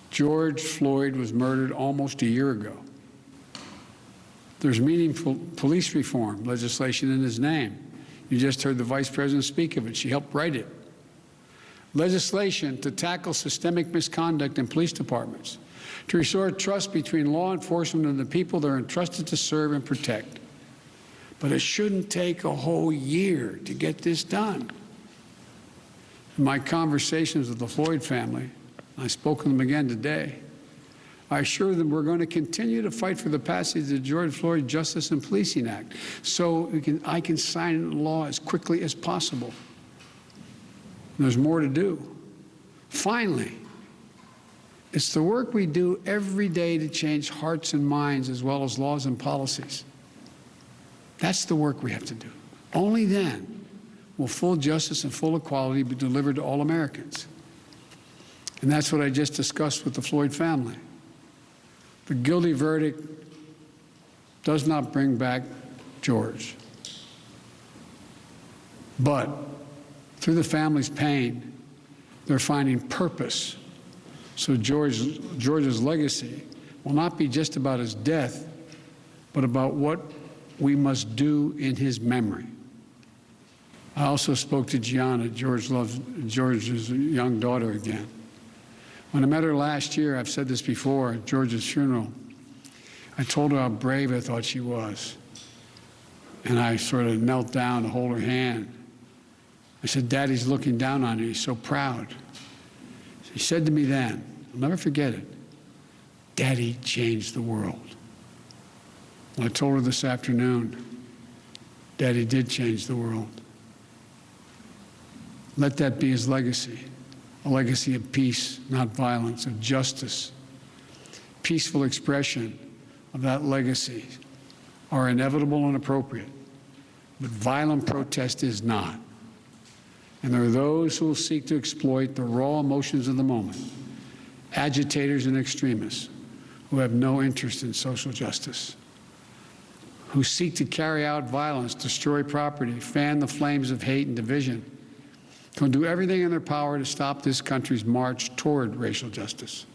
George Floyd was murdered almost a year ago. There's meaningful police reform legislation in his name. You just heard the Vice President speak of it. She helped write it. Legislation to tackle systemic misconduct in police departments, to restore trust between law enforcement and the people they're entrusted to serve and protect. But it shouldn't take a whole year to get this done. In my conversations with the Floyd family, I spoke with them again today, I assure them we're going to continue to fight for the passage of the George Floyd Justice and Policing Act so I can sign into law as quickly as possible. And there's more to do. Finally, it's the work we do every day to change hearts and minds as well as laws and policies. That's the work we have to do. Only then will full justice and full equality be delivered to all Americans. And that's what I just discussed with the Floyd family. The guilty verdict does not bring back George. But through the family's pain, they're finding purpose. So George's legacy will not be just about his death, but about what we must do in his memory. I also spoke to Gianna, George's young daughter, again. When I met her last year, I've said this before, at George's funeral, I told her how brave I thought she was. And I sort of knelt down to hold her hand. I said, Daddy's looking down on you, he's so proud. She said to me then, I'll never forget it, Daddy changed the world. And I told her this afternoon, Daddy did change the world. Let that be his legacy, a legacy of peace, not violence, of justice. Peaceful expression of that legacy are inevitable and appropriate, but violent protest is not. And there are those who will seek to exploit the raw emotions of the moment, agitators and extremists who have no interest in social justice, who seek to carry out violence, destroy property, fan the flames of hate and division, who will do everything in their power to stop this country's march toward racial justice.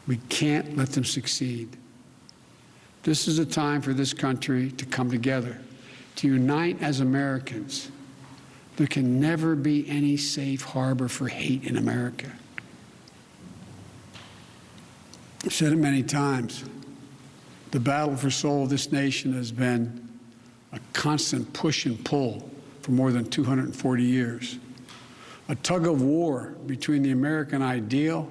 We can't let them succeed. This is a time for this country to come together, to unite as Americans. There can never be any safe harbor for hate in America. I've said it many times. The battle for soul of this nation has been a constant push and pull for more than 240 years. A tug of war between the American ideal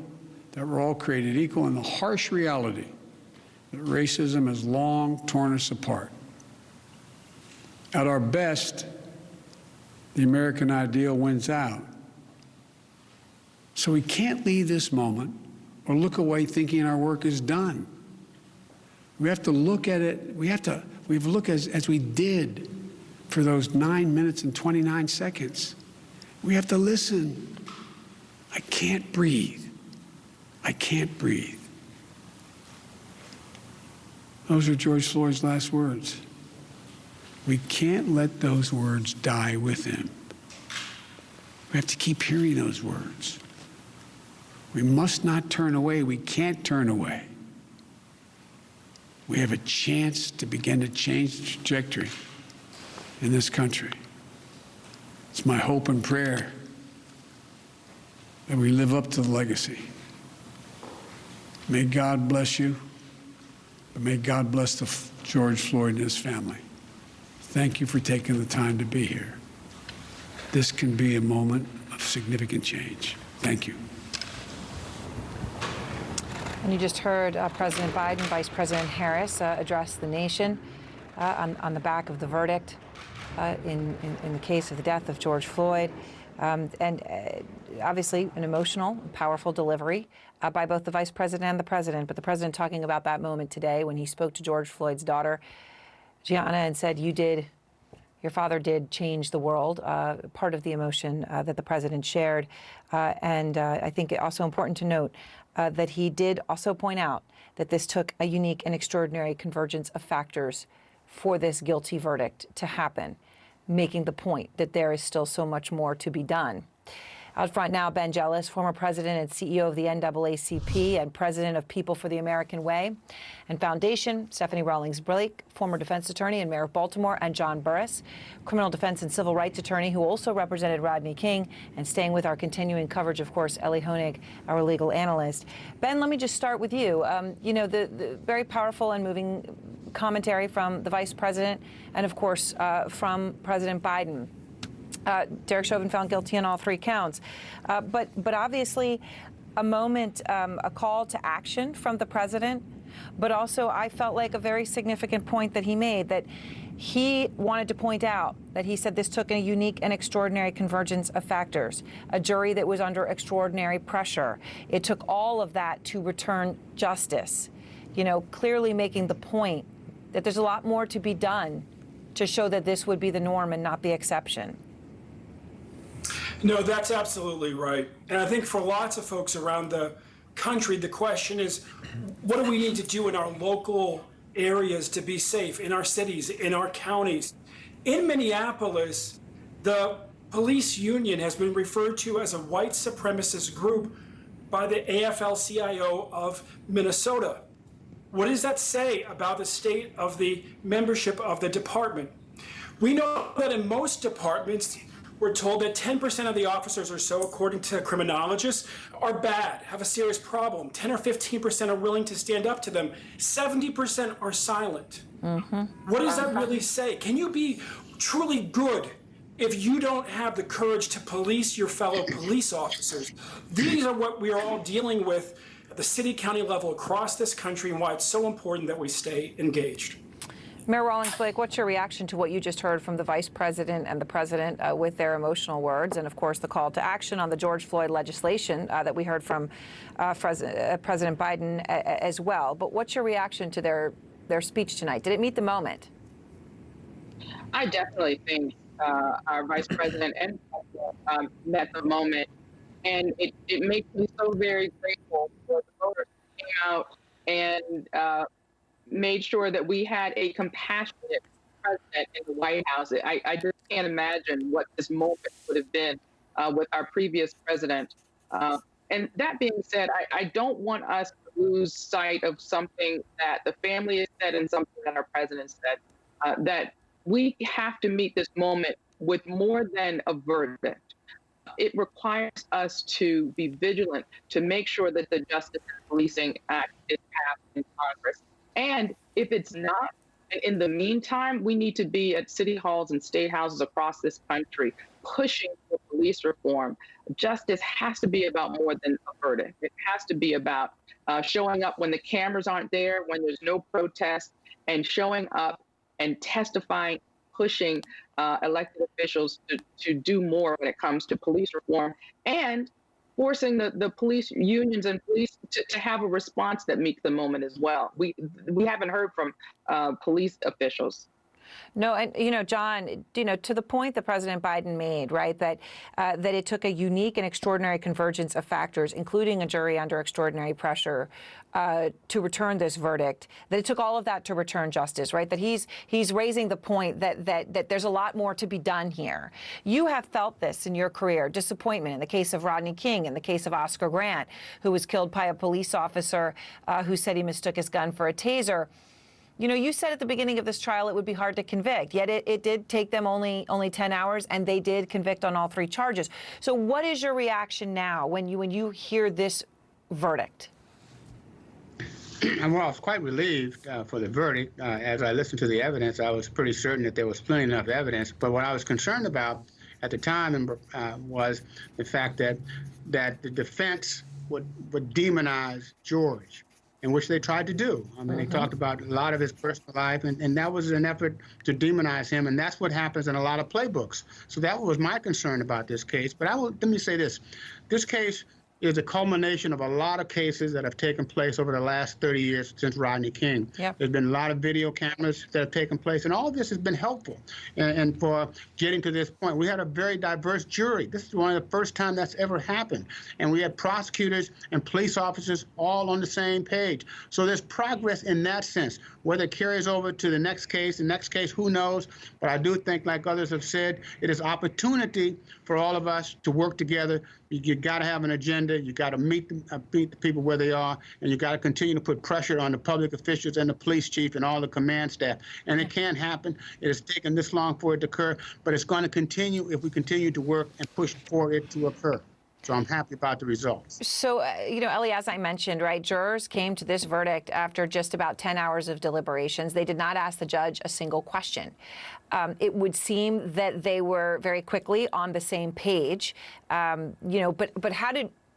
that we're all created equal and the harsh reality that racism has long torn us apart. At our best, the American ideal wins out. So we can't leave this moment or look away thinking our work is done. We have to look at it, we have to look as we did for those 9 minutes and 29 seconds. We have to listen. I can't breathe. I can't breathe. Those are George Floyd's last words. We can't let those words die with him. We have to keep hearing those words. We must not turn away. We can't turn away. We have a chance to begin to change the trajectory in this country. It's my hope and prayer that we live up to the legacy. May God bless you, but may God bless George Floyd and his family. Thank you for taking the time to be here. This can be a moment of significant change. Thank you. And you just heard President Biden, Vice President Harris address the nation on the back of the verdict in the case of the death of George Floyd. And obviously an emotional, powerful delivery by both the Vice President and the President. But the President talking about that moment today when he spoke to George Floyd's daughter, Gianna, and said, your father did change the world, part of the emotion that the President shared. And I think it also important to note that he did also point out that this took a unique and extraordinary convergence of factors for this guilty verdict to happen, making the point that there is still so much more to be done. Out front now, Ben Jealous, former president and CEO of the NAACP and president of People for the American Way and Foundation, Stephanie Rawlings-Blake, former defense attorney and mayor of Baltimore, and John Burris, criminal defense and civil rights attorney who also represented Rodney King, and staying with our continuing coverage, of course, Ellie Honig, our legal analyst. Ben, let me just start with you. The very powerful and moving commentary from the vice president and, of course, from President Biden. Derek Chauvin found guilty on all 3 counts. But obviously a moment, a call to action from the president, but also I felt like a very significant point that he made, that he wanted to point out that he said this took a unique and extraordinary convergence of factors, a jury that was under extraordinary pressure. It took all of that to return justice, clearly making the point that there's a lot more to be done to show that this would be the norm and not the exception? No, that's absolutely right. And I think for lots of folks around the country, the question is, what do we need to do in our local areas to be safe, in our cities, in our counties? In Minneapolis, the police union has been referred to as a white supremacist group by the AFL-CIO of Minnesota. What does that say about the state of the membership of the department? We know that in most departments, we're told that 10% of the officers or so, according to criminologists, are bad, have a serious problem. 10 or 15% are willing to stand up to them. 70% are silent. What does that really say? Can you be truly good if you don't have the courage to police your fellow police officers? These are what we are all dealing with at the city, county level across this country, and why it's so important that we stay engaged. Mayor Rawlings-Blake, what's your reaction to what you just heard from the Vice President and the President with their emotional words, and of course the call to action on the George Floyd legislation that we heard from President Biden as well? But what's your reaction to their speech tonight? Did it meet the moment? I definitely think our Vice President and President met the moment, and it makes me so very grateful for the voters who came out and made sure that we had a compassionate president in the White House. I just can't imagine what this moment would have been with our previous president. And that being said, I don't want us to lose sight of something that the family has said and something that our president said, that we have to meet this moment with more than a verdict. It requires us to be vigilant to make sure that the Justice and Policing Act is passed in Congress. And if it's not, and in the meantime, we need to be at city halls and state houses across this country pushing for police reform. Justice has to be about more than a verdict. It has to be about showing up when the cameras aren't there, when there's no protest, and showing up and testifying, pushing elected officials to do more when it comes to police reform, and forcing the police unions and police to have a response that meets the moment as well. We haven't heard from police officials. No, and John, to the point that President Biden made, right, that it took a unique and extraordinary convergence of factors, including a jury under extraordinary pressure, to return this verdict. That it took all of that to return justice, right? That he's raising the point that there's a lot more to be done here. You have felt this in your career, disappointment in the case of Rodney King, in the case of Oscar Grant, who was killed by a police officer who said he mistook his gun for a taser. You said at the beginning of this trial it would be hard to convict, yet it did take them only 10 hours, and they did convict on all 3 charges. So what is your reaction now when you hear this verdict? Well, I was quite relieved for the verdict. As I listened to the evidence, I was pretty certain that there was plenty enough evidence. But what I was concerned about at the time was the fact that the defense would demonize George, in which they tried to do. I mean, they talked about a lot of his personal life, and that was an effort to demonize him, and that's what happens in a lot of playbooks. So that was my concern about this case. But let me say this. This case is a culmination of a lot of cases that have taken place over the last 30 years since Rodney King. Yep. There's been a lot of video cameras that have taken place, and all of this has been helpful. And for getting to this point, we had a very diverse jury. This is one of the first time that's ever happened. And we had prosecutors and police officers all on the same page. So there's progress in that sense. Whether it carries over to the next case, who knows? But I do think, like others have said, it is opportunity for all of us to work together. You got to have an agenda. You got to meet the people where they are, and you got to continue to put pressure on the public officials and the police chief and all the command staff. And it can happen. It has taken this long for it to occur, but it's going to continue if we continue to work and push for it to occur. So I'm happy about the results. So, Ellie, as I mentioned, right, jurors came to this verdict after just about 10 hours of deliberations. They did not ask the judge a single question. It would seem that they were very quickly on the same page, but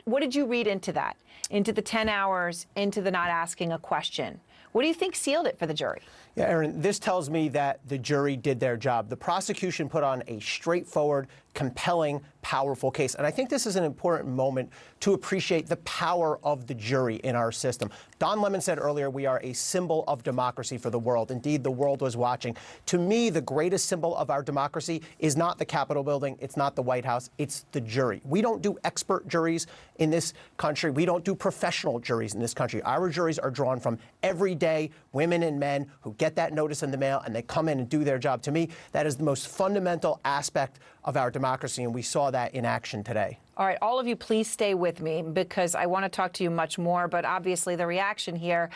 what did you read into that, into the 10 hours, into the not asking a question? What do you think sealed it for the jury? Yeah, Aaron, this tells me that the jury did their job. The prosecution put on a straightforward, compelling, powerful case. And I think this is an important moment to appreciate the power of the jury in our system. Don Lemon said earlier, we are a symbol of democracy for the world. Indeed, the world was watching. To me, the greatest symbol of our democracy is not the Capitol building. It's not the White House. It's the jury. We don't do expert juries in this country. We don't do professional juries in this country. Our juries are drawn from everyday women and men who get that notice in the mail and they come in and do their job. To me, that is the most fundamental aspect of our democracy, and we saw that in action today. All right, all of you, please stay with me because I want to talk to you much more. But obviously, the reaction here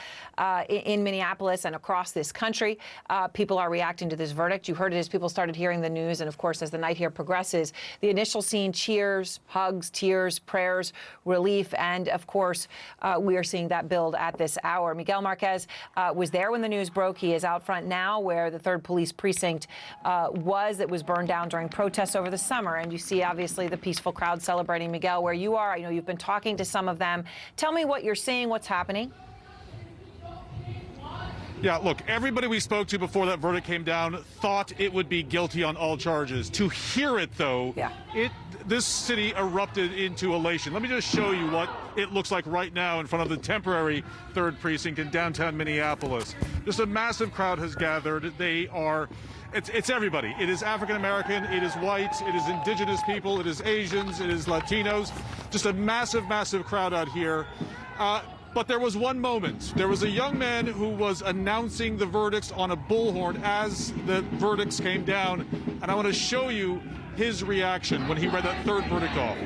in Minneapolis and across this country, people are reacting to this verdict. You heard it as people started hearing the news. And of course, as the night here progresses, the initial scene, cheers, hugs, tears, prayers, relief. And of course, we are seeing that build at this hour. Miguel Marquez was there when the news broke. He is out front now where the 3rd Police Precinct was. It was burned down during protests over the summer. And you see, obviously, the peaceful crowd celebrating. Miguel, where you are, I know you've been talking to some of them. Tell me what you're seeing, what's happening. Yeah, look, everybody we spoke to before that verdict came down thought it would be guilty on all charges. To hear it, though, this city erupted into elation. Let me just show you what it looks like right now in front of the temporary 3rd Precinct in downtown Minneapolis. Just a massive crowd has gathered. They are... It's everybody. It is African American, it is white, it is indigenous people, it is Asians, it is Latinos. Just a massive, massive crowd out here. But there was one moment. There was a young man who was announcing the verdicts on a bullhorn as the verdicts came down. And I want to show you his reaction when he read that 3rd verdict off.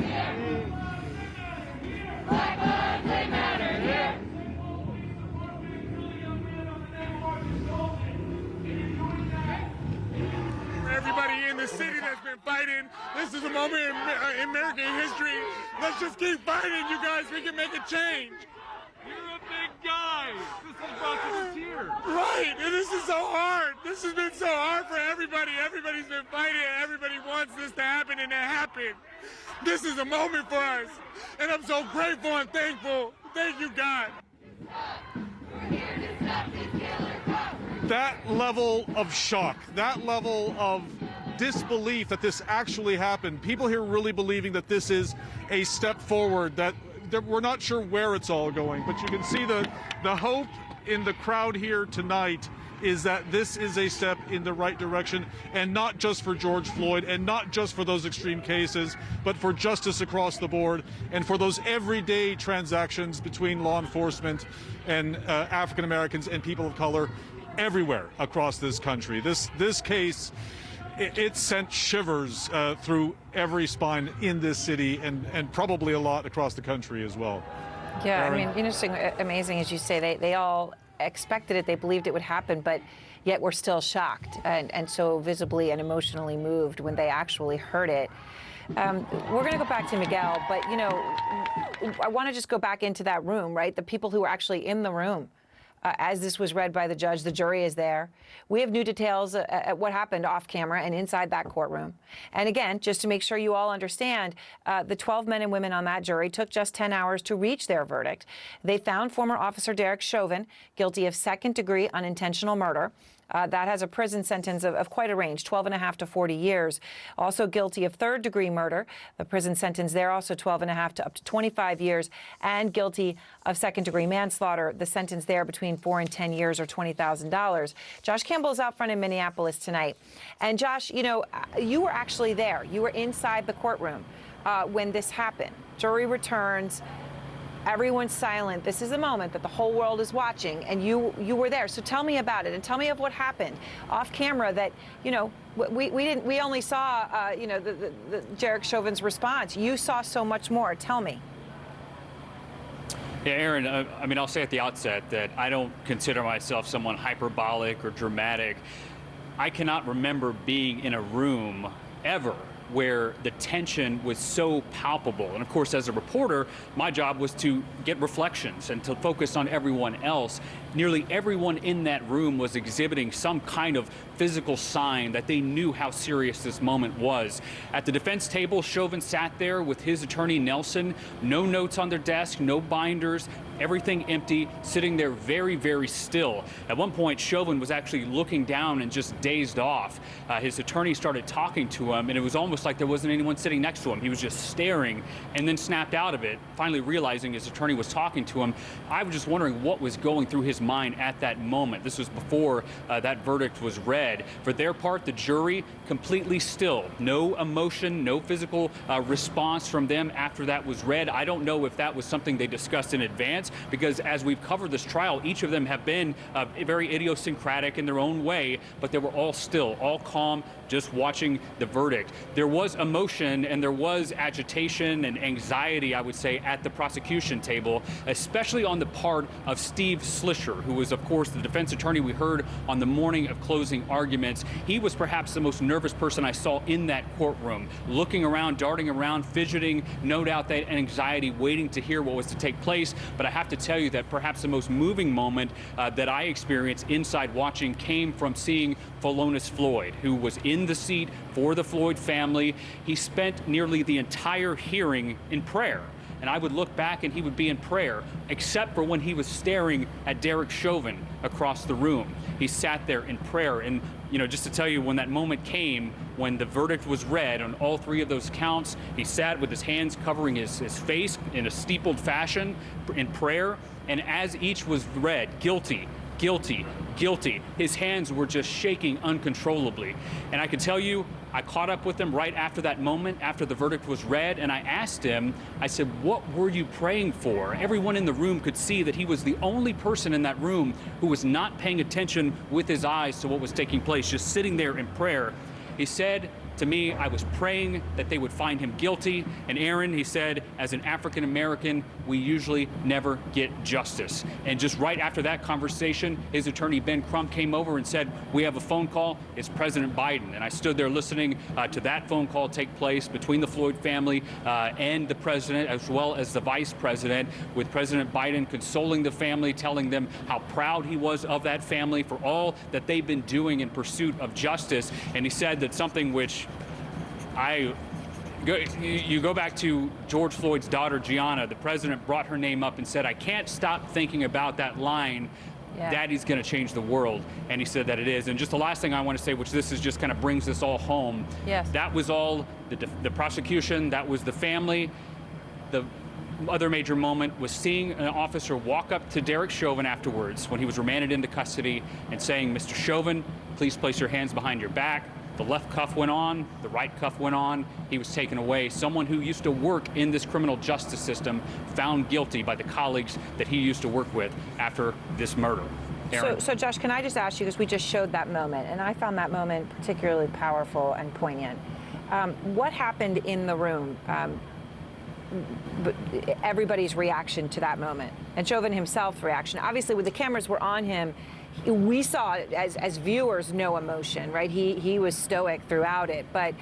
Black lives, they matter here. Everybody in the city that's been fighting. This is a moment in American history. Let's just keep fighting, you guys. We can make a change. You're a big guy. This has brought you to tears. Right, and this is so hard. This has been so hard for everybody. Everybody's been fighting. Everybody wants this to happen, and it happened. This is a moment for us, and I'm so grateful and thankful. Thank you, God. That level of shock, that level of disbelief that this actually happened, people here really believing that this is a step forward, that we're not sure where it's all going, but you can see the hope in the crowd here tonight is that this is a step in the right direction, and not just for George Floyd and not just for those extreme cases, but for justice across the board and for those everyday transactions between law enforcement and African Americans and people of color everywhere across this country. This case, it sent shivers through every spine in this city and probably a lot across the country as well. Yeah, I mean, interesting, amazing, as you say, they all expected it, they believed it would happen, but yet we're still shocked and so visibly and emotionally moved when they actually heard it. We're going to go back to Miguel, but, you know, I want to just go back into that room, right? The people who were actually in the room. As this was read by the judge, the jury is there. We have new details at what happened off camera and inside that courtroom. And again, just to make sure you all understand, the 12 men and women on that jury took just 10 hours to reach their verdict. They found former Officer Derek Chauvin guilty of 2nd-degree unintentional murder. That has a prison sentence of quite a range, 12.5 to 40 years. Also guilty of 3rd-degree murder. The prison sentence there also 12.5 to up to 25 years. And guilty of 2nd-degree manslaughter. The sentence there between 4 and 10 years or $20,000. Josh Campbell is out front in Minneapolis tonight. And Josh, you know, you were actually there. You were inside the courtroom when this happened. Jury returns. Everyone's silent. This is a moment that the whole world is watching, and you were there. So tell me about it, and tell me of what happened off camera. That, you know, we only saw you know, the Derek Chauvin's response. You saw so much more. Tell me. Yeah, Aaron, I mean, I'll say at the outset that I don't consider myself someone hyperbolic or dramatic. I cannot remember being in a room ever where the tension was so palpable. And of course, as a reporter, my job was to get reflections and to focus on everyone else. Nearly everyone in that room was exhibiting some kind of physical sign that they knew how serious this moment was. At the defense table, Chauvin sat there with his attorney, Nelson, no notes on their desk, no binders, everything empty, sitting there very, very still. At one point, Chauvin was actually looking down and just dazed off. His attorney started talking to him, and it was almost almost like there wasn't anyone sitting next to him. He was just staring and then snapped out of it, finally realizing his attorney was talking to him. I was just wondering what was going through his mind at that moment. This was before that verdict was read. For their part, the jury completely still. No emotion, no physical response from them after that was read. I don't know if that was something they discussed in advance, because as we've covered this trial, each of them have been very idiosyncratic in their own way, but they were all still, all calm, just watching the verdict. There was emotion and there was agitation and anxiety, I would say, at the prosecution table, especially on the part of Steve Schlischer, who was, of course, the defense attorney we heard on the morning of closing arguments. He was perhaps the most nervous person I saw in that courtroom, looking around, darting around, fidgeting, no doubt that anxiety, waiting to hear what was to take place. But I have to tell you that perhaps the most moving moment that I experienced inside watching came from seeing Philonise Floyd, who was in the seat for the Floyd family. He spent nearly the entire hearing in prayer. And I would look back and he would be in prayer, except for when he was staring at Derek Chauvin across the room. He sat there in prayer. And, you know, just to tell you, when that moment came, when the verdict was read on all three of those counts, he sat with his hands covering his face in a steepled fashion in prayer. And as each was read, guilty, guilty, guilty, his hands were just shaking uncontrollably. And I can tell you, I caught up with him right after that moment, after the verdict was read, and I asked him, I said, what were you praying for? Everyone in the room could see that he was the only person in that room who was not paying attention with his eyes to what was taking place, just sitting there in prayer. He said to me, I was praying that they would find him guilty. And Aaron, he said, as an African American, we usually never get justice. And just right after that conversation, his attorney, Ben Crump, came over and said, we have a phone call. It's President Biden. And I stood there listening to that phone call take place between the Floyd family and the president, as well as the vice president, with President Biden consoling the family, telling them how proud he was of that family for all that they've been doing in pursuit of justice. And he said that something which you go back to George Floyd's daughter, Gianna. The president brought her name up and said, I can't stop thinking about that line, Daddy's going to change the world. And he said that it is. And just the last thing I want to say, which this is just kind of brings this all home. Yes. That was all the prosecution. That was the family. The other major moment was seeing an officer walk up to Derek Chauvin afterwards when he was remanded into custody and saying, Mr. Chauvin, please place your hands behind your back. The left cuff went on, the right cuff went on, he was taken away. Someone who used to work in this criminal justice system found guilty by the colleagues that he used to work with after this murder. So Josh, can I just ask you, because we just showed that moment, and I found that moment particularly powerful and poignant. What happened in the room? Everybody's reaction to that moment, and Chauvin himself's reaction. Obviously, when the cameras were on him, we saw, as viewers, no emotion, right? He was stoic throughout it. But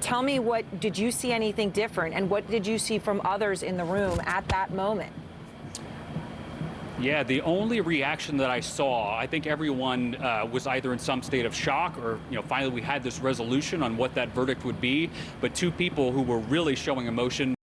tell me, what did you see anything different, and what did you see from others in the room at that moment? Yeah, the only reaction that I saw, I think everyone was either in some state of shock or, you know, finally we had this resolution on what that verdict would be. But two people who were really showing emotion